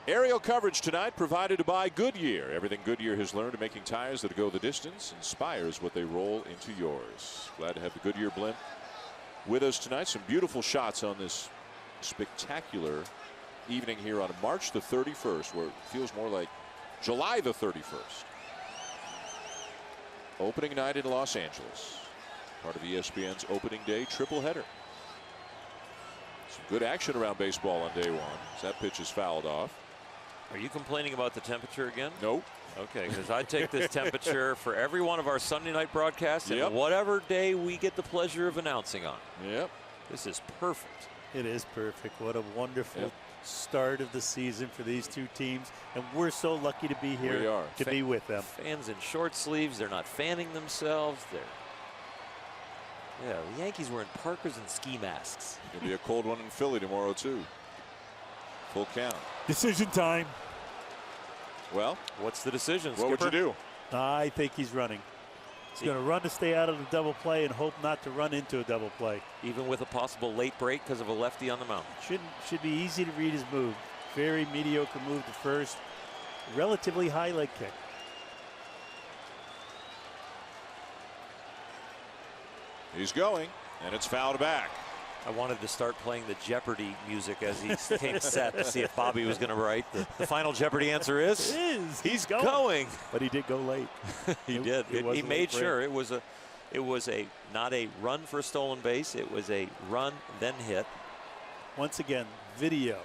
Aerial coverage tonight provided by Goodyear. Everything Goodyear has learned in making tires that go the distance inspires what they roll into yours. Glad to have the Goodyear blimp with us tonight. Some beautiful shots on this spectacular evening here on March the 31st, where it feels more like July the 31st. Opening night in Los Angeles. Part of ESPN's opening day triple header. Some good action around baseball on day 1 as that pitch is fouled off. Are you complaining about the temperature again? Nope. Okay, because I take this temperature for every one of our Sunday night broadcasts Yep. and whatever day we get the pleasure of announcing on. Yep. This is perfect. It is perfect. What a wonderful start of the season for these two teams. And we're so lucky to be here We are. to be with them. Fans in short sleeves. They're not fanning themselves. Yeah, the Yankees were in parkers and ski masks. It'll be a cold one in Philly tomorrow, too. Full count. Decision time. Well, what's the decision, What would you Skipper? do? I think he's running. He's going to run to stay out of the double play and hope not to run into a double play. Even with a possible late break because of a lefty on the mound. Should be easy to read his move. Very mediocre move to first. Relatively high leg kick. He's going, and it's fouled back. I wanted to start playing the Jeopardy music as he came set to see if Bobby was going to write. The final Jeopardy answer is? He's going. But he did go late. He did. He made sure it was not a run for a stolen base. It was a run, then hit. Once again, video.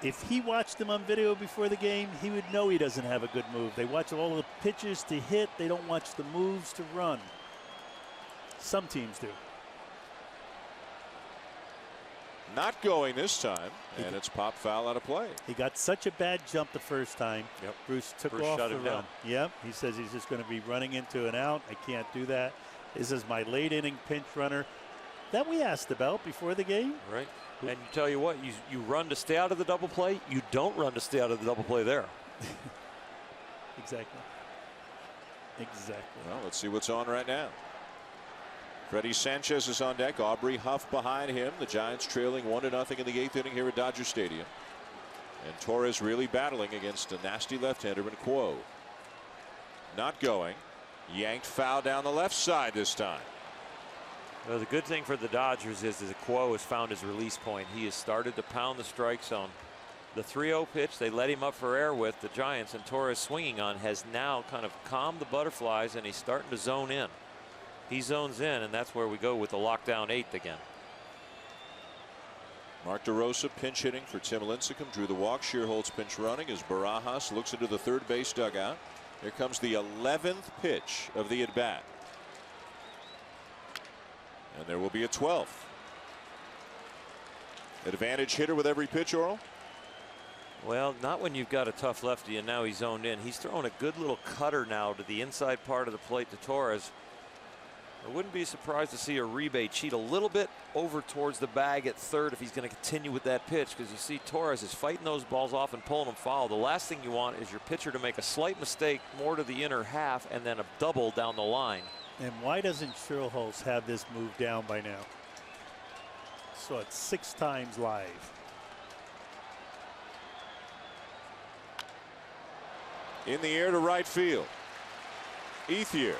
If he watched him on video before the game, he would know he doesn't have a good move. They watch all the pitches to hit. They don't watch the moves to run. Some teams do. Not going this time, and it's pop foul out of play. He got such a bad jump the first time. Yep. Bruce took Bruce off shut the him run. down. Yep. He says he's just going to be running into an out. I can't do that. This is my late inning pinch runner that we asked about before the game. Right. And you tell you what, you run to stay out of the double play. You don't run to stay out of the double play there. Exactly. Well, let's see what's on right now. Freddie Sanchez is on deck. Aubrey Huff behind him. The Giants trailing 1-0 in the 8th inning here at Dodger Stadium. And Torres really battling against a nasty left-hander in Quo. Not going. Yanked foul down the left side this time. Well, the good thing for the Dodgers is that Quo has found his release point. He has started to pound the strike zone. The 3-0 pitch they let him up for air with, the Giants, and Torres swinging on, has now kind of calmed the butterflies, and he's starting to zone in. He zones in, and that's where we go with the lockdown 8th again. Mark DeRosa pinch hitting for Tim Lincecum. Drew the walk. Shearholtz pinch running as Barajas looks into the third base dugout. Here comes the 11th pitch of the at bat. And there will be a 12th. Advantage hitter with every pitch, Oral? Well, not when you've got a tough lefty, and now he's zoned in. He's throwing a good little cutter now to the inside part of the plate to Torres. I wouldn't be surprised to see Uribe cheat a little bit over towards the bag at third if he's going to continue with that pitch, because you see Torres is fighting those balls off and pulling them foul. The last thing you want is your pitcher to make a slight mistake more to the inner half and then a double down the line. And why doesn't Shearholtz have this move down by now? Saw it 6 times live. In the air to right field. Ethier.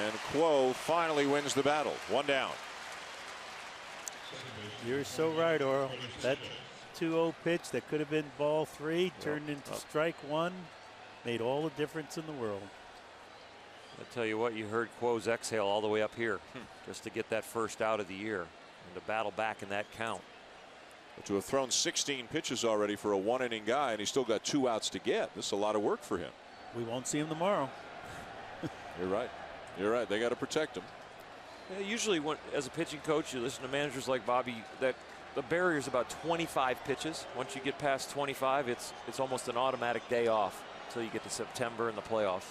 And Quo finally wins the battle. 1 down. You're so right, Oral. That 2-0 pitch that could have been ball 3 turned into strike 1. Made all the difference in the world. I tell you what, you heard Quo's exhale all the way up here just to get that first out of the year and to battle back in that count. But to have thrown 16 pitches already for a 1-inning guy, and he's still got 2 outs to get. This is a lot of work for him. We won't see him tomorrow. You're right. You're right. They got to protect him. Yeah, usually as a pitching coach, you listen to managers like Bobby, that the barrier is about 25 pitches. Once you get past 25, it's almost an automatic day off until you get to September and the playoffs.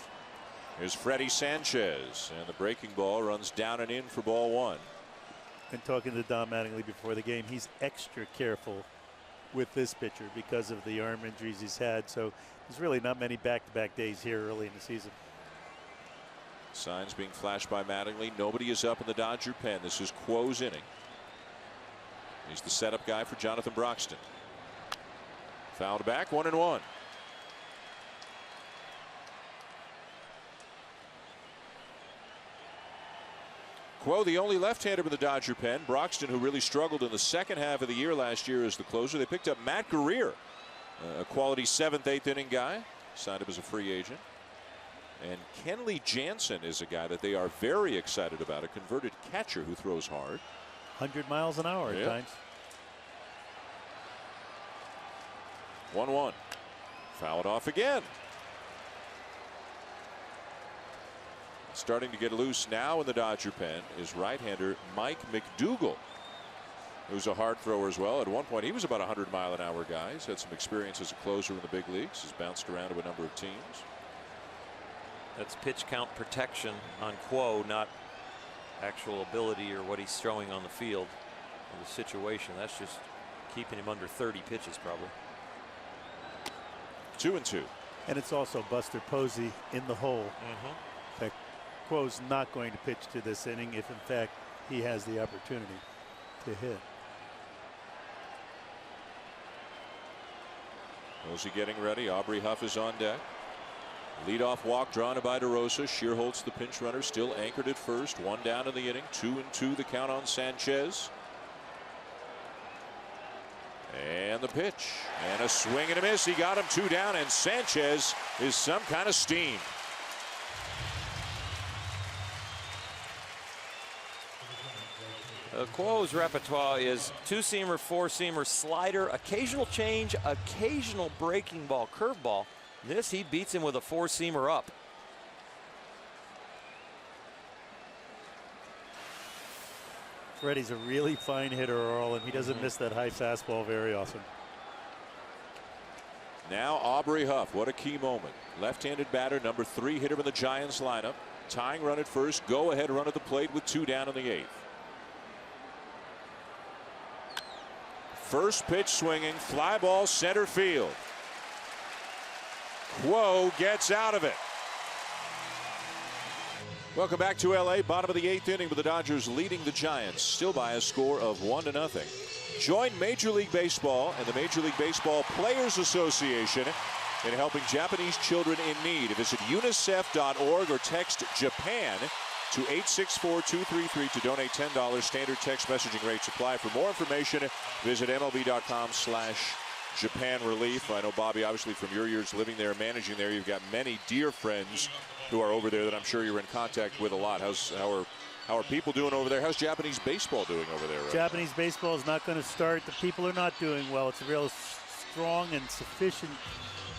Here's Freddie Sanchez, and the breaking ball runs down and in for ball 1. And talking to Don Mattingly before the game, he's extra careful with this pitcher because of the arm injuries he's had. So there's really not many back-to-back days here early in the season. Signs being flashed by Mattingly. Nobody is up in the Dodger pen. This is Quo's inning. He's the setup guy for Jonathan Broxton. Fouled back, 1-1. Quo, the only left-hander in the Dodger pen. Broxton, who really struggled in the second half of the year last year as the closer. They picked up Matt Guerrier, a quality 7th, 8th inning guy. Signed him as a free agent. And Kenley Jansen is a guy that they are very excited about, a converted catcher who throws hard. 100 miles an hour at times. 1-1. Fouled off again. Starting to get loose now in the Dodger pen is right-hander Mike McDougal, who's a hard thrower as well. At one point, he was about a 100-mile-an-hour guy. He's had some experience as a closer in the big leagues. He's bounced around to a number of teams. That's pitch count protection on Quo, not actual ability or what he's throwing on the field in the situation. That's just keeping him under 30 pitches probably. 2-2. And it's also Buster Posey in the hole. In fact, Quo's not going to pitch to this inning if in fact he has the opportunity to hit. Posey getting ready. Aubrey Huff is on deck. Leadoff walk drawn by DeRosa. Shearholtz, the pinch runner, still anchored at first. One down in the inning. 2-2 the count on Sanchez. And the pitch. And a swing and a miss. He got him 2 down, and Sanchez is some kind of steam. Quo's repertoire is two-seamer, four-seamer, slider, occasional change, occasional breaking ball, curveball. This, he beats him with a four-seamer up. Freddie's a really fine hitter, Earl, and he doesn't miss that high fastball very often. Now Aubrey Huff, what a key moment. Left-handed batter, number 3 hitter in the Giants lineup. Tying run at first, go-ahead run at the plate with 2 down in the 8th. First pitch swinging, fly ball center field. Quo gets out of it. Welcome back to LA. Bottom of the 8th inning with the Dodgers leading the Giants still by a score of 1-0. Join Major League Baseball and the Major League Baseball Players Association in helping Japanese children in need. Visit unicef.org or text Japan to 864-233 to donate $10. Standard text messaging rates apply. For more information, visit MLB.com/Japan Relief. I know, Bobby, obviously from your years living there, managing there, you've got many dear friends who are over there that I'm sure you're in contact with a lot. How are people doing over there? How's Japanese baseball doing over there? Japanese baseball is not going to start. The people are not doing well. It's a real strong and sufficient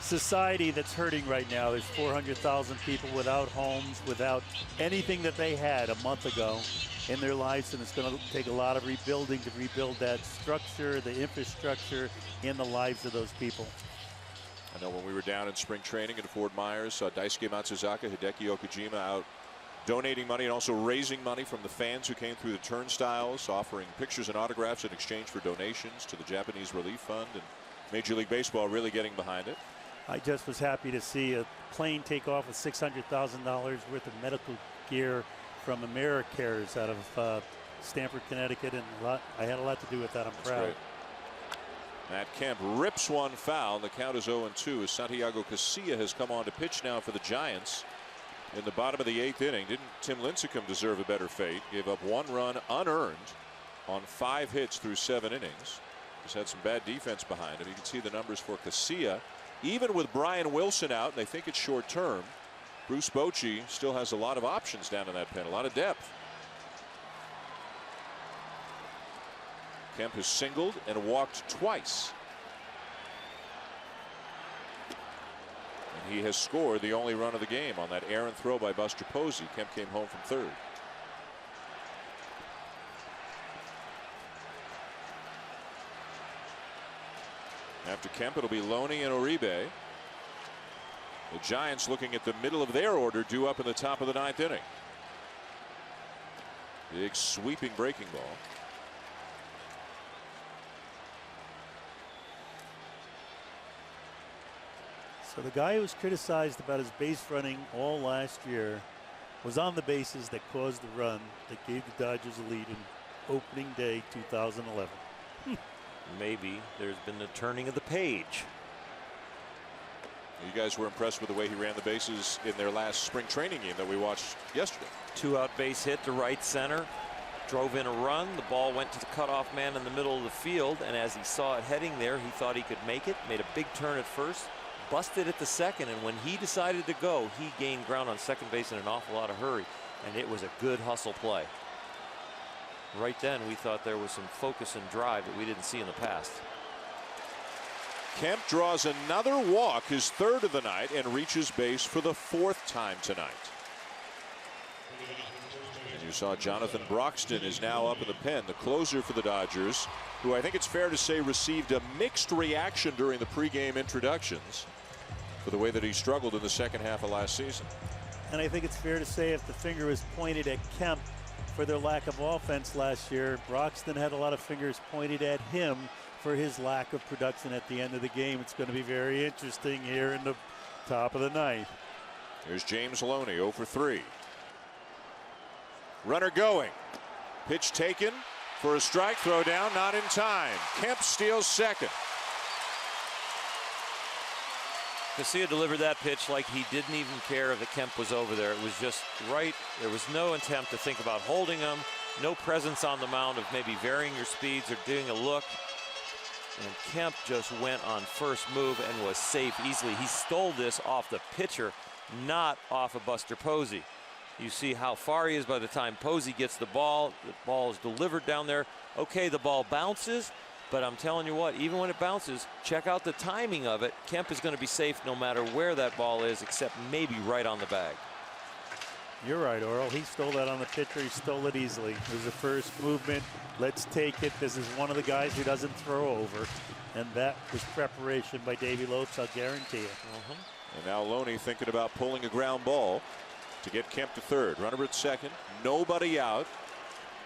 society that's hurting right now. There's 400,000 people without homes, without anything that they had a month ago in their lives, and it's going to take a lot of rebuilding to rebuild that structure, the infrastructure in the lives of those people. I know when we were down in spring training in Fort Myers, saw Daisuke Matsuzaka, Hideki Okajima out donating money and also raising money from the fans who came through the turnstiles, offering pictures and autographs in exchange for donations to the Japanese Relief Fund, and Major League Baseball really getting behind it. I just was happy to see a plane take off with $600,000 worth of medical gear from AmeriCares out of Stamford, Connecticut, and I had a lot to do with that. I'm proud. Great. Matt Kemp rips one foul. The count is 0-2 as Santiago Casilla has come on to pitch now for the Giants in the bottom of the 8th inning. Didn't Tim Lincecum deserve a better fate? Gave up 1 run unearned on 5 hits through 7 innings. He's had some bad defense behind him. You can see the numbers for Casilla. Even with Brian Wilson out, and they think it's short term, Bruce Bochy still has a lot of options down in that pen, a lot of depth. Kemp has singled and walked twice. And he has scored the only run of the game on that errant throw by Buster Posey. Kemp came home from third. After Kemp, it'll be Loney and Uribe. The Giants looking at the middle of their order, due up in the top of the 9th inning. Big sweeping breaking ball. So the guy who was criticized about his base running all last year was on the bases that caused the run that gave the Dodgers a lead in opening day 2011. Maybe there's been a turning of the page. You guys were impressed with the way he ran the bases in their last spring training game that we watched yesterday. 2-out base hit to right center. Drove in a run. The ball went to the cutoff man in the middle of the field, and as he saw it heading there, he thought he could make it. Made a big turn at first, busted at the second, and when he decided to go, he gained ground on second base in an awful lot of hurry, and it was a good hustle play. Right then, we thought there was some focus and drive that we didn't see in the past. Kemp draws another walk, his third of the night, and reaches base for the 4th time tonight. And you saw Jonathan Broxton is now up in the pen, the closer for the Dodgers, who I think it's fair to say received a mixed reaction during the pregame introductions for the way that he struggled in the second half of last season. And I think it's fair to say if the finger was pointed at Kemp for their lack of offense last year, Broxton had a lot of fingers pointed at him for his lack of production at the end of the game. It's going to be very interesting here in the top of the ninth. Here's James Loney, 0 for 3. Runner going. Pitch taken for a strike, throw down, not in time. Kemp steals second. Casilla delivered that pitch like he didn't even care if the Kemp was over there. It was just right. There was no attempt to think about holding him. No presence on the mound of maybe varying your speeds or doing a look. And Kemp just went on first move and was safe easily. He stole this off the pitcher, not off of Buster Posey. You see how far he is by the time Posey gets the ball. The ball is delivered down there. Okay, the ball bounces, but I'm telling you what, even when it bounces, check out the timing of it. Kemp is going to be safe no matter where that ball is, except maybe right on the bag. You're right, Oral. He stole that on the pitcher. He stole it easily. It was the first movement. Let's take it. This is one of the guys who doesn't throw over. And that was preparation by Davey Lopes, I'll guarantee it. And now Loney thinking about pulling a ground ball to get Kemp to third. Runner at second. Nobody out.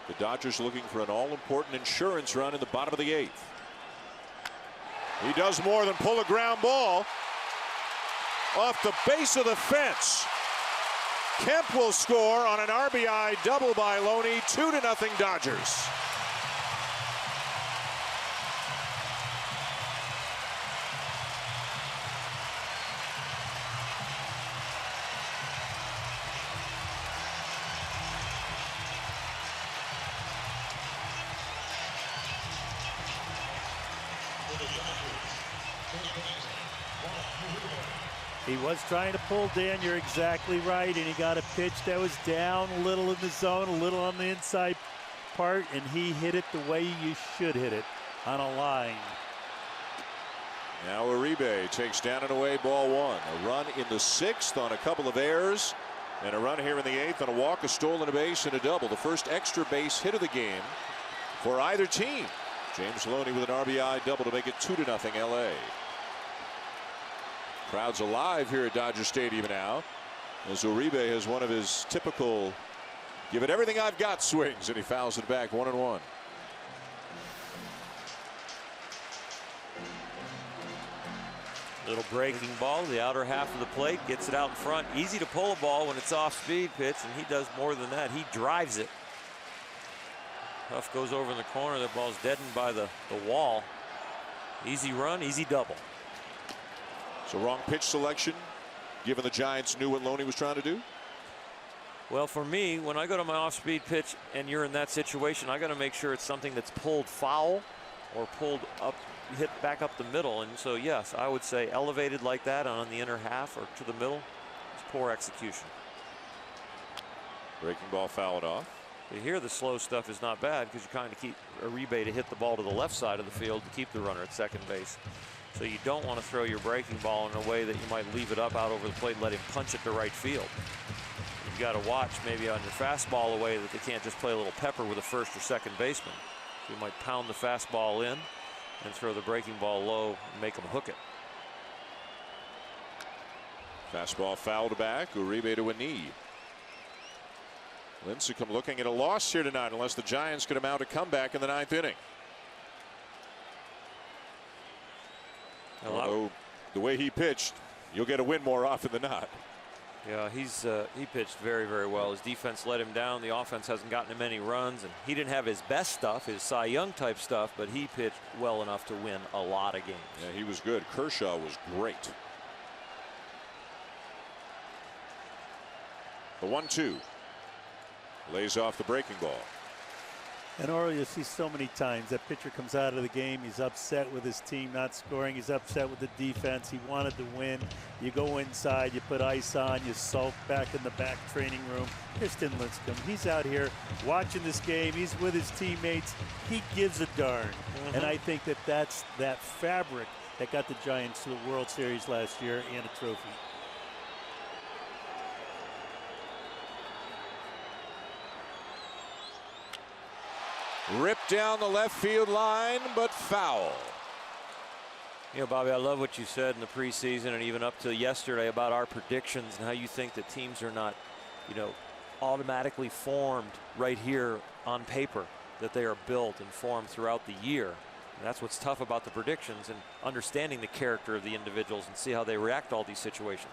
The Dodgers looking for an all-important insurance run in the bottom of the 8th. He does more than pull a ground ball off the base of the fence. Kemp will score on an RBI double by Loney. 2-0 Dodgers. He was trying to pull Dan, you're exactly right, and he got a pitch that was down a little in the zone, a little on the inside part, and he hit it the way you should hit it, on a line. Now Uribe takes down and away ball 1. A run in the 6th on a couple of errors, and a run here in the 8th on a walk, a stolen base, and a double. The first extra base hit of the game for either team. James Loney with an RBI double to make it 2-0 LA. Crowd's alive here at Dodger Stadium now, as Uribe has one of his typical give it everything I've got swings, and he fouls it back 1-1. Little breaking ball, the outer half of the plate, gets it out in front. Easy to pull a ball when it's off speed pitch, and he does more than that. He drives it. Huff goes over in the corner. That ball's deadened by the wall. Easy run, easy double. So wrong pitch selection, given the Giants knew what Loney was trying to do? Well, for me, when I go to my off-speed pitch and you're in that situation, I got to make sure it's something that's pulled foul or pulled up, hit back up the middle. And so, yes, I would say elevated like that on the inner half or to the middle. It's poor execution. Breaking ball fouled off. But here the slow stuff is not bad because you kind of keep Uribe to hit the ball to the left side of the field to keep the runner at second base. So you don't want to throw your breaking ball in a way that you might leave it up out over the plate and let him punch it to right field. You've got to watch maybe on your fastball a way that they can't just play a little pepper with a first or second baseman. So you might pound the fastball in and throw the breaking ball low and make them hook it. Fastball fouled back. Uribe to a knee. Lincecum looking at a loss here tonight unless the Giants could mount a comeback in the 9th inning. Although the way he pitched, you'll get a win more often than not. Yeah, he pitched very, very well. His defense let him down. The offense hasn't gotten him any runs, and he didn't have his best stuff, his Cy Young type stuff, but he pitched well enough to win a lot of games. Yeah, he was good. Kershaw was great. The 1-2 lays off the breaking ball. And Oral, you see so many times that pitcher comes out of the game, he's upset with his team not scoring, he's upset with the defense, he wanted to win. You go inside, you put ice on, you sulk back in the back training room. Here's Tim Lincecum. He's out here watching this game, he's with his teammates, he gives a darn. And I think that's that fabric that got the Giants to the World Series last year and a trophy. Ripped down the left field line, but foul. You know, Bobby, I love what you said in the preseason and even up to yesterday about our predictions and how you think that teams are not, you know, automatically formed right here on paper, that they are built and formed throughout the year. And that's what's tough about the predictions and understanding the character of the individuals and see how they react to all these situations.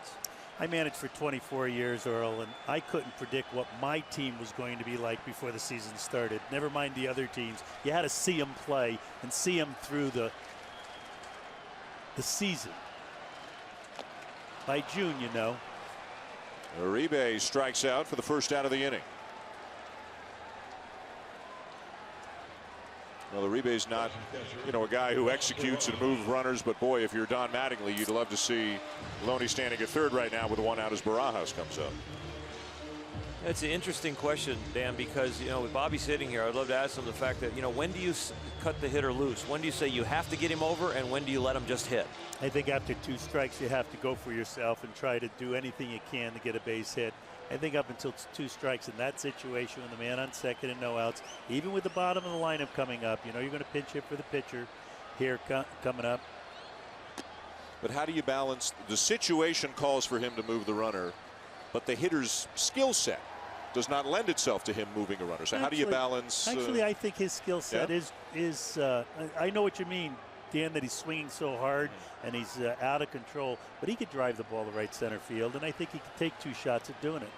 I managed for 24 years, Earl, and I couldn't predict what my team was going to be like before the season started. Never mind the other teams. You had to see them play and see them through the season. By June, you know. Uribe strikes out for the first out of the inning. Well, Uribe's not, you know, a guy who executes and moves runners, but boy, if you're Don Mattingly, you'd love to see Loney standing at third right now with one out as Barajas comes up. It's an interesting question, Dan, because, you know, with Bobby sitting here, I'd love to ask him the fact that, you know, when do you cut the hitter loose? When do you say you have to get him over, and when do you let him just hit? I think after 2 strikes, you have to go for yourself and try to do anything you can to get a base hit. I think up until 2 strikes in that situation, with the man on second and no outs, even with the bottom of the lineup coming up, you know you're going to pinch hit for the pitcher here coming up. But how do you balance? The situation calls for him to move the runner, but the hitter's skill set does not lend itself to him moving a runner. So how do you balance? Actually, I think his skill set is I know what you mean, Dan, that he's swinging so hard and he's out of control, but he could drive the ball to right center field, and I think he could take 2 shots at doing it.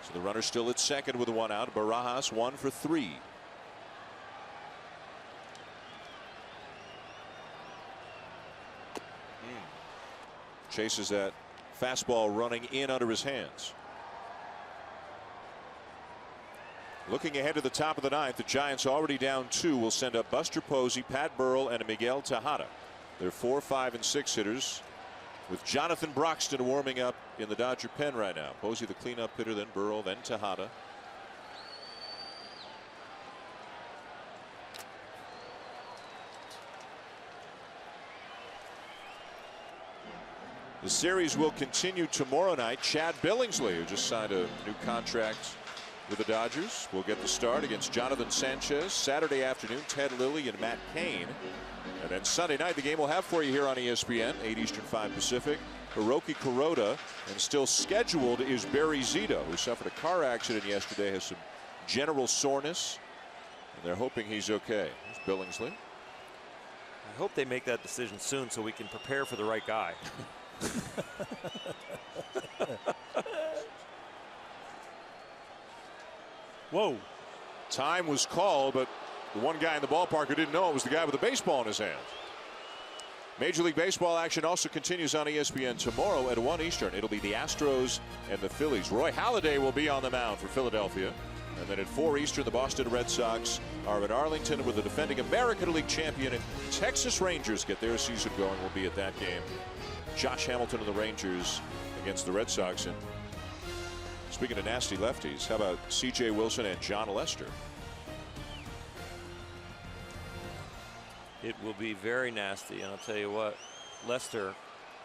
So the runner still at second with 1 out. Barajas 1 for 3. Chases that fastball running in under his hands. Looking ahead to the top of the 9th, the Giants already down 2 will send up Buster Posey, Pat Burrell, and Miguel Tejada. They're 4, 5, and 6 hitters, with Jonathan Broxton warming up in the Dodger pen right now. Posey the cleanup hitter, then Burrell, then Tejada. The series will continue tomorrow night. Chad Billingsley, who just signed a new contract with the Dodgers, will get the start against Jonathan Sanchez. Saturday afternoon, Ted Lilly and Matt Cain. And then Sunday night, the game we'll have for you here on ESPN, 8 Eastern, 5 Pacific. Hiroki Kuroda, and still scheduled is Barry Zito, who suffered a car accident yesterday, has some general soreness, and they're hoping he's okay. Here's Billingsley. I hope they make that decision soon so we can prepare for the right guy. Whoa. Time was called, but the one guy in the ballpark who didn't know it was the guy with the baseball in his hand. Major League Baseball action also continues on ESPN tomorrow at 1 Eastern. It'll be the Astros and the Phillies. Roy Halladay will be on the mound for Philadelphia. And then at 4 Eastern, the Boston Red Sox are in Arlington with the defending American League champion Texas Rangers get their season going. Will be at that game. Josh Hamilton and the Rangers against the Red Sox. And speaking of nasty lefties, how about C.J. Wilson and John Lester? It will be very nasty, and I'll tell you what, Lester,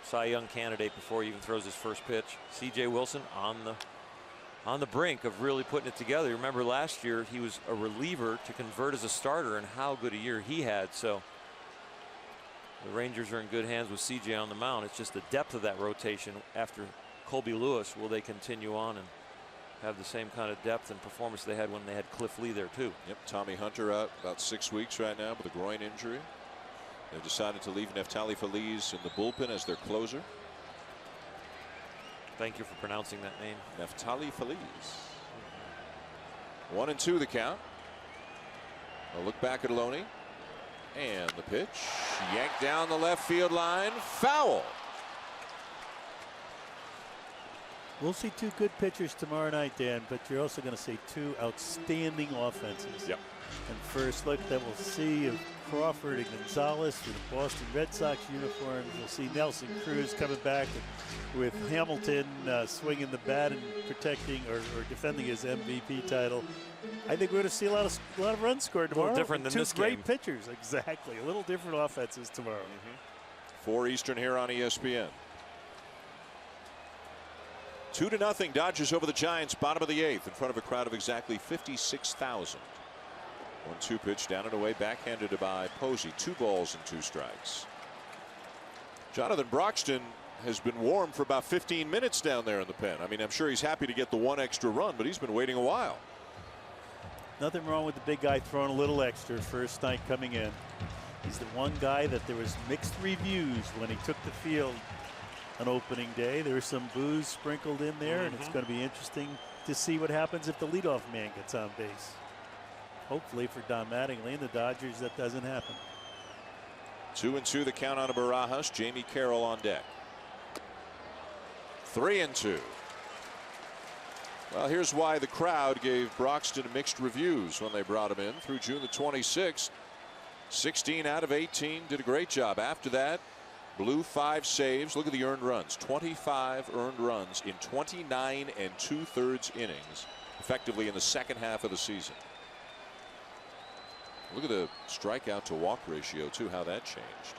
Cy Young candidate before he even throws his first pitch. C.J. Wilson on the brink of really putting it together. You remember last year he was a reliever to convert as a starter, and how good a year he had. So the Rangers are in good hands with C.J. on the mound. It's just the depth of that rotation after Colby Lewis. Will they continue on and have the same kind of depth and performance they had when they had Cliff Lee there too? Yep, Tommy Hunter out about 6 weeks right now with a groin injury. They've decided to leave Neftali Feliz in the bullpen as their closer. Thank you for pronouncing that name. Neftali Feliz. 1-2 the count. A look back at Loney. And the pitch. Yanked down the left field line. Foul. We'll see two good pitchers tomorrow night, Dan, but you're also going to see two outstanding offenses. Yep. And first look that we'll see of Crawford and Gonzalez with the Boston Red Sox uniforms. You'll see Nelson Cruz coming back with Hamilton swinging the bat and protecting or defending his MVP title. I think we're going to see a lot of runs scored tomorrow. A little different than this game. Two great pitchers, exactly. A little different offenses tomorrow. 4 Eastern here on ESPN. 2-0 Dodgers over the Giants, bottom of the 8th, in front of a crowd of exactly 56,000. 1-2 pitch down and away, backhanded by Posey. 2 balls and 2 strikes. Jonathan Broxton has been warm for about 15 minutes down there in the pen. I mean, I'm sure he's happy to get the 1 extra run, but he's been waiting a while. Nothing wrong with the big guy throwing a little extra first night coming in. He's the one guy that there was mixed reviews when he took the field on opening day. There was some booze sprinkled in there, and it's going to be interesting to see what happens if the leadoff man gets on base. Hopefully for Don Mattingly and the Dodgers that doesn't happen. 2-2 the count on a Barajas. Jamie Carroll on deck. 3-2. Well, here's why the crowd gave Broxton mixed reviews when they brought him in through June the 26th. 16 out of 18, did a great job. After that, blew 5 saves. Look at the earned runs. 25 earned runs in 29 2/3 innings, effectively in the second half of the season. Look at the strikeout to walk ratio too, how that changed.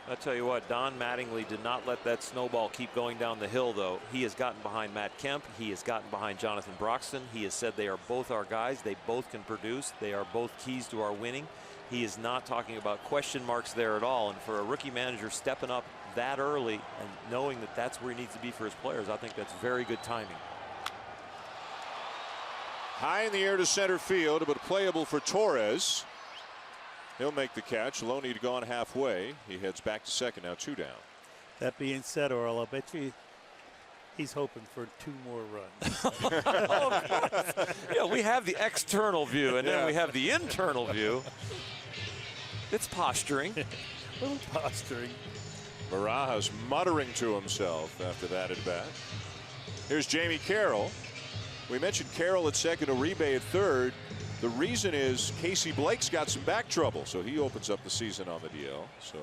I tell you what, Don Mattingly did not let that snowball keep going down the hill, though. He has gotten behind Matt Kemp. He has gotten behind Jonathan Broxton. He has said they are both our guys. They both can produce. They are both keys to our winning. He is not talking about question marks there at all. And for a rookie manager stepping up that early and knowing that that's where he needs to be for his players, I think that's very good timing. High in the air to center field, but playable for Torres. He'll make the catch. Loney to gone halfway. He heads back to second, now 2 down. That being said, Earl, I'll bet you he's hoping for 2 more runs. Oh, of course. Yeah, we have the external view, and then we have the internal view. It's posturing. A little posturing. Barajas muttering to himself after that at bat. Here's Jamie Carroll. We mentioned Carroll at second, Uribe at third. The reason is Casey Blake's got some back trouble, so he opens up the season on the DL. So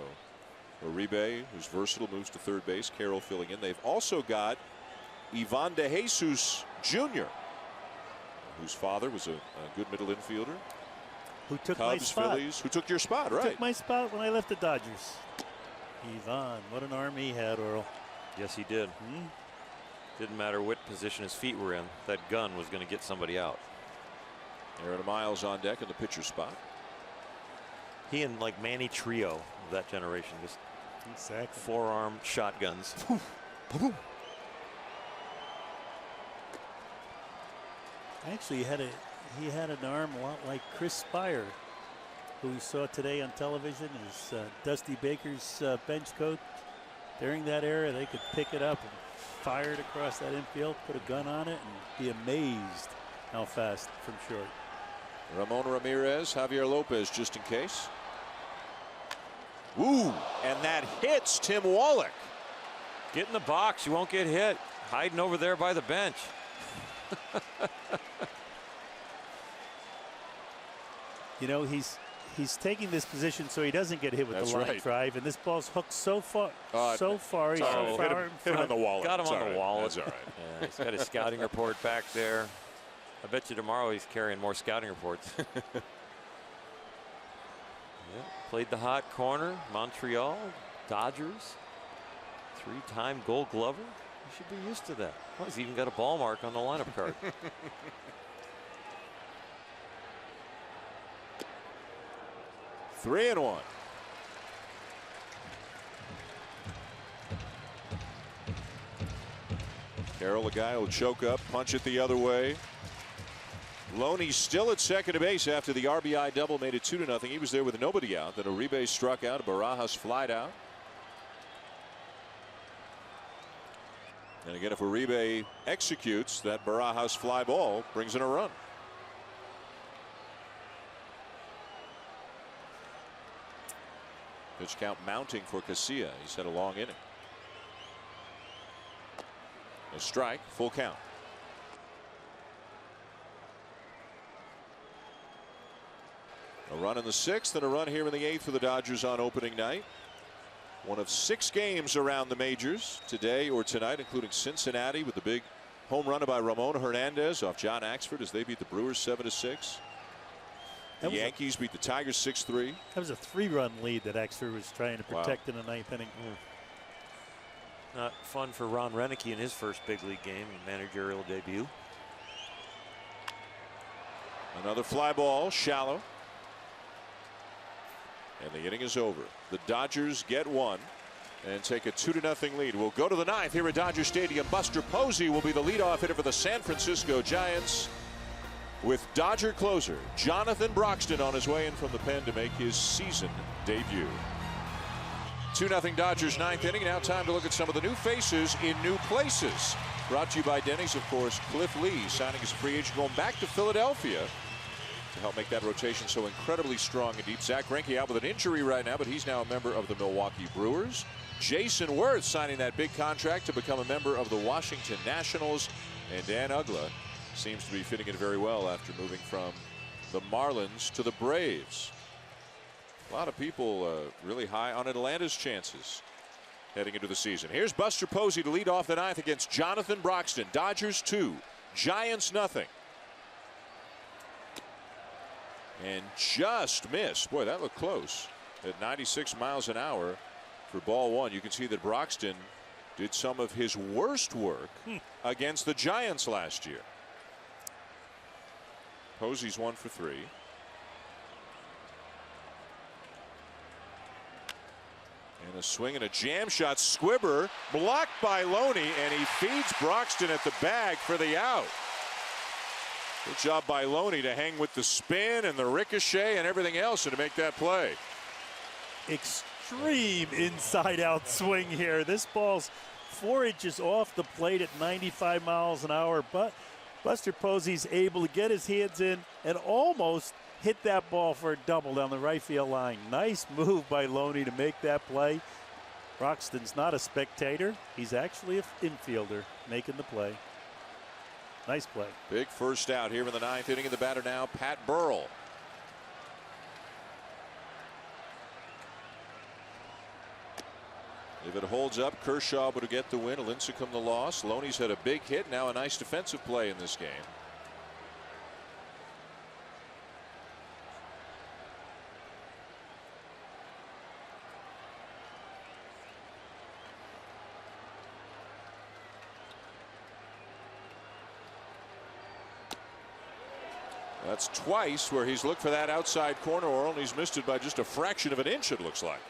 Uribe, who's versatile, moves to third base. Carroll filling in. They've also got Ivan De Jesus Jr., whose father was a good middle infielder. Who took Cubs, my spot. Phillies, who took your spot, right? Took my spot when I left the Dodgers. Ivan, what an arm he had, Earl. Yes, he did. Didn't matter what position his feet were in. That gun was going to get somebody out. Aaron Miles on deck in the pitcher spot. He and like Manny Trio of that generation, just forearm shotguns. Actually, he had an arm a lot like Chris Spire, who we saw today on television as Dusty Baker's bench coach. During that era, they could pick it up and fire it across that infield, put a gun on it, and be amazed how fast from short. Ramon Ramirez, Javier Lopez, just in case. Ooh, and that hits Tim Wallach. Get in the box. You won't get hit. Hiding over there by the bench. You know, he's taking this position so he doesn't get hit with the line drive, and this ball's hooked so far, He's so far in front. Hit him on the wallet. Got him on the wallet. That's all right. Yeah, he's got his scouting report back there. I bet you tomorrow he's carrying more scouting reports. Played the hot corner, Montreal, Dodgers, 3-time Gold Glover. You should be used to that. Well, he's even got a ball mark on the lineup card. Three and one. Carroll, a guy who'll choke up, punch it the other way. Loney still at second base after the RBI double made it 2-0. He was there with nobody out. Then Uribe struck out. Barajas flied out. And again, if Uribe executes, that Barajas fly ball brings in a run. Pitch count mounting for Casilla. He's had a long inning. A strike, full count. A run in the 6th and a run here in the 8th for the Dodgers on opening night. One of 6 games around the majors today or tonight, including Cincinnati with the big home run by Ramon Hernandez off John Axford as they beat the Brewers 7-6. The Yankees beat the Tigers 6-3. That was a 3-run lead that Axford was trying to protect in the 9th inning. Not fun for Ron Renicky in his first big league game, managerial debut. Another fly ball, shallow. And the inning is over. The Dodgers get 1 and take a 2-0 lead. We'll go to the 9th here at Dodger Stadium. Buster Posey will be the leadoff hitter for the San Francisco Giants, with Dodger closer Jonathan Broxton on his way in from the pen to make his season debut. 2-0 Dodgers 9th inning. Now time to look at some of the new faces in new places. Brought to you by Denny's, of course. Cliff Lee signing as a free agent, going back to Philadelphia to help make that rotation so incredibly strong and deep. Zach Greinke out with an injury right now, but he's now a member of the Milwaukee Brewers. Jason Worth signing that big contract to become a member of the Washington Nationals. And Dan Uggla seems to be fitting in very well after moving from the Marlins to the Braves. A lot of people really high on Atlanta's chances heading into the season. Here's Buster Posey to lead off the 9th against Jonathan Broxton. Dodgers 2, Giants nothing. And just missed. Boy, that looked close. At 96 miles an hour for ball 1. You can see that Broxton did some of his worst work against the Giants last year. Posey's 1 for 3. And a swing and a jam shot. Squibber blocked by Loney, and he feeds Broxton at the bag for the out. Good job by Loney to hang with the spin and the ricochet and everything else and to make that play. Extreme inside out swing here. This ball's 4 inches off the plate at 95 miles an hour, but Buster Posey's able to get his hands in and almost hit that ball for a double down the right field line. Nice move by Loney to make that play. Broxton's not a spectator. He's actually an infielder making the play. Nice play. Big first out here in the 9th inning. In the batter now, Pat Burrell. If it holds up, Kershaw would get the win. Lincecum the loss. Loney's had a big hit. Now a nice defensive play in this game. That's twice where he's looked for that outside corner, or only he's missed it by just a fraction of an inch, it looks like.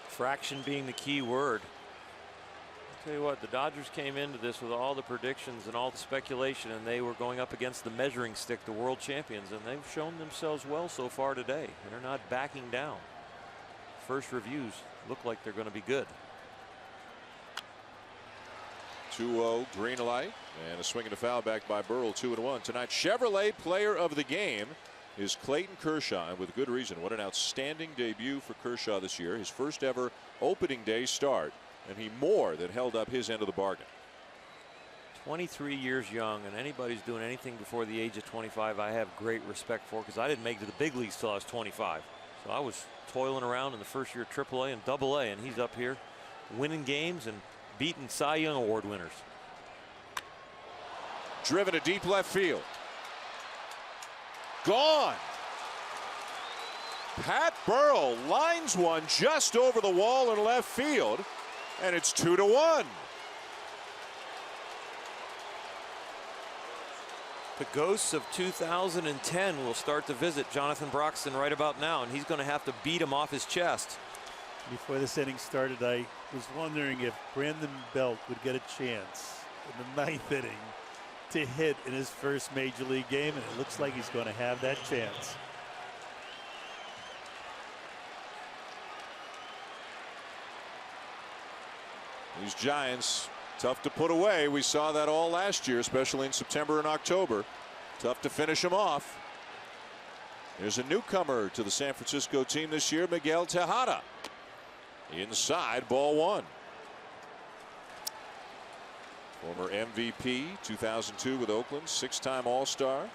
Fraction being the key word. I'll tell you what, the Dodgers came into this with all the predictions and all the speculation, and they were going up against the measuring stick, the world champions, and they've shown themselves well so far today. They're not backing down. First reviews look like they're going to be good. 2-0 green light, and a swing and a foul back by Burrell. 2-1 tonight. Chevrolet player of the game is Clayton Kershaw, and with good reason. What an outstanding debut for Kershaw this year. His first ever opening day start, and he more than held up his end of the bargain. 23 years young, and anybody's doing anything before the age of 25 I have great respect for, because I didn't make it to the big leagues till I was 25. So I was toiling around in the first year of AAA and AA, and he's up here winning games and beating Cy Young Award winners. Driven to deep left field. Gone. Pat Burrell lines one just over the wall in left field, and it's 2-1. The ghosts of 2010 will start to visit Jonathan Broxton right about now, and he's going to have to beat him off his chest. Before this inning started, I was wondering if Brandon Belt would get a chance in the 9th inning to hit in his first major league game, and it looks like he's going to have that chance. These Giants, tough to put away. We saw that all last year, especially in September and October. Tough to finish them off. There's a newcomer to the San Francisco team this year, Miguel Tejada. Inside, ball 1. Former MVP, 2002 with Oakland, 6-time All-Star.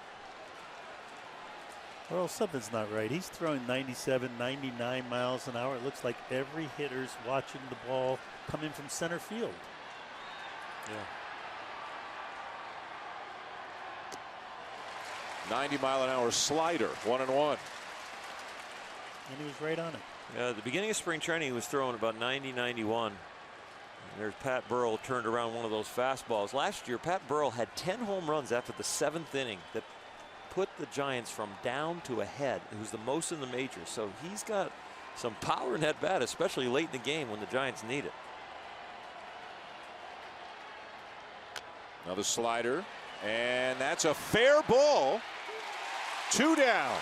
Well, something's not right. He's throwing 97, 99 miles an hour. It looks like every hitter's watching the ball come in from center field. Yeah. 90-mile-an-hour slider, 1-1. And he was right on it. At the beginning of spring training, he was throwing about 90, 91. And there's Pat Burrell turned around one of those fastballs. Last year, Pat Burrell had 10 home runs after the 7th inning that put the Giants from down to ahead. It was the most in the majors. So he's got some power in that bat, especially late in the game when the Giants need it. Another slider, and that's a fair ball. 2 down.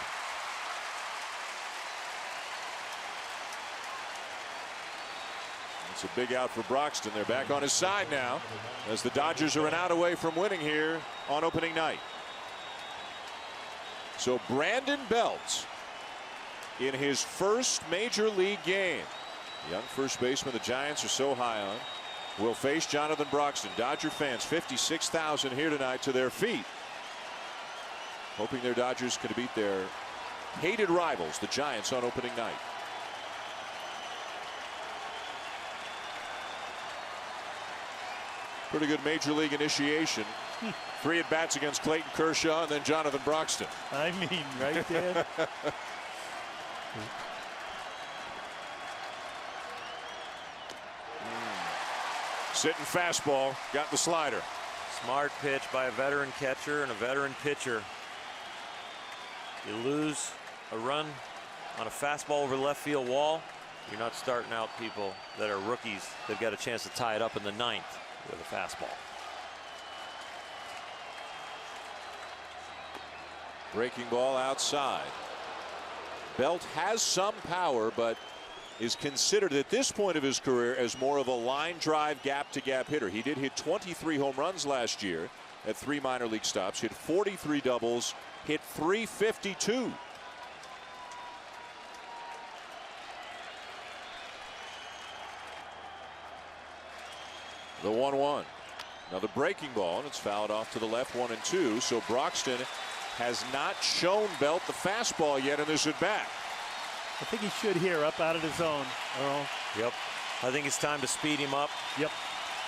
It's a big out for Broxton. They're back on his side now as the Dodgers are an out away from winning here on opening night. So Brandon Belt in his first major league game. Young first baseman the Giants are so high on will face Jonathan Broxton. Dodger fans, 56,000 here tonight to their feet, hoping their Dodgers can beat their hated rivals, the Giants, on opening night. Pretty good major league initiation. 3 at-bats against Clayton Kershaw and then Jonathan Broxton. I mean, right, Dan? Sitting fastball, got the slider. Smart pitch by a veteran catcher and a veteran pitcher. You lose a run on a fastball over the left field wall, you're not starting out people that are rookies. They've got a chance to tie it up in the 9th with a fastball. Breaking ball outside. Belt has some power, but is considered at this point of his career as more of a line drive gap to gap hitter. He did hit 23 home runs last year at 3 minor league stops, hit 43 doubles, hit 352. The 1-1. Another breaking ball, and it's fouled off to the left, 1-2. So Broxton has not shown Belt the fastball yet in this at bat. I think he should here, up out of the zone, Earl. Yep. I think it's time to speed him up. Yep.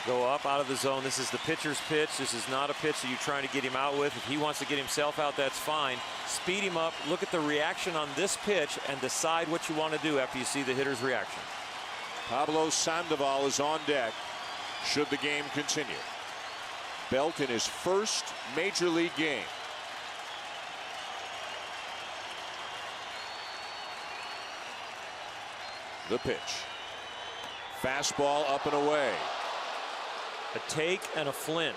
Go up out of the zone. This is the pitcher's pitch. This is not a pitch that you're trying to get him out with. If he wants to get himself out, that's fine. Speed him up. Look at the reaction on this pitch and decide what you want to do after you see the hitter's reaction. Pablo Sandoval is on deck should the game continue. Belt in his first major league game. The pitch. Fastball up and away. A take and a flinch.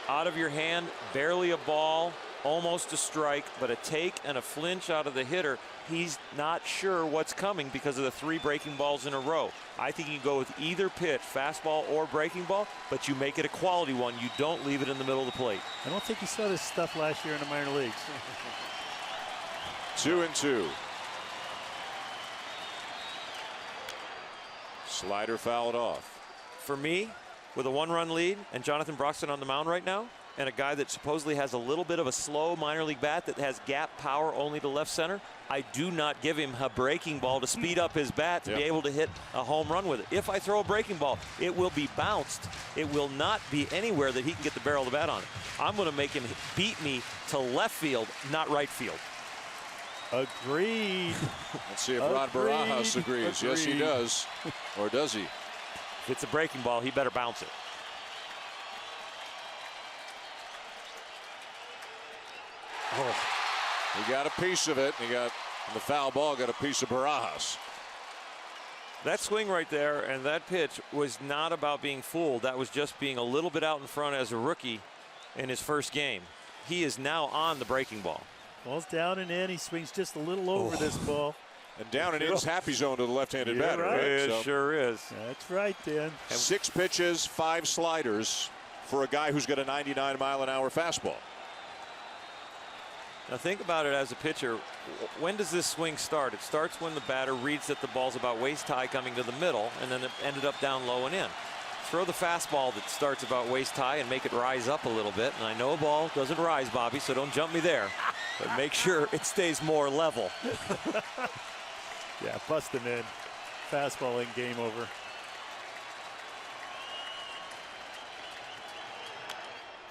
Out of your hand, barely a ball, almost a strike, but a take and a flinch out of the hitter. He's not sure what's coming because of the 3 breaking balls in a row. I think you can go with either pitch, fastball or breaking ball, but you make it a quality one. You don't leave it in the middle of the plate. I don't think you saw this stuff last year in the minor leagues. 2-2. Slider fouled off. For me, with a 1-run lead and Jonathan Broxton on the mound right now, and a guy that supposedly has a little bit of a slow minor league bat that has gap power only to left center, I do not give him a breaking ball to speed up his bat to be able to hit a home run with it. If I throw a breaking ball, it will be bounced. It will not be anywhere that he can get the barrel of the bat on it. I'm going to make him beat me to left field, not right field. Agreed. Let's see if Ron Barajas agrees. Yes, he does. Or does he? If it's a breaking ball, he better bounce it. Oh. He got a piece of it. He got the foul ball, got a piece of Barajas. That swing right there and that pitch was not about being fooled. That was just being a little bit out in front as a rookie in his first game. He is now on the breaking ball. Ball's down and in. He swings just a little over this ball. And down and in's happy zone to the left-handed batter. Right. It So, sure is. That's right, Dan. 6 pitches, 5 sliders for a guy who's got a 99-mile-an-hour fastball. Now think about it as a pitcher. When does this swing start? It starts when the batter reads that the ball's about waist high coming to the middle, and then it ended up down low and in. throw the fastball that starts about waist high and make it rise up a little bit. And I know a ball doesn't rise, Bobby, so don't jump me there. But make sure it stays more level. Yeah, bust him in. Fastball in, game over.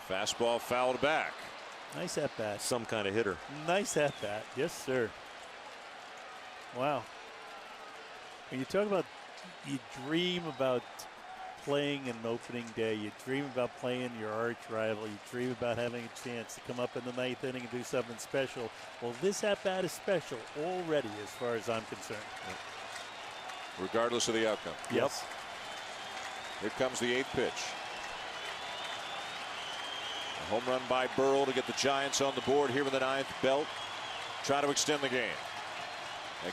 Fastball fouled back. Nice at bat. Some kind of hitter. Nice at bat. Yes, sir. Wow. When you talk about, you dream about playing an opening day. You dream about playing your arch rival. You dream about having a chance to come up in the ninth inning and do something special. Well, this at bat is special already, as far as I'm concerned. Regardless of the outcome. Yes. Here comes the 8th pitch. A home run by Burrell to get the Giants on the board here in the 9th. Belt try to extend the game.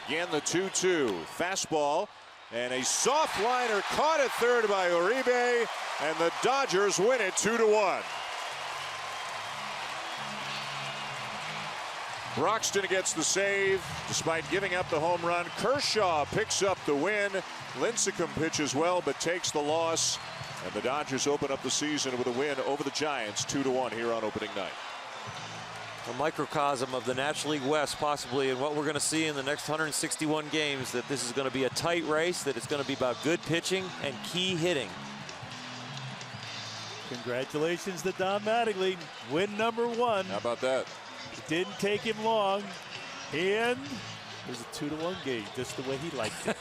Again, the 2-2 fastball and a soft liner caught at third by Uribe, and the Dodgers win it 2-1. Broxton gets the save despite giving up the home run. Kershaw picks up the win. Lincecum pitches well but takes the loss. And the Dodgers open up the season with a win over the Giants 2-1 here on opening night. A microcosm of the National League West, possibly, and what we're going to see in the next 161 games, that this is going to be a tight race, that it's going to be about good pitching and key hitting. Congratulations to Don Mattingly. Win number 1. How about that? It didn't take him long. And it was a 2-1 game, just the way he liked it.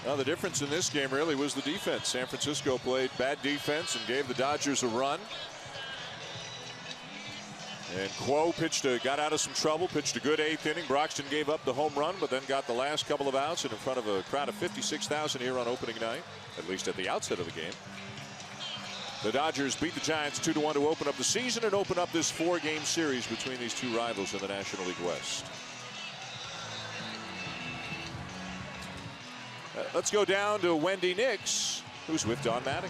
Well, the difference in this game really was the defense. San Francisco played bad defense and gave the Dodgers a run. And Quo got out of some trouble, pitched a good 8th inning. Broxton gave up the home run, but then got the last couple of outs and in front of a crowd of 56,000 here on opening night, at least at the outset of the game. The Dodgers beat the Giants 2-1 to open up the season and open up this 4-game series between these two rivals in the National League West. Let's go down to Wendy Nix, who's with Don Mattingly.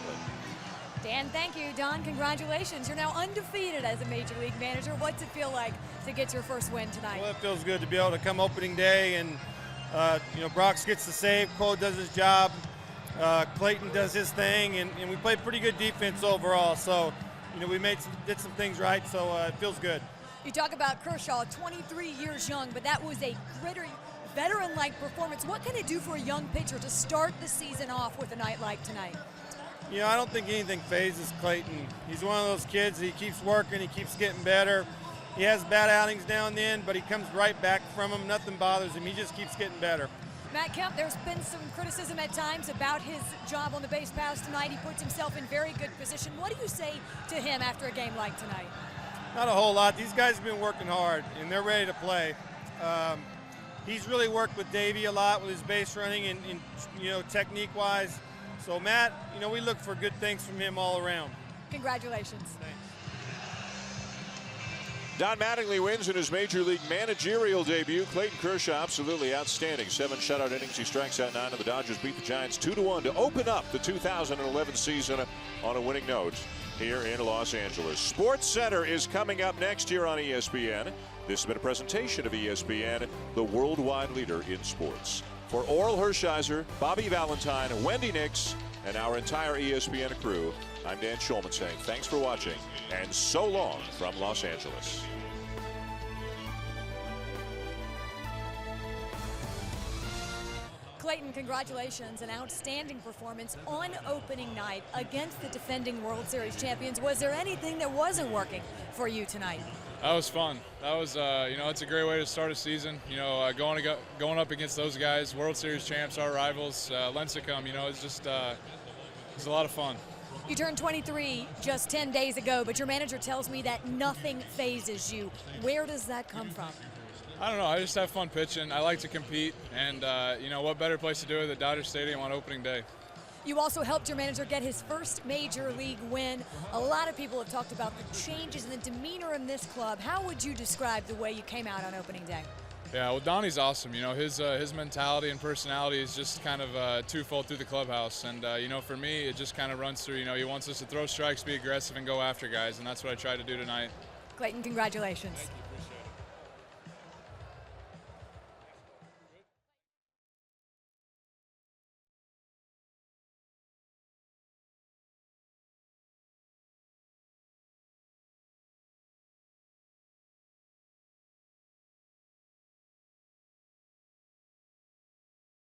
Dan, thank you. Don, congratulations. You're now undefeated as a Major League manager. What's it feel like to get your first win tonight? Well, it feels good to be able to come opening day and, Brox gets the save, Cole does his job, Clayton does his thing, and we played pretty good defense overall. So, we did some things right, so it feels good. You talk about Kershaw, 23 years young, but that was a veteran-like performance. What can it do for a young pitcher to start the season off with a night like tonight? I don't think anything phases Clayton. He's one of those kids, he keeps working, he keeps getting better. He has bad outings now and then, but he comes right back from them. Nothing bothers him. He just keeps getting better. Matt Kemp, there's been some criticism at times about his job on the base paths tonight. He puts himself in very good position. What do you say to him after a game like tonight? Not a whole lot. These guys have been working hard, and they're ready to play. He's really worked with Davey a lot with his base running and technique-wise. So, Matt, we look for good things from him all around. Congratulations. Thanks. Don Mattingly wins in his Major League managerial debut. Clayton Kershaw, absolutely outstanding. 7 shutout innings. He strikes out 9, and the Dodgers beat the Giants 2-1 to open up the 2011 season on a winning note here in Los Angeles. Sports Center is coming up next year on ESPN. This has been a presentation of ESPN, the worldwide leader in sports. For Oral Hershiser, Bobby Valentine, Wendy Nix, and our entire ESPN crew, I'm Dan Shulman saying thanks for watching and so long from Los Angeles. Clayton, congratulations. An outstanding performance on opening night against the defending World Series champions. Was there anything that wasn't working for you tonight? That was fun. That was, it's a great way to start a season. Going up against those guys, World Series champs, our rivals, Lincecum. It's just, it's a lot of fun. You turned 23 just 10 days ago, but your manager tells me that nothing phases you. Where does that come from? I don't know. I just have fun pitching. I like to compete, and what better place to do it than Dodger Stadium on opening day. You also helped your manager get his first Major League win. A lot of people have talked about the changes in the demeanor in this club. How would you describe the way you came out on opening day? Yeah, well, Donnie's awesome. His mentality and personality is just kind of twofold through the clubhouse. And, for me, it just kind of runs through, he wants us to throw strikes, be aggressive, and go after guys. And that's what I tried to do tonight. Clayton, congratulations.